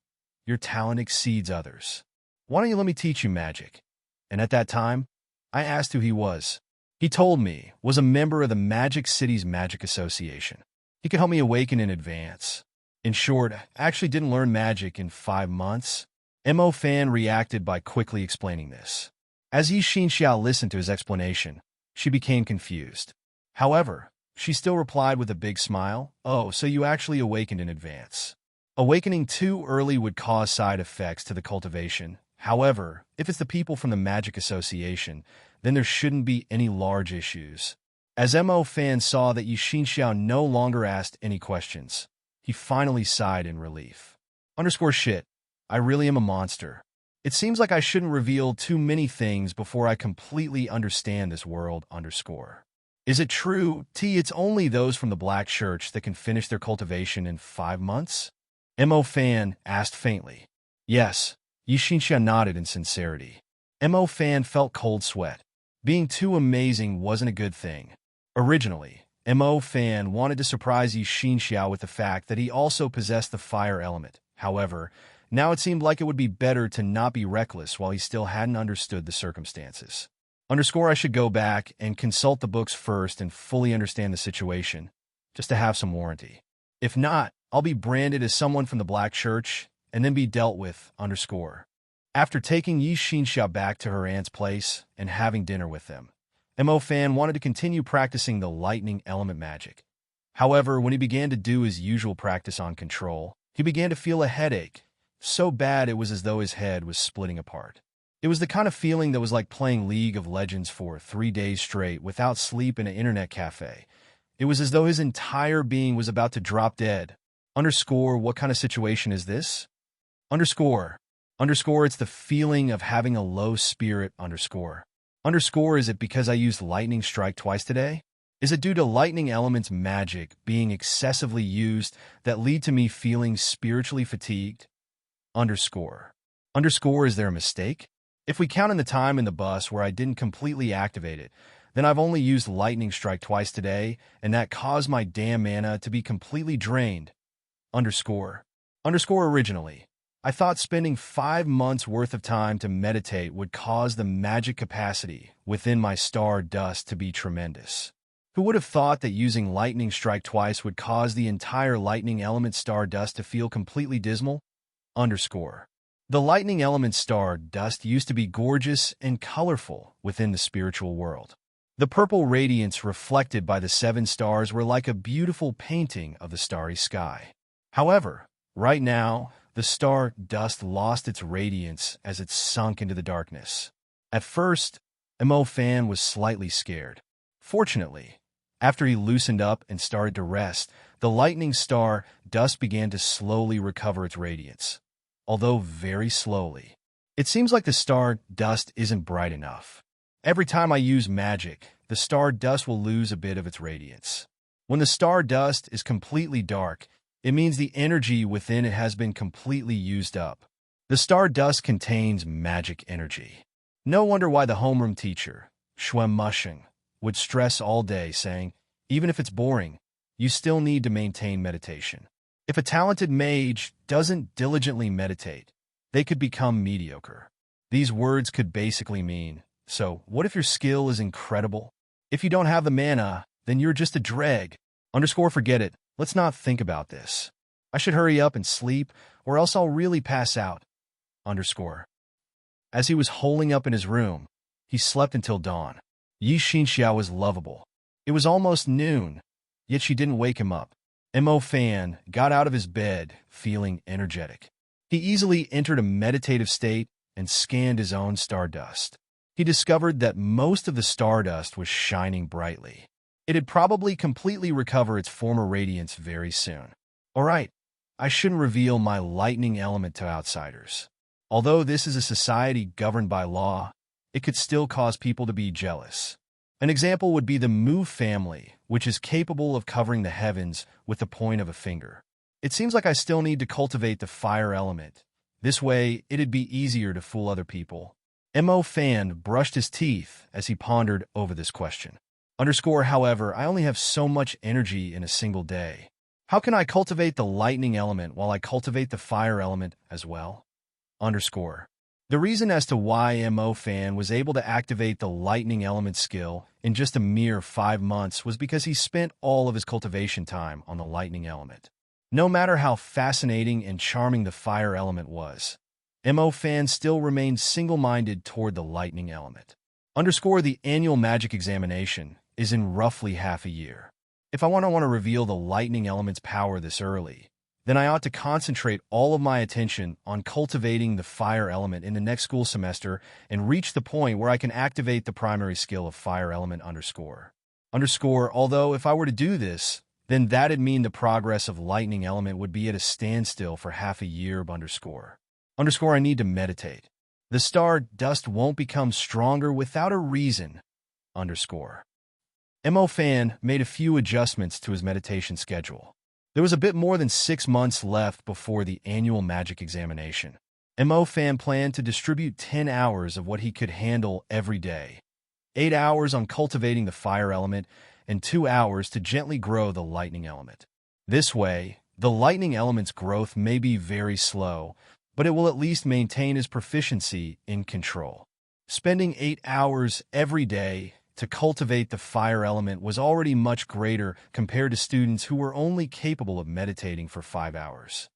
Your talent exceeds others. Why don't you let me teach you magic? And at that time, I asked who he was. He told me, was a member of the Magic City's Magic Association. He could help me awaken in advance. In short, I actually didn't learn magic in 5 months. Mo Fan reacted by quickly explaining this. As Yi Xinxiao listened to his explanation, she became confused. However, she still replied with a big smile, "Oh, so you actually awakened in advance." Awakening too early would cause side effects to the cultivation. However, if it's the people from the Magic Association, then there shouldn't be any large issues. As Mo Fan saw that Yi Xinxiao no longer asked any questions, he finally sighed in relief. Shit, I really am a monster. It seems like I shouldn't reveal too many things before I completely understand this world. Is it true, it's only those from the Black Church that can finish their cultivation in 5 months? Mo Fan asked faintly. Yes, Yi Xinxia nodded in sincerity. Mo Fan felt cold sweat. Being too amazing wasn't a good thing. Originally, Mo Fan wanted to surprise Yi Xinxiao with the fact that he also possessed the fire element. However, now it seemed like it would be better to not be reckless while he still hadn't understood the circumstances. I should go back and consult the books first and fully understand the situation, just to have some warranty. If not, I'll be branded as someone from the Black Church and then be dealt with. After taking Yi Xinxiao back to her aunt's place and having dinner with them, Mo Fan wanted to continue practicing the lightning element magic. However, when he began to do his usual practice on control, he began to feel a headache. So bad it was as though his head was splitting apart. It was the kind of feeling that was like playing League of Legends for 3 days straight without sleep in an internet cafe. It was as though his entire being was about to drop dead. What kind of situation is this? It's the feeling of having a low spirit. Is it because I used lightning strike twice today? Is it due to lightning element's magic being excessively used that lead to me feeling spiritually fatigued? Is there a mistake? If we count in the time in the bus where I didn't completely activate it, then I've only used lightning strike twice today, and that caused my damn mana to be completely drained. Originally, I thought spending 5 months worth of time to meditate would cause the magic capacity within my star dust to be tremendous. Who would have thought that using lightning strike twice would cause the entire lightning element star dust to feel completely dismal? The lightning element star dust used to be gorgeous and colorful within the spiritual world. The purple radiance reflected by the 7 stars were like a beautiful painting of the starry sky. However, right now, the star dust lost its radiance as it sunk into the darkness. At first, Mo Fan was slightly scared. Fortunately, after he loosened up and started to rest, the lightning star dust began to slowly recover its radiance. Although very slowly. It seems like the star dust isn't bright enough. Every time I use magic, the star dust will lose a bit of its radiance. When the star dust is completely dark, it means the energy within it has been completely used up. The star dust contains magic energy. No wonder why the homeroom teacher, Shuem Mushing, would stress all day saying, even if it's boring, you still need to maintain meditation. If a talented mage doesn't diligently meditate, they could become mediocre. These words could basically mean, so what if your skill is incredible? If you don't have the mana, then you're just a dreg. Forget it. Let's not think about this. I should hurry up and sleep, or else I'll really pass out. As he was holing up in his room, he slept until dawn. Yi Xinxiao was lovable. It was almost noon, yet she didn't wake him up. Mo Fan got out of his bed, feeling energetic. He easily entered a meditative state and scanned his own stardust. He discovered that most of the stardust was shining brightly. It had probably completely recovered its former radiance very soon. Alright, I shouldn't reveal my lightning element to outsiders. Although this is a society governed by law, it could still cause people to be jealous. An example would be the Mu family, which is capable of covering the heavens with the point of a finger. It seems like I still need to cultivate the fire element. This way, it'd be easier to fool other people. Mo Fan brushed his teeth as he pondered over this question. However, I only have so much energy in a single day. How can I cultivate the lightning element while I cultivate the fire element as well? The reason as to why Mo Fan was able to activate the lightning element skill in just a mere 5 months was because he spent all of his cultivation time on the lightning element. No matter how fascinating and charming the fire element was, Mo Fan still remained single-minded toward the lightning element. The annual magic examination is in roughly half a year. If I want to reveal the lightning element's power this early, then I ought to concentrate all of my attention on cultivating the fire element in the next school semester and reach the point where I can activate the primary skill of fire element underscore. Although if I were to do this, then that'd mean the progress of lightning element would be at a standstill for half a year underscore. I need to meditate. The star dust won't become stronger without a reason underscore. Mo Fan made a few adjustments to his meditation schedule. There was a bit more than 6 months left before the annual magic examination. Mo Fan planned to distribute 10 hours of what he could handle every day. 8 hours on cultivating the fire element and 2 hours to gently grow the lightning element. This way, the lightning element's growth may be very slow, but it will at least maintain his proficiency in control. Spending 8 hours every day to cultivate the fire element was already much greater compared to students who were only capable of meditating for 5 hours.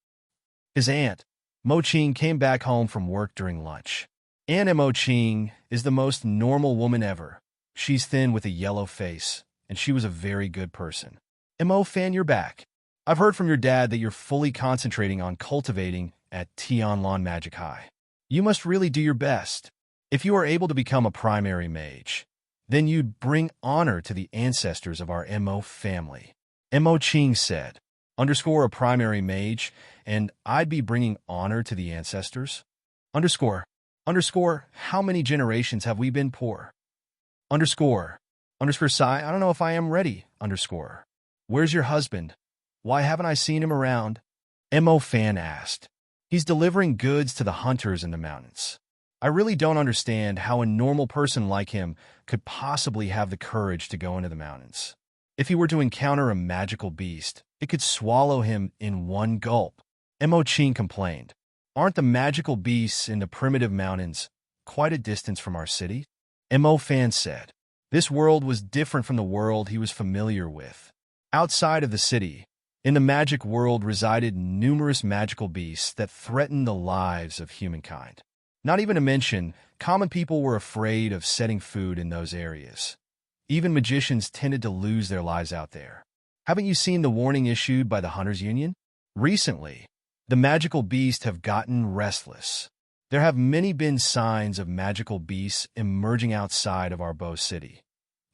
His aunt, Mo Ching, came back home from work during lunch. Aunt Mo Ching is the most normal woman ever. She's thin with a yellow face, and she was a very good person. Mo Fan, you're back. I've heard from your dad that you're fully concentrating on cultivating at Tianlan Magic High. You must really do your best. If you are able to become a primary mage, then you'd bring honor to the ancestors of our Mo family. Mo Ching said, a primary mage, and I'd be bringing honor to the ancestors? How many generations have we been poor? Sigh, I don't know if I am ready, Where's your husband? Why haven't I seen him around? Mo Fan asked. He's delivering goods to the hunters in the mountains. I really don't understand how a normal person like him could possibly have the courage to go into the mountains. If he were to encounter a magical beast, it could swallow him in one gulp. Mo Ching complained. Aren't the magical beasts in the primitive mountains quite a distance from our city? Mo Fan said. This world was different from the world he was familiar with. Outside of the city, in the magic world resided numerous magical beasts that threatened the lives of humankind. Not even to mention, common people were afraid of setting food in those areas. Even magicians tended to lose their lives out there. Haven't you seen the warning issued by the Hunters Union? Recently, the magical beasts have gotten restless. There have many been signs of magical beasts emerging outside of our Bow City.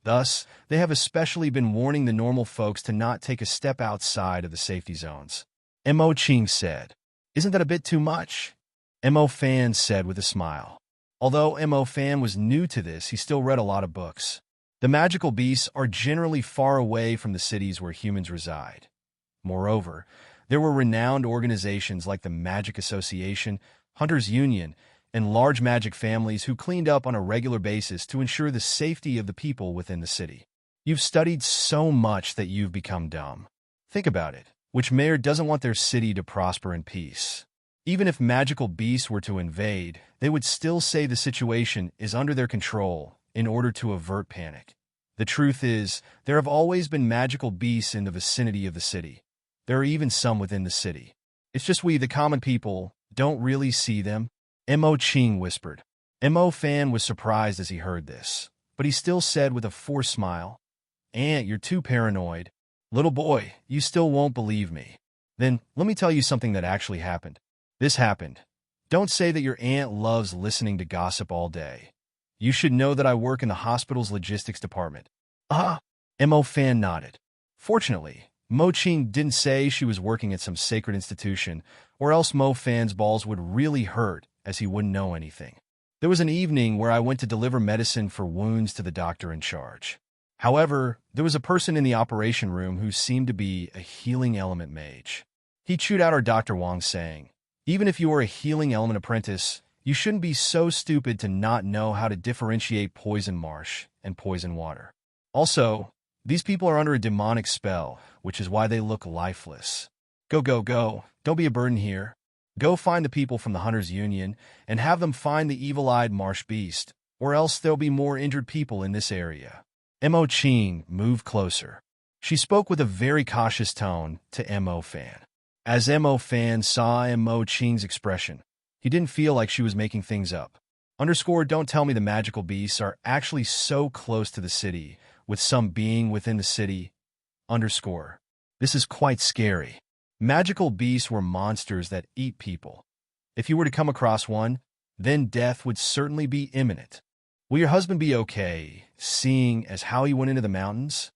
Thus, they have especially been warning the normal folks to not take a step outside of the safety zones. Mo Ching said, Isn't that a bit too much? Mo Fan said with a smile. Although Mo Fan was new to this, he still read a lot of books. The magical beasts are generally far away from the cities where humans reside. Moreover, there were renowned organizations like the Magic Association, Hunters Union, and large magic families who cleaned up on a regular basis to ensure the safety of the people within the city. You've studied so much that you've become dumb. Think about it. Which mayor doesn't want their city to prosper in peace? Even if magical beasts were to invade, they would still say the situation is under their control in order to avert panic. The truth is, there have always been magical beasts in the vicinity of the city. There are even some within the city. It's just we, the common people, don't really see them. Mo Ching whispered. Mo Fan was surprised as he heard this, but he still said with a forced smile, Aunt, you're too paranoid. Little boy, you still won't believe me. Then, let me tell you something that actually happened. This happened. Don't say that your aunt loves listening to gossip all day. You should know that I work in the hospital's logistics department. Mo Fan nodded. Fortunately, Mo Ching didn't say she was working at some sacred institution, or else Mo Fan's balls would really hurt as he wouldn't know anything. There was an evening where I went to deliver medicine for wounds to the doctor in charge. However, there was a person in the operation room who seemed to be a healing element mage. He chewed out our Dr. Wang saying, Even if you are a healing element apprentice, you shouldn't be so stupid to not know how to differentiate poison marsh and poison water. Also, these people are under a demonic spell, which is why they look lifeless. Go, go, go. Don't be a burden here. Go find the people from the Hunters Union and have them find the evil-eyed marsh beast, or else there'll be more injured people in this area. Mo Ching moved closer. She spoke with a very cautious tone to Mo Fan. As Mo Fan saw Mo Ching's expression, he didn't feel like she was making things up. Don't tell me the magical beasts are actually so close to the city, with some being within the city. This is quite scary. Magical beasts were monsters that eat people. If you were to come across one, then death would certainly be imminent. Will your husband be okay, seeing as how he went into the mountains?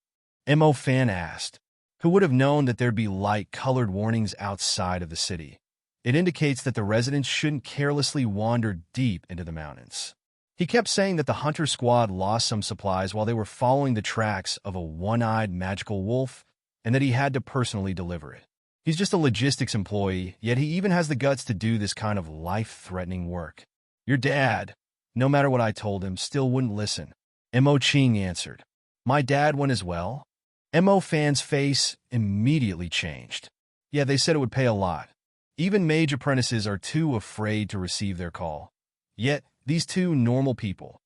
Mo Fan asked. Who would have known that there'd be light-colored warnings outside of the city? It indicates that the residents shouldn't carelessly wander deep into the mountains. He kept saying that the hunter squad lost some supplies while they were following the tracks of a one-eyed magical wolf, and that he had to personally deliver it. He's just a logistics employee, yet he even has the guts to do this kind of life-threatening work. Your dad, no matter what I told him, still wouldn't listen. Mo Ching answered. My dad went as well? Mo Fan's face immediately changed. Yeah, they said it would pay a lot. Even mage apprentices are too afraid to receive their call. Yet, these two normal people.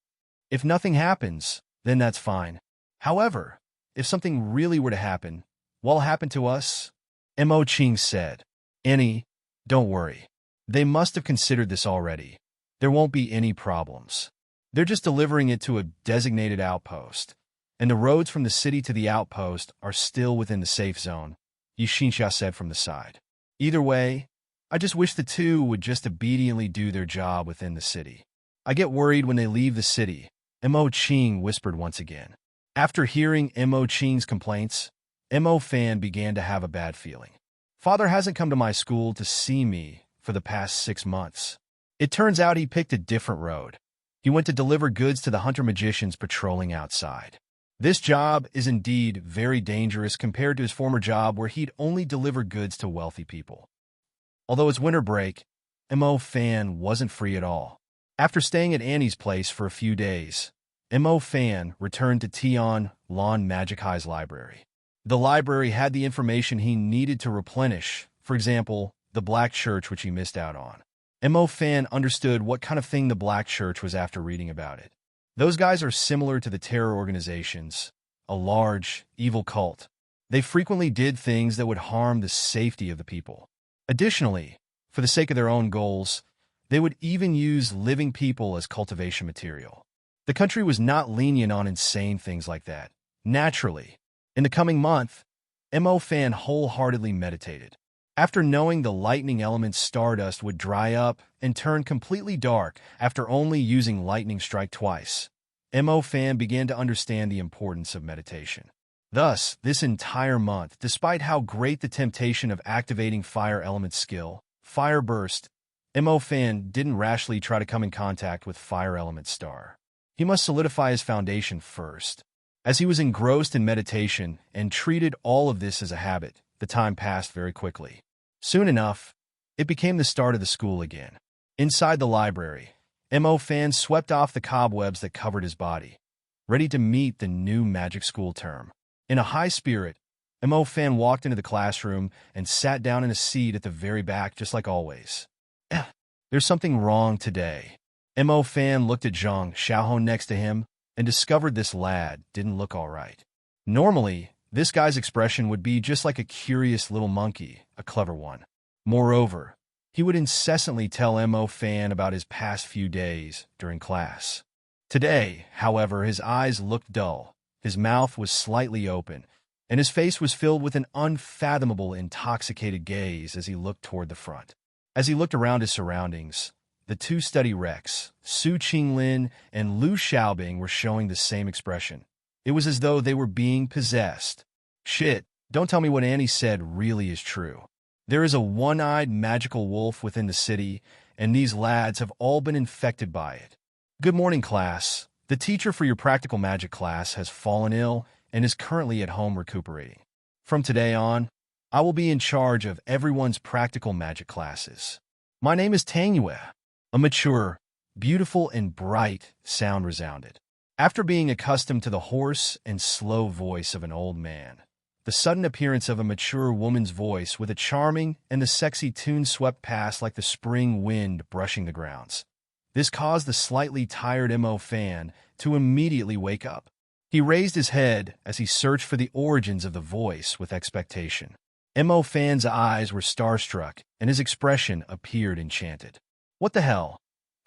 If nothing happens, then that's fine. However, if something really were to happen, what'll happen to us? Mo Ching said. Annie, don't worry. They must have considered this already. There won't be any problems. They're just delivering it to a designated outpost, and the roads from the city to the outpost are still within the safe zone, Yishinsha said from the side. Either way, I just wish the two would just obediently do their job within the city. I get worried when they leave the city, Mo Ching whispered once again. After hearing Mo Ching's complaints, Mo Fan began to have a bad feeling. Father hasn't come to my school to see me for the past 6 months. It turns out he picked a different road. He went to deliver goods to the hunter magicians patrolling outside. This job is indeed very dangerous compared to his former job where he'd only deliver goods to wealthy people. Although it's winter break, Mo Fan wasn't free at all. After staying at Annie's place for a few days, Mo Fan returned to Tian Lan Magic High's library. The library had the information he needed to replenish, for example, the Black Church, which he missed out on. Mo Fan understood what kind of thing the Black Church was after reading about it. Those guys are similar to the terror organizations, a large, evil cult. They frequently did things that would harm the safety of the people. Additionally, for the sake of their own goals, they would even use living people as cultivation material. The country was not lenient on insane things like that. Naturally, in the coming month, Mo Fan wholeheartedly meditated. After knowing the lightning element's stardust would dry up and turn completely dark after only using lightning strike twice, Mo Fan began to understand the importance of meditation. Thus, this entire month, despite how great the temptation of activating fire element skill, Fire Burst, Mo Fan didn't rashly try to come in contact with fire element star. He must solidify his foundation first. As he was engrossed in meditation and treated all of this as a habit, the time passed very quickly. Soon enough, it became the start of the school again. Inside the library, Mo Fan swept off the cobwebs that covered his body, ready to meet the new magic school term. In a high spirit, Mo Fan walked into the classroom and sat down in a seat at the very back just like always. There's something wrong today. Mo Fan looked at Zhang Xiaohong next to him and discovered this lad didn't look all right. Normally, this guy's expression would be just like a curious little monkey, a clever one. Moreover, he would incessantly tell Mo Fan about his past few days during class. Today, however, his eyes looked dull, his mouth was slightly open, and his face was filled with an unfathomable, intoxicated gaze as he looked toward the front. As he looked around his surroundings, the two study Rex, Su Qinglin and Lu Xiaobing, were showing the same expression. It was as though they were being possessed. Shit, don't tell me what Annie said really is true. There is a one-eyed magical wolf within the city, and these lads have all been infected by it. Good morning, class. The teacher for your practical magic class has fallen ill and is currently at home recuperating. From today on, I will be in charge of everyone's practical magic classes. My name is Tang Yue. A mature, beautiful, and bright sound resounded. After being accustomed to the hoarse and slow voice of an old man, The sudden appearance of a mature woman's voice with a charming and the sexy tune swept past like the spring wind brushing the grounds. This caused the slightly tired Mo fan to immediately wake up. He raised his head as he searched for the origins of the voice with expectation. Mo fan's eyes were starstruck, and his expression appeared enchanted. What the hell?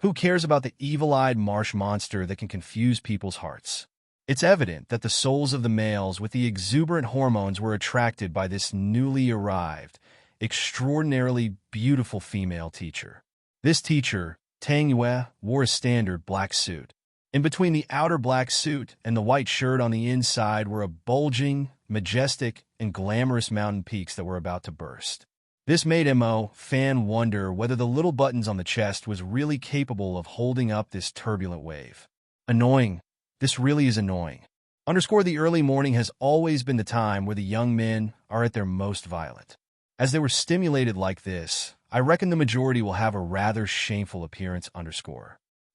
Who cares about the evil-eyed marsh monster that can confuse people's hearts? It's evident that the souls of the males with the exuberant hormones were attracted by this newly arrived, extraordinarily beautiful female teacher. This teacher, Tang Yue, wore a standard black suit. In between the outer black suit and the white shirt on the inside were a bulging, majestic, and glamorous mountain peaks that were about to burst. This made Mo fan wonder whether the little buttons on the chest was really capable of holding up this turbulent wave. Annoying. This really is annoying. The early morning has always been the time where the young men are at their most violent. As they were stimulated like this, I reckon the majority will have a rather shameful appearance.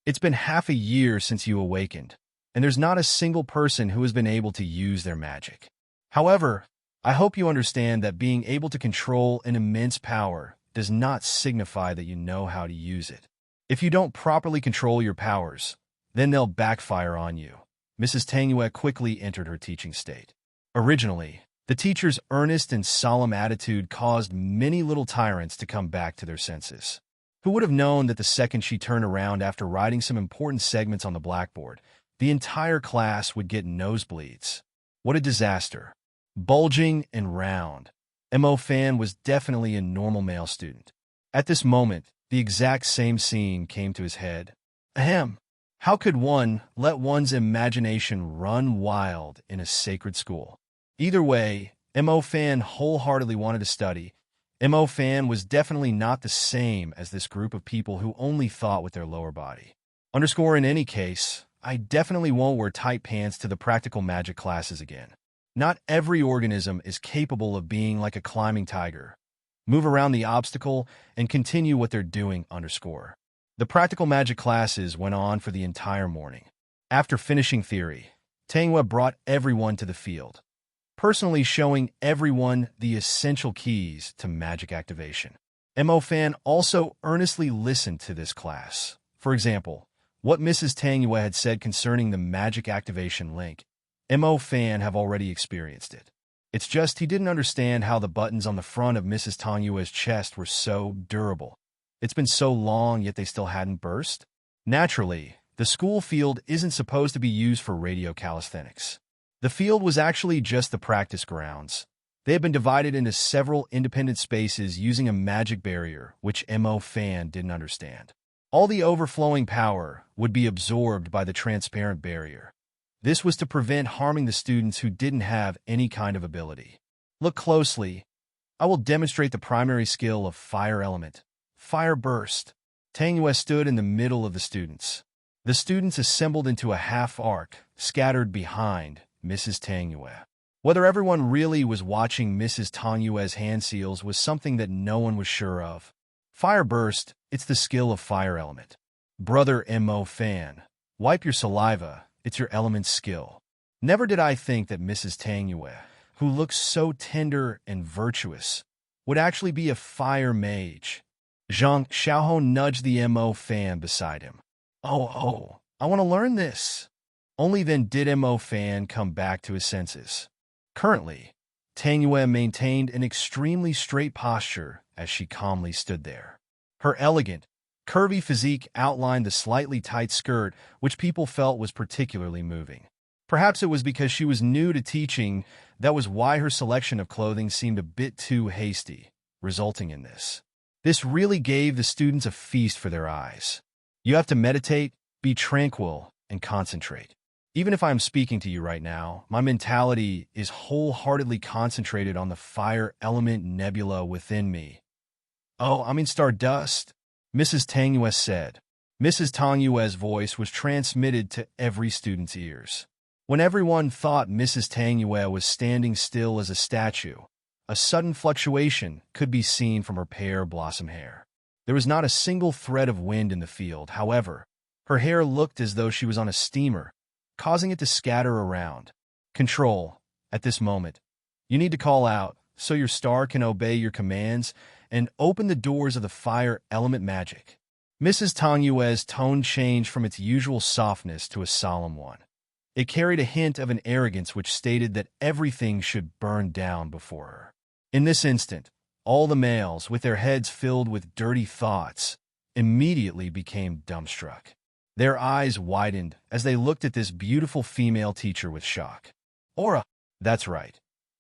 It's been half a year since you awakened, and there's not a single person who has been able to use their magic. However, I hope you understand that being able to control an immense power does not signify that you know how to use it. If you don't properly control your powers, then they'll backfire on you. Mrs. Tang Yue quickly entered her teaching state. Originally, the teacher's earnest and solemn attitude caused many little tyrants to come back to their senses. Who would have known that the second she turned around after writing some important segments on the blackboard, the entire class would get nosebleeds? What a disaster. Bulging and round, Mo fan was definitely a normal male student. At this moment, the exact same scene came to his head. Ahem. How could one let one's imagination run wild in a sacred school? Either way, Mo fan wholeheartedly wanted to study. Mo fan was definitely not the same as this group of people who only thought with their lower body. In any case, I definitely won't wear tight pants to the practical magic classes again. Not every organism is capable of being like a climbing tiger. Move around the obstacle and continue what they're doing. The practical magic classes went on for the entire morning. After finishing theory, Tang Yue brought everyone to the field, personally showing everyone the essential keys to magic activation. Mo fan also earnestly listened to this class. For example, what Mrs. Tang Yue had said concerning the magic activation link. Mo fan have already experienced it. It's just he didn't understand how the buttons on the front of Mrs. Tang Yue's chest were so durable. It's been so long, yet they still hadn't burst. Naturally, the school field isn't supposed to be used for radio calisthenics. The field was actually just the practice grounds. They had been divided into several independent spaces using a magic barrier, which Mo fan didn't understand. All the overflowing power would be absorbed by the transparent barrier. This was to prevent harming the students who didn't have any kind of ability. Look closely. I will demonstrate the primary skill of fire element. Fire burst. Tang Yue stood in the middle of the students. The students assembled into a half arc, scattered behind Mrs. Tang Yue. Whether everyone really was watching Mrs. Tang Yue's hand seals was something that no one was sure of. Fire burst, it's the skill of fire element. Brother Mo fan, wipe your saliva. It's your element's skill. Never did I think that Mrs. Tang Yue, who looks so tender and virtuous, would actually be a fire mage. Zhang Xiaohou nudged the Mo fan beside him. Oh, I want to learn this. Only then did Mo fan come back to his senses. Currently, Tang Yue maintained an extremely straight posture as she calmly stood there. Her elegant, curvy physique outlined the slightly tight skirt, which people felt was particularly moving. Perhaps it was because she was new to teaching, that was why her selection of clothing seemed a bit too hasty, resulting in this. This really gave the students a feast for their eyes. You have to meditate, be tranquil, and concentrate. Even if I'm speaking to you right now, my mentality is wholeheartedly concentrated on the fire element nebula within me. Stardust. Mrs. Tang Yue said. Mrs. Tang Yue's voice was transmitted to every student's ears. When everyone thought Mrs. Tang Yue was standing still as a statue, a sudden fluctuation could be seen from her pear blossom hair. There was not a single thread of wind in the field. However, her hair looked as though she was on a steamer, causing it to scatter around. Control. At this moment, You need to call out so your star can obey your commands and open the doors of the fire element magic. Mrs. Tang Yue's tone changed from its usual softness to a solemn one. It carried a hint of an arrogance which stated that everything should burn down before her. In this instant, all the males, with their heads filled with dirty thoughts, immediately became dumbstruck. Their eyes widened as they looked at this beautiful female teacher with shock. Aura! That's right.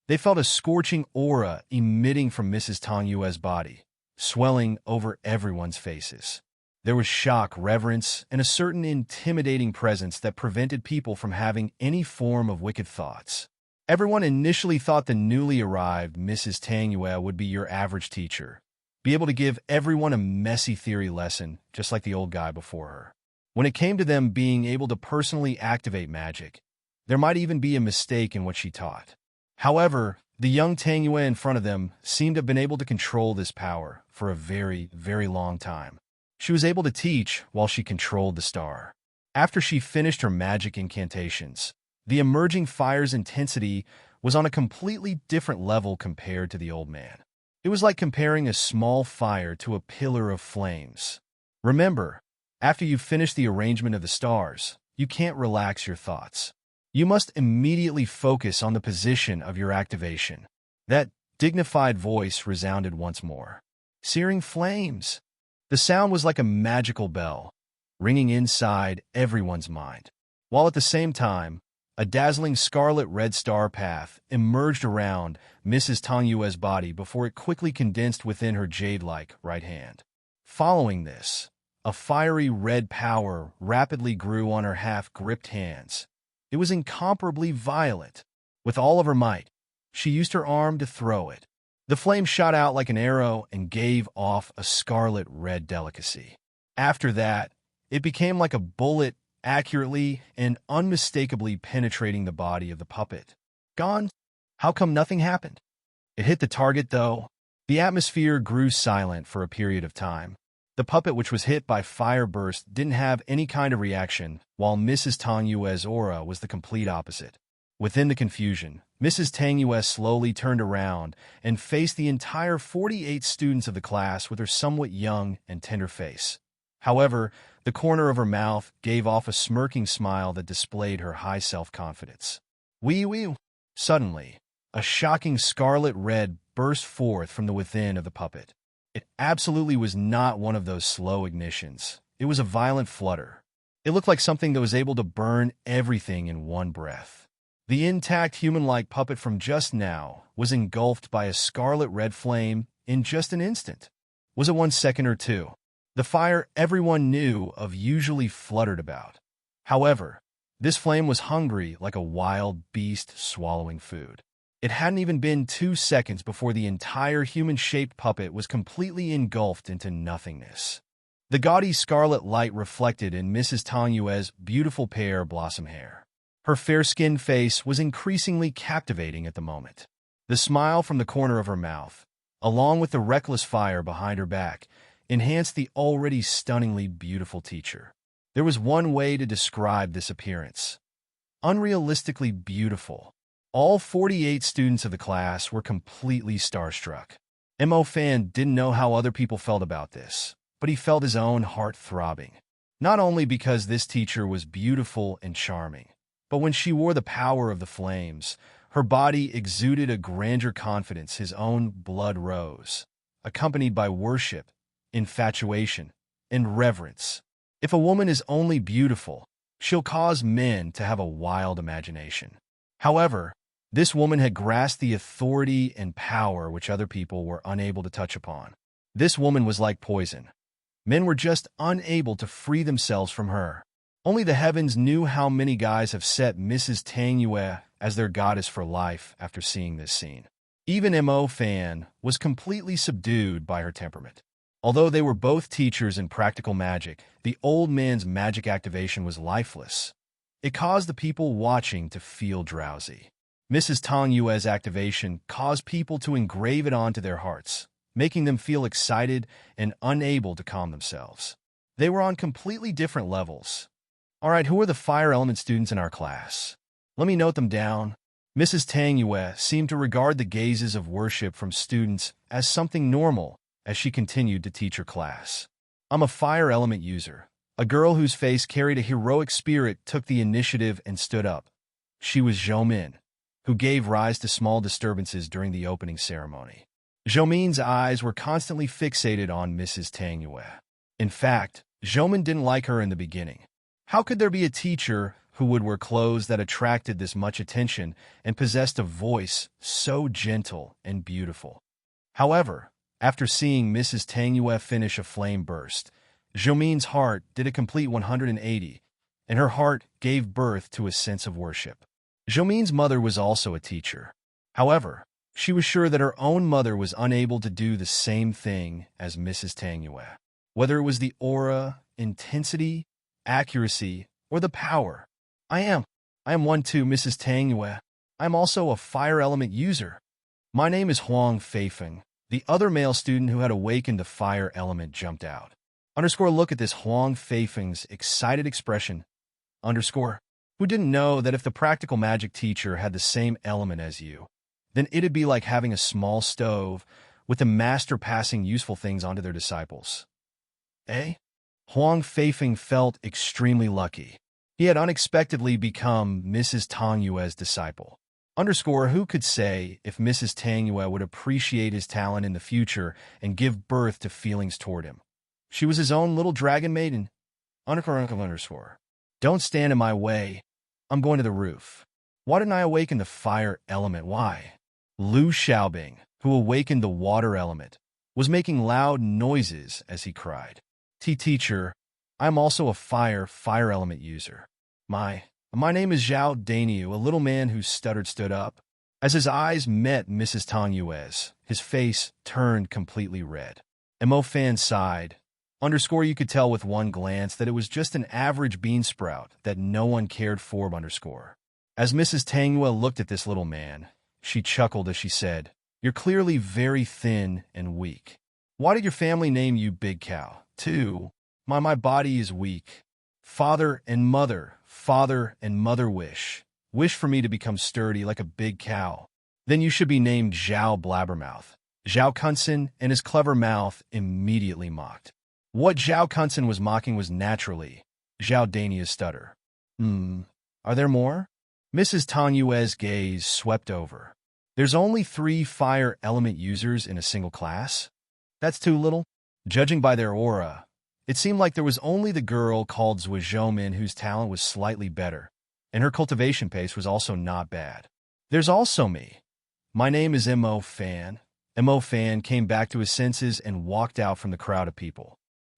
They felt a scorching aura emitting from Mrs. Tang Yue's body, swelling over everyone's faces. There was shock, reverence, and a certain intimidating presence that prevented people from having any form of wicked thoughts. Everyone initially thought the newly arrived Mrs. Tang Yue would be your average teacher, be able to give everyone a messy theory lesson, just like the old guy before her. When it came to them being able to personally activate magic, there might even be a mistake in what she taught. However, the young Tang Yue in front of them seemed to have been able to control this power for a very, very long time. She was able to teach while she controlled the star. After she finished her magic incantations, the emerging fire's intensity was on a completely different level compared to the old man. It was like comparing a small fire to a pillar of flames. Remember, after you finish the arrangement of the stars, you can't relax your thoughts. You must immediately focus on the position of your activation. That dignified voice resounded once more. Searing flames! The sound was like a magical bell, ringing inside everyone's mind. While at the same time, a dazzling scarlet-red star path emerged around Mrs. Tang Yue's body before it quickly condensed within her jade-like right hand. Following this, a fiery red power rapidly grew on her half-gripped hands. It was incomparably violent. With all of her might, she used her arm to throw it. The flame shot out like an arrow and gave off a scarlet-red delicacy. After that, it became like a bullet, accurately and unmistakably penetrating the body of the puppet. Gone? How come nothing happened? It hit the target, though. The atmosphere grew silent for a period of time. The puppet, which was hit by fire burst, didn't have any kind of reaction, while Mrs. Tang Yue's aura was the complete opposite. Within the confusion, Mrs. Tang Yue slowly turned around and faced the entire 48 students of the class with her somewhat young and tender face. However, the corner of her mouth gave off a smirking smile that displayed her high self-confidence. Wee. Suddenly, a shocking scarlet red burst forth from the within of the puppet. It absolutely was not one of those slow ignitions. It was a violent flutter. It looked like something that was able to burn everything in one breath. The intact human-like puppet from just now was engulfed by a scarlet red flame in just an instant. Was it 1 second or two? The fire everyone knew of usually fluttered about. However, this flame was hungry like a wild beast swallowing food. It hadn't even been 2 seconds before the entire human-shaped puppet was completely engulfed into nothingness. The gaudy scarlet light reflected in Mrs. Tang Yue's beautiful pear blossom hair. Her fair-skinned face was increasingly captivating at the moment. The smile from the corner of her mouth, along with the reckless fire behind her back, enhanced the already stunningly beautiful teacher. There was one way to describe this appearance: unrealistically beautiful. All 48 students of the class were completely starstruck. Mo Fan didn't know how other people felt about this, but he felt his own heart throbbing. Not only because this teacher was beautiful and charming, but when she wore the power of the flames, her body exuded a grandeur confidence. His own blood rose, accompanied by worship, infatuation, and reverence. If a woman is only beautiful, she'll cause men to have a wild imagination. However, this woman had grasped the authority and power which other people were unable to touch upon. This woman was like poison. Men were just unable to free themselves from her. Only the heavens knew how many guys have set Mrs. Tang Yue as their goddess for life after seeing this scene. Even Mo Fan was completely subdued by her temperament. Although they were both teachers in practical magic, the old man's magic activation was lifeless. It caused the people watching to feel drowsy. Mrs. Tang Yue's activation caused people to engrave it onto their hearts, making them feel excited and unable to calm themselves. They were on completely different levels. All right, who are the fire element students in our class? Let me note them down. Mrs. Tang Yue seemed to regard the gazes of worship from students as something normal as she continued to teach her class. I'm a fire element user. A girl whose face carried a heroic spirit took the initiative and stood up. She was Zhou Min, who gave rise to small disturbances during the opening ceremony. Zhou Min's eyes were constantly fixated on Mrs. Tang Yue. In fact, Zhou Min didn't like her in the beginning. How could there be a teacher who would wear clothes that attracted this much attention and possessed a voice so gentle and beautiful? However, after seeing Mrs. Tang Yue finish a flame burst, Zhou Min's heart did a complete 180, and her heart gave birth to a sense of worship. Zhou Min's mother was also a teacher. However, she was sure that her own mother was unable to do the same thing as Mrs. Tang Yue. Whether it was the aura, intensity, accuracy, or the power. I am one too, Mrs. Tang Yue. I am also a fire element user. My name is Huang Feifeng. The other male student who had awakened the fire element jumped out. Look at this Huang Feifeng's excited expression. Who didn't know that if the practical magic teacher had the same element as you, then it'd be like having a small stove with the master passing useful things onto their disciples. Eh? Huang Feifeng felt extremely lucky. He had unexpectedly become Mrs. Tang Yue's disciple. Who could say if Mrs. Tang Yue would appreciate his talent in the future and give birth to feelings toward him? She was his own little dragon maiden. Don't stand in my way. I'm going to the roof. Why didn't I awaken the fire element? Why? Lu Xiaobing, who awakened the water element, was making loud noises as he cried. Teacher, I'm also a fire element user. My name is Zhao Daniu, a little man who stood up. As his eyes met Mrs. Tang Yue's, his face turned completely red. Mo Fan sighed. You could tell with one glance that it was just an average bean sprout that no one cared for. As Mrs. Tang Yue looked at this little man, she chuckled as she said, "You're clearly very thin and weak. Why did your family name you Big Cow, too? My body is weak. Father and mother wish for me to become sturdy like a big cow. Then you should be named Zhao Blabbermouth." Zhao Kunsen and his clever mouth immediately mocked. What Zhao Kunsen was mocking was naturally Zhao Dania's stutter. Are there more? Mrs. Tang Yue's gaze swept over. There's only 3 fire element users in a single class? That's too little? Judging by their aura, it seemed like there was only the girl called Zhou Min whose talent was slightly better, and her cultivation pace was also not bad. There's also me. My name is Mo Fan. Mo Fan came back to his senses and walked out from the crowd of people.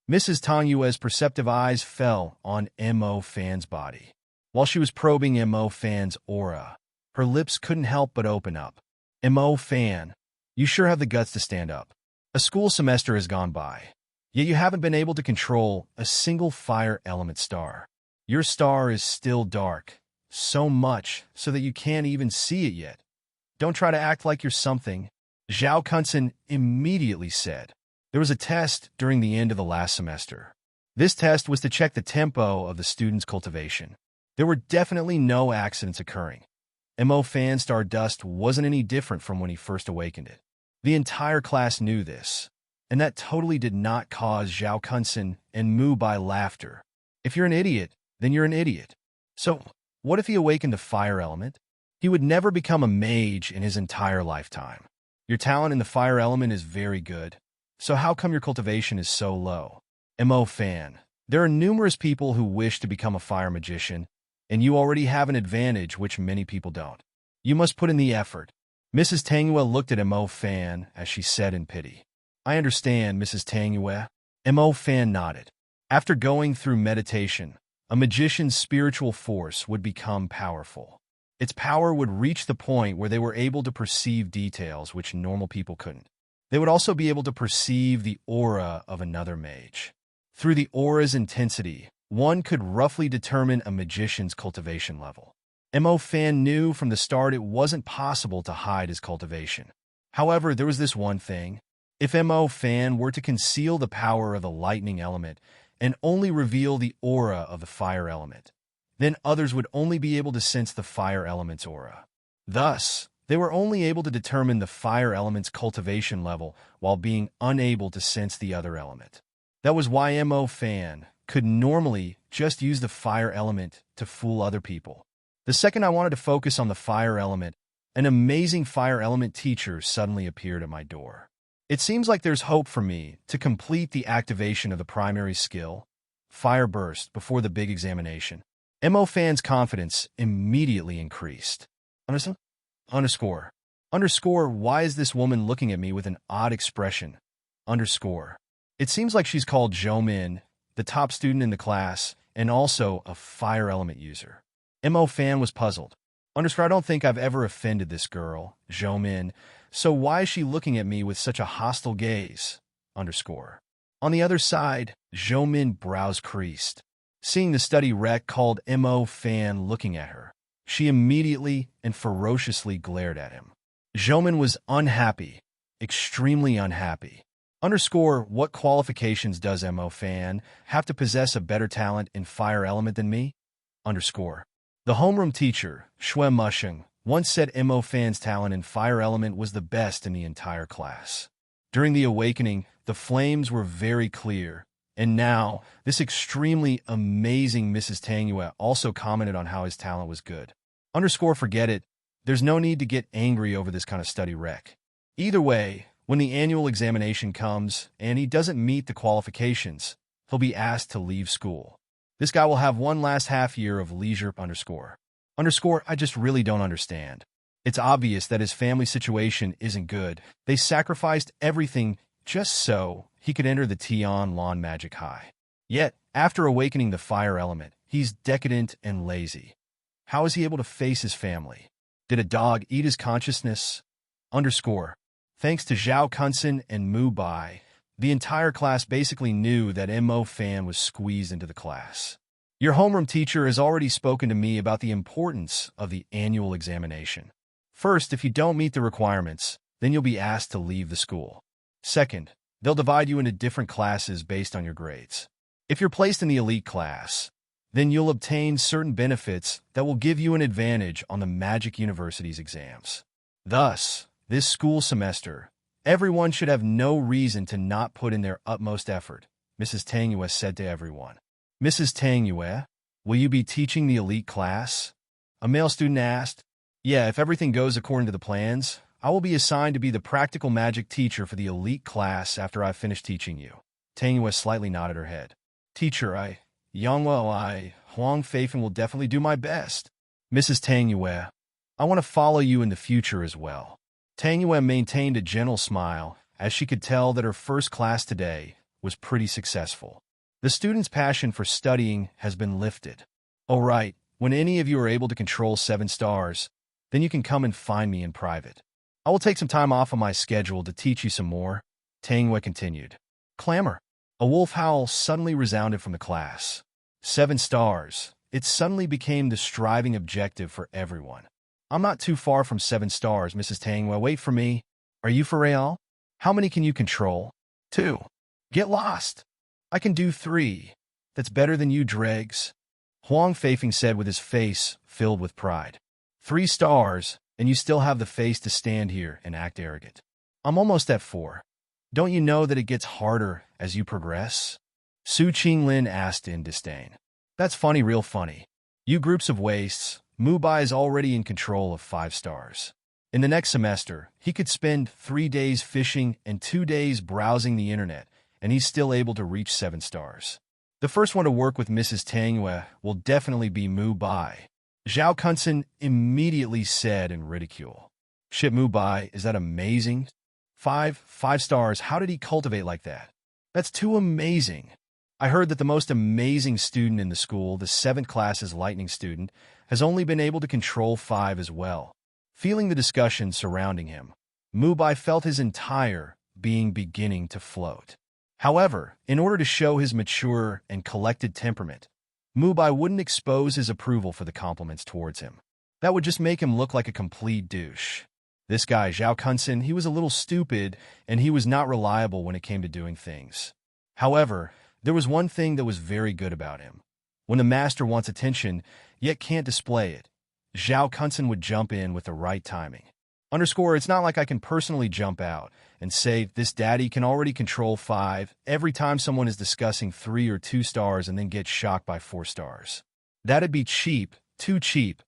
Mrs. Tang Yue's perceptive eyes fell on Mo Fan's body. While she was probing Mo Fan's aura, her lips couldn't help but open up. Mo Fan, you sure have the guts to stand up. A school semester has gone by, yet you haven't been able to control a single fire element star. Your star is still dark, so much so that you can't even see it yet. Don't try to act like you're something, Zhao Kunsen immediately said. There was a test during the end of the last semester. This test was to check the tempo of the students' cultivation. There were definitely no accidents occurring. Mo Fan's stardust wasn't any different from when he first awakened it. The entire class knew this, and that totally did not cause Zhao Kunsen and Mu Bai laughter. If you're an idiot, then you're an idiot. So, what if he awakened a fire element? He would never become a mage in his entire lifetime. Your talent in the fire element is very good, so how come your cultivation is so low? Mo Fan, there are numerous people who wish to become a fire magician, and you already have an advantage which many people don't. You must put in the effort. Mrs. Tang Yue looked at Mo Fan as she said in pity. I understand, Mrs. Tang Yue. Mo Fan nodded. After going through meditation, a magician's spiritual force would become powerful. Its power would reach the point where they were able to perceive details which normal people couldn't. They would also be able to perceive the aura of another mage. Through the aura's intensity, one could roughly determine a magician's cultivation level. Mo Fan knew from the start it wasn't possible to hide his cultivation. However, there was this one thing. If Mo Fan were to conceal the power of the lightning element and only reveal the aura of the fire element, then others would only be able to sense the fire element's aura. Thus, they were only able to determine the fire element's cultivation level while being unable to sense the other element. That was why Mo Fan could normally just use the fire element to fool other people. The second I wanted to focus on the fire element, an amazing fire element teacher suddenly appeared at my door. It seems like there's hope for me to complete the activation of the primary skill, Fire Burst, before the big examination. Mo Fan's confidence immediately increased. Underscore. Why is this woman looking at me with an odd expression? Underscore. It seems like she's called Zhou Min, the top student in the class, and also a fire element user. Mo Fan was puzzled. Underscore, I don't think I've ever offended this girl, Zhou Min, so why is she looking at me with such a hostile gaze? Underscore. On the other side, Zhou Min's brows creased. Seeing the study rec called Mo Fan looking at her, she immediately and ferociously glared at him. Zhou Min was unhappy, extremely unhappy. Underscore, what qualifications does Mo Fan have to possess a better talent in fire element than me? Underscore. The homeroom teacher, Shui Musheng, once said Mo Fan's talent in fire element was the best in the entire class. During the awakening, the flames were very clear, and now this extremely amazing Mrs. Tang Yue also commented on how his talent was good. Underscore, forget it. There's no need to get angry over this kind of study rec. Either way, when the annual examination comes and he doesn't meet the qualifications, he'll be asked to leave school. This guy will have one last half year of leisure. Underscore, I just really don't understand. It's obvious that his family situation isn't good. They sacrificed everything just so he could enter the Tian Lawn Magic High. Yet, after awakening the fire element, he's decadent and lazy. How is he able to face his family? Did a dog eat his consciousness? Underscore. Thanks to Zhao Kunsen and Mu Bai, the entire class basically knew that Mo Fan was squeezed into the class. Your homeroom teacher has already spoken to me about the importance of the annual examination. First, if you don't meet the requirements, then you'll be asked to leave the school. Second, they'll divide you into different classes based on your grades. If you're placed in the elite class, then you'll obtain certain benefits that will give you an advantage on the Magic University's exams. Thus, this school semester, everyone should have no reason to not put in their utmost effort, Mrs. Tang Yue said to everyone. Mrs. Tang Yue, will you be teaching the elite class? A male student asked. Yeah, if everything goes according to the plans, I will be assigned to be the practical magic teacher for the elite class after I finish teaching you. Tang Yue slightly nodded her head. Teacher, Huang Feifeng will definitely do my best. Mrs. Tang Yue, I want to follow you in the future as well. Tang Yue maintained a gentle smile, as she could tell that her first class today was pretty successful. The student's passion for studying has been lifted. Oh right, when any of you are able to control 7 stars, then you can come and find me in private. I will take some time off of my schedule to teach you some more, Tang Yue continued. Clamor. A wolf howl suddenly resounded from the class. 7 stars. It suddenly became the striving objective for everyone. I'm not too far from 7 stars, Mrs. Tang Yue. Wait for me. Are you for real? How many can you control? 2. Get lost. I can do 3. That's better than you, dregs. Huang Feifeng said with his face filled with pride. 3 stars, and you still have the face to stand here and act arrogant. I'm almost at 4. Don't you know that it gets harder as you progress? Su Qinglin asked in disdain. That's funny, real funny. You groups of wastes, Mu Bai is already in control of 5 stars. In the next semester, he could spend 3 days fishing and 2 days browsing the internet, and he's still able to reach 7 stars. The first one to work with Mrs. Tang Yue will definitely be Mu Bai. Zhao Kunsen immediately said in ridicule. Shit, Mu Bai, is that amazing? 5 stars, how did he cultivate like that? That's too amazing. I heard that the most amazing student in the school, the 7th class's lightning student, has only been able to control 5 as well. Feeling the discussion surrounding him, Mu Bai felt his entire being beginning to float. However, in order to show his mature and collected temperament, Mu Bai wouldn't expose his approval for the compliments towards him. That would just make him look like a complete douche. This guy, Zhao Kunsen, he was a little stupid, and he was not reliable when it came to doing things. However, there was one thing that was very good about him. When the master wants attention, yet can't display it, Zhao Kunsen would jump in with the right timing. Underscore, it's not like I can personally jump out and say, this daddy can already control 5 every time someone is discussing 3 or 2 stars and then get shocked by 4 stars. That'd be cheap, too cheap.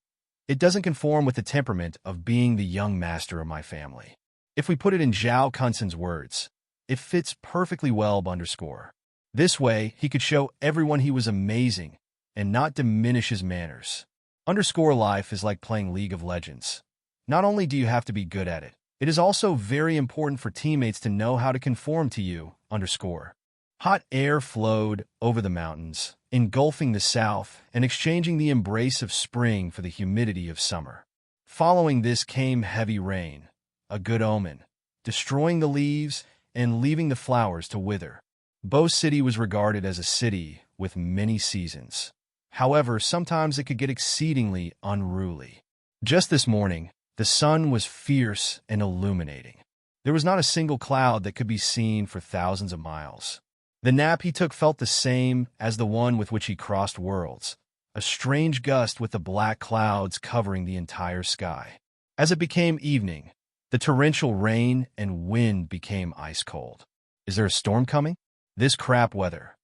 It doesn't conform with the temperament of being the young master of my family. If we put it in Zhao Kunsen's words, it fits perfectly well, underscore. This way, he could show everyone he was amazing and not diminish his manners. Underscore, life is like playing League of Legends. Not only do you have to be good at it, it is also very important for teammates to know how to conform to you, underscore. Hot air flowed over the mountains, engulfing the south and exchanging the embrace of spring for the humidity of summer. Following this came heavy rain, a good omen, destroying the leaves and leaving the flowers to wither. Bo City was regarded as a city with many seasons. However, sometimes it could get exceedingly unruly. Just this morning, the sun was fierce and illuminating. There was not a single cloud that could be seen for thousands of miles. The nap he took felt the same as the one with which he crossed worlds, a strange gust with the black clouds covering the entire sky. As it became evening, the torrential rain and wind became ice cold. Is there a storm coming? This crap weather.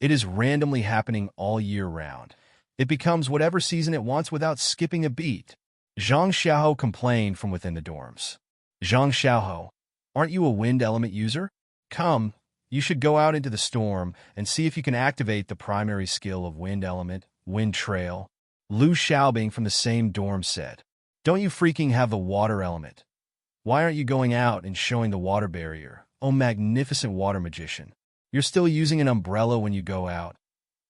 It is randomly happening all year round. It becomes whatever season it wants without skipping a beat. Zhang Xiaohou complained from within the dorms. Zhang Xiaohou, aren't you a wind element user? Come, you should go out into the storm and see if you can activate the primary skill of wind element, wind trail. Lu Xiaobing from the same dorm said. Don't you freaking have the water element? Why aren't you going out and showing the water barrier? Oh, magnificent water magician. You're still using an umbrella when you go out.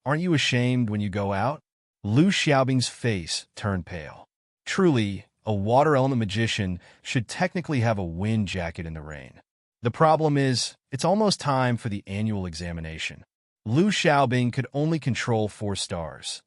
Aren't you ashamed when you go out? Lu Xiaobing's face turned pale. Truly, a water element magician should technically have a wind jacket in the rain. The problem is, it's almost time for the annual examination. Lu Xiaobing could only control 4 stars.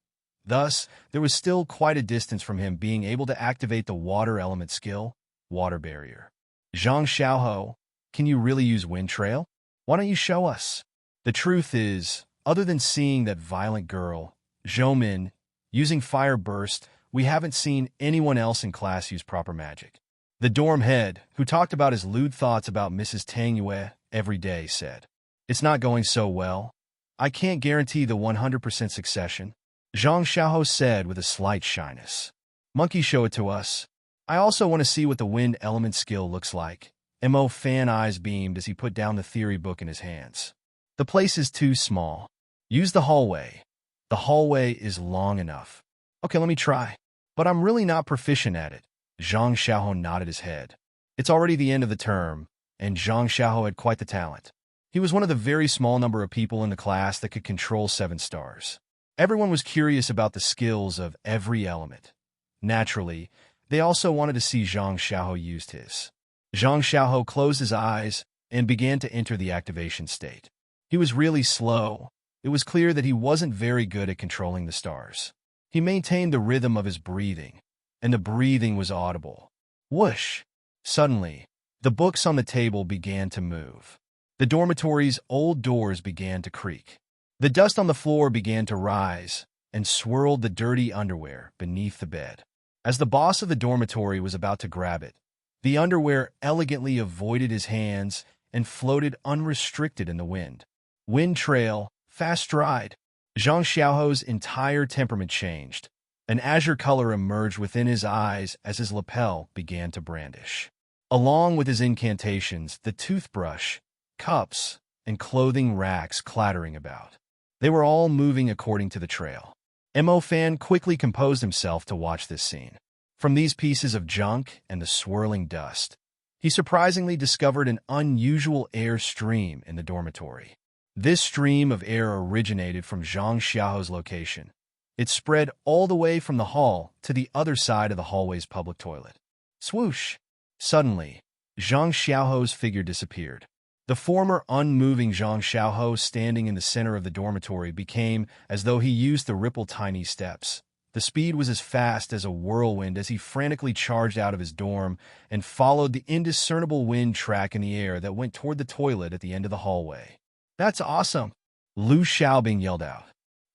Thus, there was still quite a distance from him being able to activate the water element skill, water barrier. Zhang Xiaohou, can you really use wind trail? Why don't you show us? The truth is, other than seeing that violent girl, Zhoumin, using fire burst, we haven't seen anyone else in class use proper magic. The dorm head, who talked about his lewd thoughts about Mrs. Tang Yue every day, said, it's not going so well. I can't guarantee the 100% succession. Zhang Xiaohou said with a slight shyness. Monkey, show it to us. I also want to see what the wind element skill looks like. Mo Fan eyes beamed as he put down the theory book in his hands. The place is too small. Use the hallway. The hallway is long enough. Okay, let me try. But I'm really not proficient at it. Zhang Xiaohou nodded his head. It's already the end of the term, and Zhang Xiaohou had quite the talent. He was one of the very small number of people in the class that could control 7 stars. Everyone was curious about the skills of every element. Naturally, they also wanted to see Zhang Xiaohou use his. Zhang Xiaohou closed his eyes and began to enter the activation state. He was really slow. It was clear that he wasn't very good at controlling the stars. He maintained the rhythm of his breathing, and the breathing was audible. Whoosh! Suddenly, the books on the table began to move. The dormitory's old doors began to creak. The dust on the floor began to rise and swirled the dirty underwear beneath the bed. As the boss of the dormitory was about to grab it, the underwear elegantly avoided his hands and floated unrestricted in the wind. Wind trail, fast stride. Zhang Xiaohou's entire temperament changed. An azure color emerged within his eyes as his lapel began to brandish. Along with his incantations, the toothbrush, cups, and clothing racks clattering about. They were all moving according to the trail. Mo Fan quickly composed himself to watch this scene. From these pieces of junk and the swirling dust, he surprisingly discovered an unusual air stream in the dormitory. This stream of air originated from Zhang Xiaohou's location. It spread all the way from the hall to the other side of the hallway's public toilet. Swoosh! Suddenly, Zhang Xiaohou's figure disappeared. The former unmoving Zhang Xiaohou standing in the center of the dormitory became as though he used the ripple tiny steps. The speed was as fast as a whirlwind as he frantically charged out of his dorm and followed the indiscernible wind track in the air that went toward the toilet at the end of the hallway. That's awesome! Lu Xiaobing yelled out.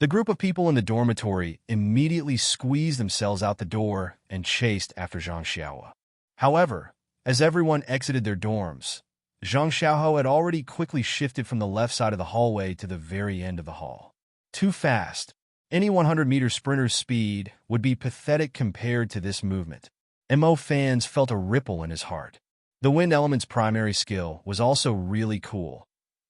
The group of people in the dormitory immediately squeezed themselves out the door and chased after Zhang Xiao. However, as everyone exited their dorms, Zhang Xiao had already quickly shifted from the left side of the hallway to the very end of the hall. Too fast. Any 100-meter sprinter's speed would be pathetic compared to this movement. MO fans felt a ripple in his heart. The wind element's primary skill was also really cool.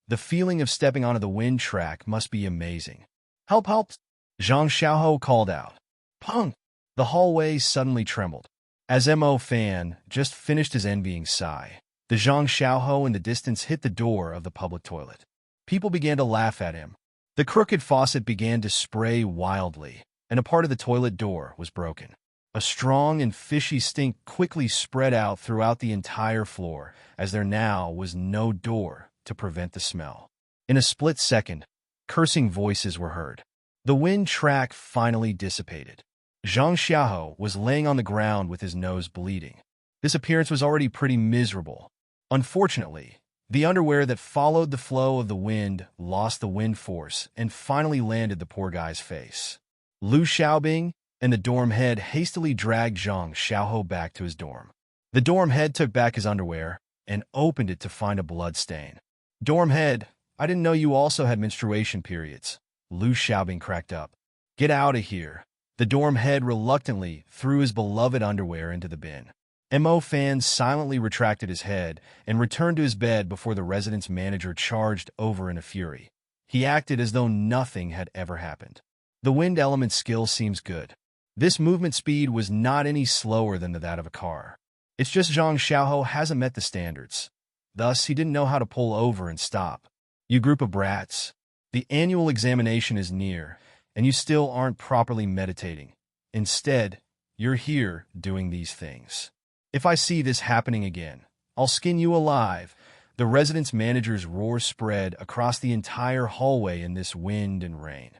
The feeling of stepping onto the wind track must be amazing. Help, help! Zhang Xiao called out. Punk! The hallway suddenly trembled. As MO fan just finished his envying sigh, the Zhang Xiao in the distance hit the door of the public toilet. People began to laugh at him. The crooked faucet began to spray wildly, and a part of the toilet door was broken. A strong and fishy stink quickly spread out throughout the entire floor, as there now was no door to prevent the smell. In a split second, cursing voices were heard. The wind track finally dissipated. Zhang Xiao was laying on the ground with his nose bleeding. This appearance was already pretty miserable. Unfortunately, the underwear that followed the flow of the wind lost the wind force and finally landed the poor guy's face. Lu Xiaobing and the dorm head hastily dragged Zhang Xiao back to his dorm. The dorm head took back his underwear and opened it to find a blood stain. Dorm head, I didn't know you also had menstruation periods. Lu Xiaobing cracked up. Get out of here. The dorm head reluctantly threw his beloved underwear into the bin. MO fan silently retracted his head and returned to his bed before the residence manager charged over in a fury. He acted as though nothing had ever happened. The wind element skill seems good. This movement speed was not any slower than that of a car. It's just Zhang Xiao hasn't met the standards. Thus, he didn't know how to pull over and stop. You group of brats. The annual examination is near, and you still aren't properly meditating. Instead, you're here doing these things. If I see this happening again, I'll skin you alive. The residence manager's roar spread across the entire hallway in this wind and rain.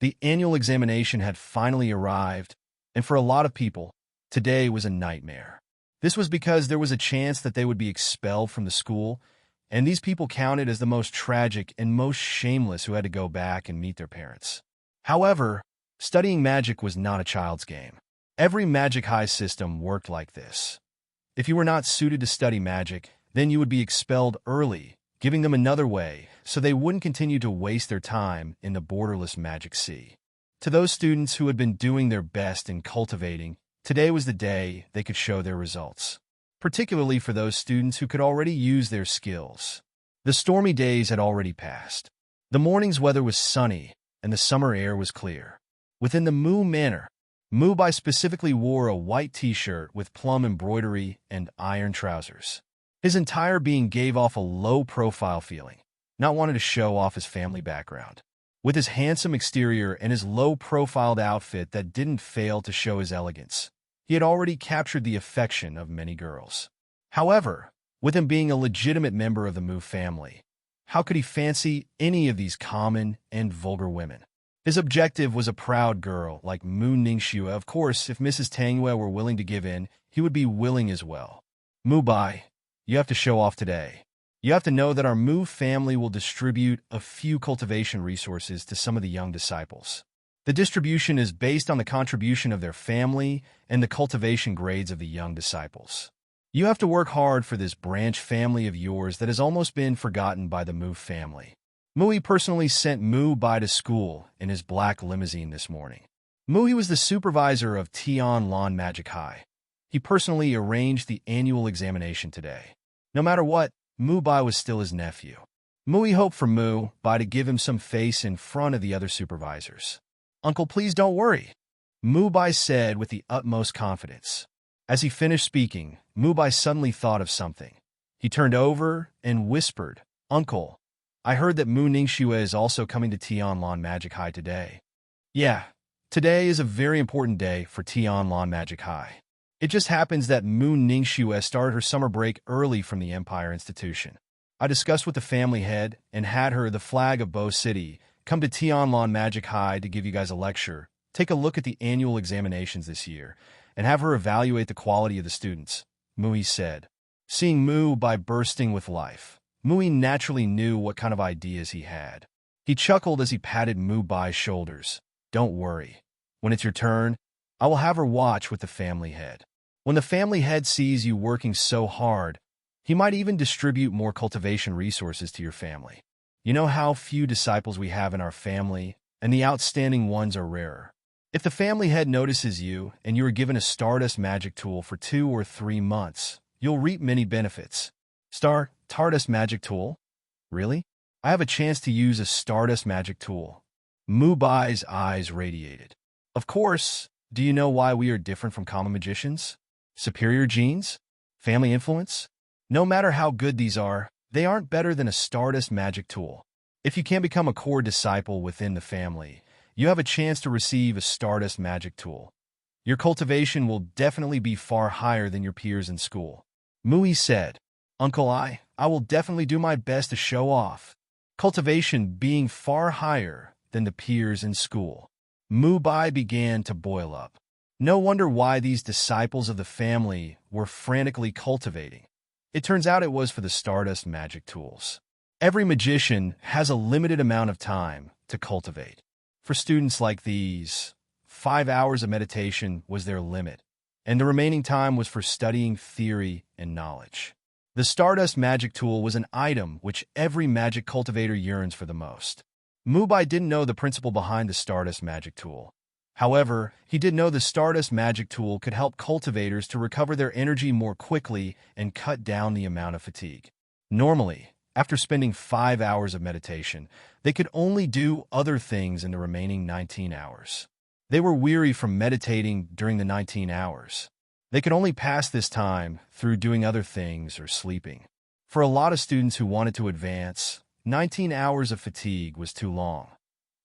The annual examination had finally arrived, and for a lot of people, today was a nightmare. This was because there was a chance that they would be expelled from the school, and these people counted as the most tragic and most shameless who had to go back and meet their parents. However, studying magic was not a child's game. Every Magic High system worked like this. If you were not suited to study magic, then you would be expelled early, giving them another way so they wouldn't continue to waste their time in the borderless magic sea. To those students who had been doing their best in cultivating, today was the day they could show their results. Particularly for those students who could already use their skills. The stormy days had already passed. The morning's weather was sunny, and the summer air was clear. Within the Mu Manor, Mu Bai specifically wore a white t-shirt with plum embroidery and iron trousers. His entire being gave off a low-profile feeling, not wanting to show off his family background. With his handsome exterior and his low-profiled outfit that didn't fail to show his elegance, he had already captured the affection of many girls. However, with him being a legitimate member of the Mu family, how could he fancy any of these common and vulgar women? His objective was a proud girl like Mu Ningxue. Of course, if Mrs. Tangyue were willing to give in, he would be willing as well. Mu Bai, you have to show off today. You have to know that our Mu family will distribute a few cultivation resources to some of the young disciples. The distribution is based on the contribution of their family and the cultivation grades of the young disciples. You have to work hard for this branch family of yours that has almost been forgotten by the Mu family. Mui personally sent Mu Bai to school in his black limousine this morning. Mui was the supervisor of Tian Lan Magic High. He personally arranged the annual examination today. No matter what, Mu Bai was still his nephew. Mui hoped for Mu Bai to give him some face in front of the other supervisors. Uncle, please don't worry, Mu Bai said with the utmost confidence. As he finished speaking, Mu Bai suddenly thought of something. He turned over and whispered, Uncle, I heard that Mu Ningxue is also coming to Tian Lan Magic High today. Yeah, today is a very important day for Tian Lan Magic High. It just happens that Mu Ningxue started her summer break early from the Empire Institution. I discussed with the family head and had her, the flag of Bo City, come to Tian Lan Magic High to give you guys a lecture, take a look at the annual examinations this year, and have her evaluate the quality of the students, Mui said. Seeing Mu Bai bursting with life, Mui naturally knew what kind of ideas he had. He chuckled as he patted Mu Bai's shoulders. Don't worry. When it's your turn, I will have her watch with the family head. When the family head sees you working so hard, he might even distribute more cultivation resources to your family. You know how few disciples we have in our family, and the outstanding ones are rarer. If the family head notices you and you are given a Stardust magic tool for 2 or 3 months, you'll reap many benefits. Stardust magic tool? Really? I have a chance to use a Stardust magic tool. Mu Bai's eyes radiated. Of course. Do you know why we are different from common magicians? Superior genes? Family influence? No matter how good these are, they aren't better than a Stardust magic tool. If you can become a core disciple within the family, you have a chance to receive a Stardust magic tool. Your cultivation will definitely be far higher than your peers in school. Mui said, Uncle, I will definitely do my best to show off. Cultivation being far higher than the peers in school. Mu Bai began to boil up. No wonder why these disciples of the family were frantically cultivating. It turns out it was for the Stardust magic tools. Every magician has a limited amount of time to cultivate. For students like these, 5 hours of meditation was their limit, and the remaining time was for studying theory and knowledge. The Stardust magic tool was an item which every magic cultivator yearns for the most. Mu Bai didn't know the principle behind the Stardust magic tool. However, he did know the Stardust magic tool could help cultivators to recover their energy more quickly and cut down the amount of fatigue. Normally, after spending 5 hours of meditation, they could only do other things in the remaining 19 hours. They were weary from meditating during the 19 hours. They could only pass this time through doing other things or sleeping. For a lot of students who wanted to advance, 19 hours of fatigue was too long,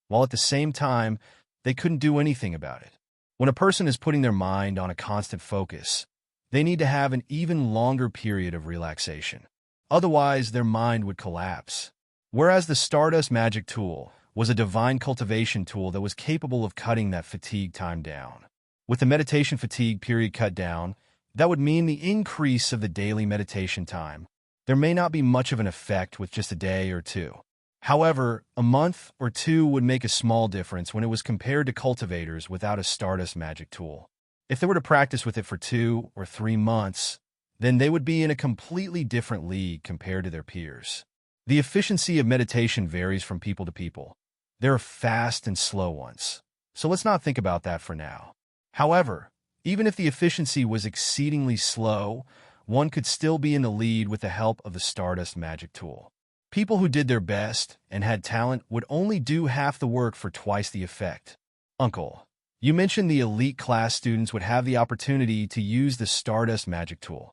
while at the same time, they couldn't do anything about it. When a person is putting their mind on a constant focus, they need to have an even longer period of relaxation. Otherwise, their mind would collapse. Whereas the Stardust magic tool was a divine cultivation tool that was capable of cutting that fatigue time down. With the meditation fatigue period cut down, that would mean the increase of the daily meditation time. There may not be much of an effect with just a day or two. However, a month or two would make a small difference when it was compared to cultivators without a Stardust magic tool. If they were to practice with it for 2 or 3 months, then they would be in a completely different league compared to their peers. The efficiency of meditation varies from people to people. There are fast and slow ones, so let's not think about that for now. However, even if the efficiency was exceedingly slow, one could still be in the lead with the help of the Stardust magic tool. People who did their best and had talent would only do half the work for twice the effect. Uncle, you mentioned the elite class students would have the opportunity to use the Stardust magic tool.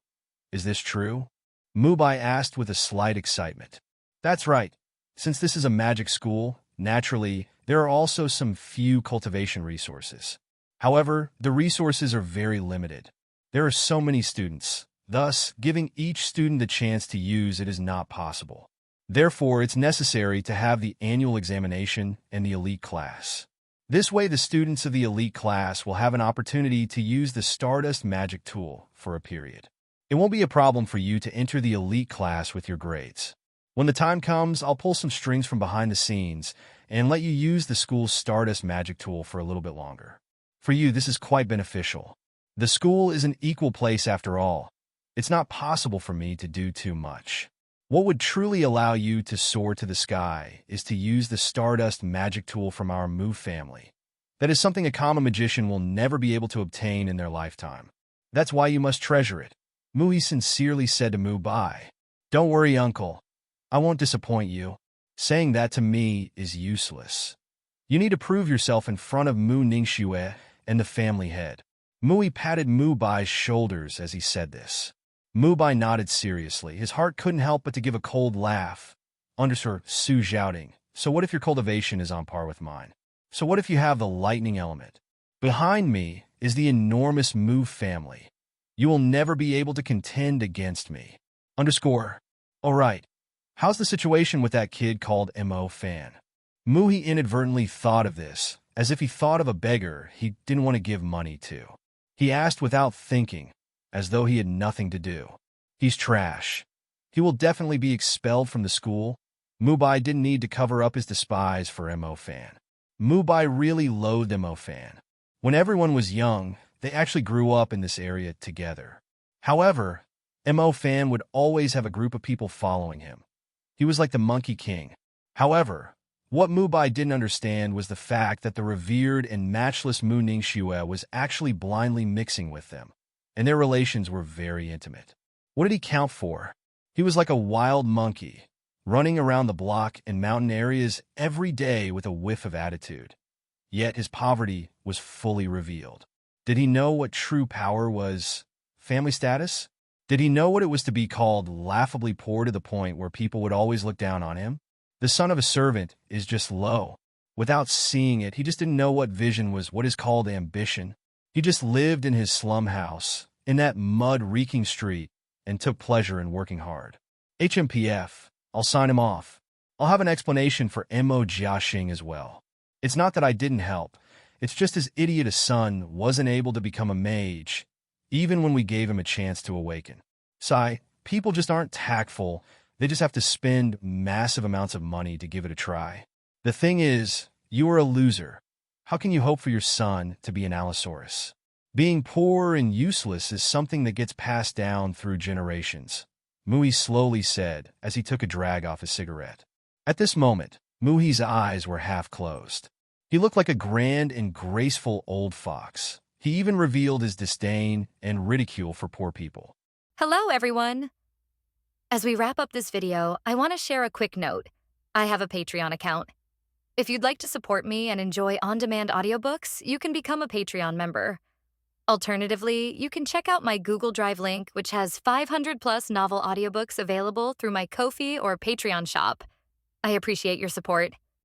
Is this true? Mu Bai asked with a slight excitement. That's right. Since this is a magic school, naturally, there are also some few cultivation resources. However, the resources are very limited. There are so many students. Thus, giving each student the chance to use it is not possible. Therefore, it's necessary to have the annual examination and the elite class. This way, the students of the elite class will have an opportunity to use the Stardust magic tool for a period. It won't be a problem for you to enter the elite class with your grades. When the time comes, I'll pull some strings from behind the scenes and let you use the school's Stardust magic tool for a little bit longer. For you, this is quite beneficial. The school is an equal place after all. It's not possible for me to do too much. What would truly allow you to soar to the sky is to use the Stardust magic tool from our Mu family. That is something a common magician will never be able to obtain in their lifetime. That's why you must treasure it. Mui sincerely said to Mu Bai. Don't worry, uncle. I won't disappoint you. Saying that to me is useless. You need to prove yourself in front of Mu Ningxue and the family head. Mui patted Mu Bai's shoulders as he said this. Mu Bai nodded seriously. His heart couldn't help but to give a cold laugh. Undersir Su shouting. So what if your cultivation is on par with mine? So what if you have the lightning element? Behind me is the enormous Mu family. You will never be able to contend against me. Underscore. All right. How's the situation with that kid called Mo Fan? Muhi inadvertently thought of this, as if he thought of a beggar he didn't want to give money to. He asked without thinking, as though he had nothing to do. He's trash. He will definitely be expelled from the school. Mubai didn't need to cover up his despise for Mo Fan. Mubai really loathed Mo Fan. When everyone was young, they actually grew up in this area together. However, Mo Fan would always have a group of people following him. He was like the Monkey King. However, what Mubai didn't understand was the fact that the revered and matchless Mu Ningxue was actually blindly mixing with them, and their relations were very intimate. What did he count for? He was like a wild monkey, running around the block and mountain areas every day with a whiff of attitude. Yet his poverty was fully revealed. Did he know what true power was? Family status? Did he know what it was to be called laughably poor to the point where people would always look down on him? The son of a servant is just low. Without seeing it, he just didn't know what vision was what is called ambition. He just lived in his slum house, in that mud-reeking street, and took pleasure in working hard. HMPF, I'll sign him off. I'll have an explanation for Mo Jiaxing as well. It's not that I didn't help. It's just his idiot a son wasn't able to become a mage, even when we gave him a chance to awaken. Sai, people just aren't tactful. They just have to spend massive amounts of money to give it a try. The thing is, you are a loser. How can you hope for your son to be an Allosaurus? Being poor and useless is something that gets passed down through generations, Muhi slowly said as he took a drag off his cigarette. At this moment, Muhi's eyes were half closed. He looked like a grand and graceful old fox. He even revealed his disdain and ridicule for poor people. Hello, everyone. As we wrap up this video, I want to share a quick note. I have a Patreon account. If you'd like to support me and enjoy on-demand audiobooks, you can become a Patreon member. Alternatively, you can check out my Google Drive link, which has 500-plus novel audiobooks available through my Ko-fi or Patreon shop. I appreciate your support.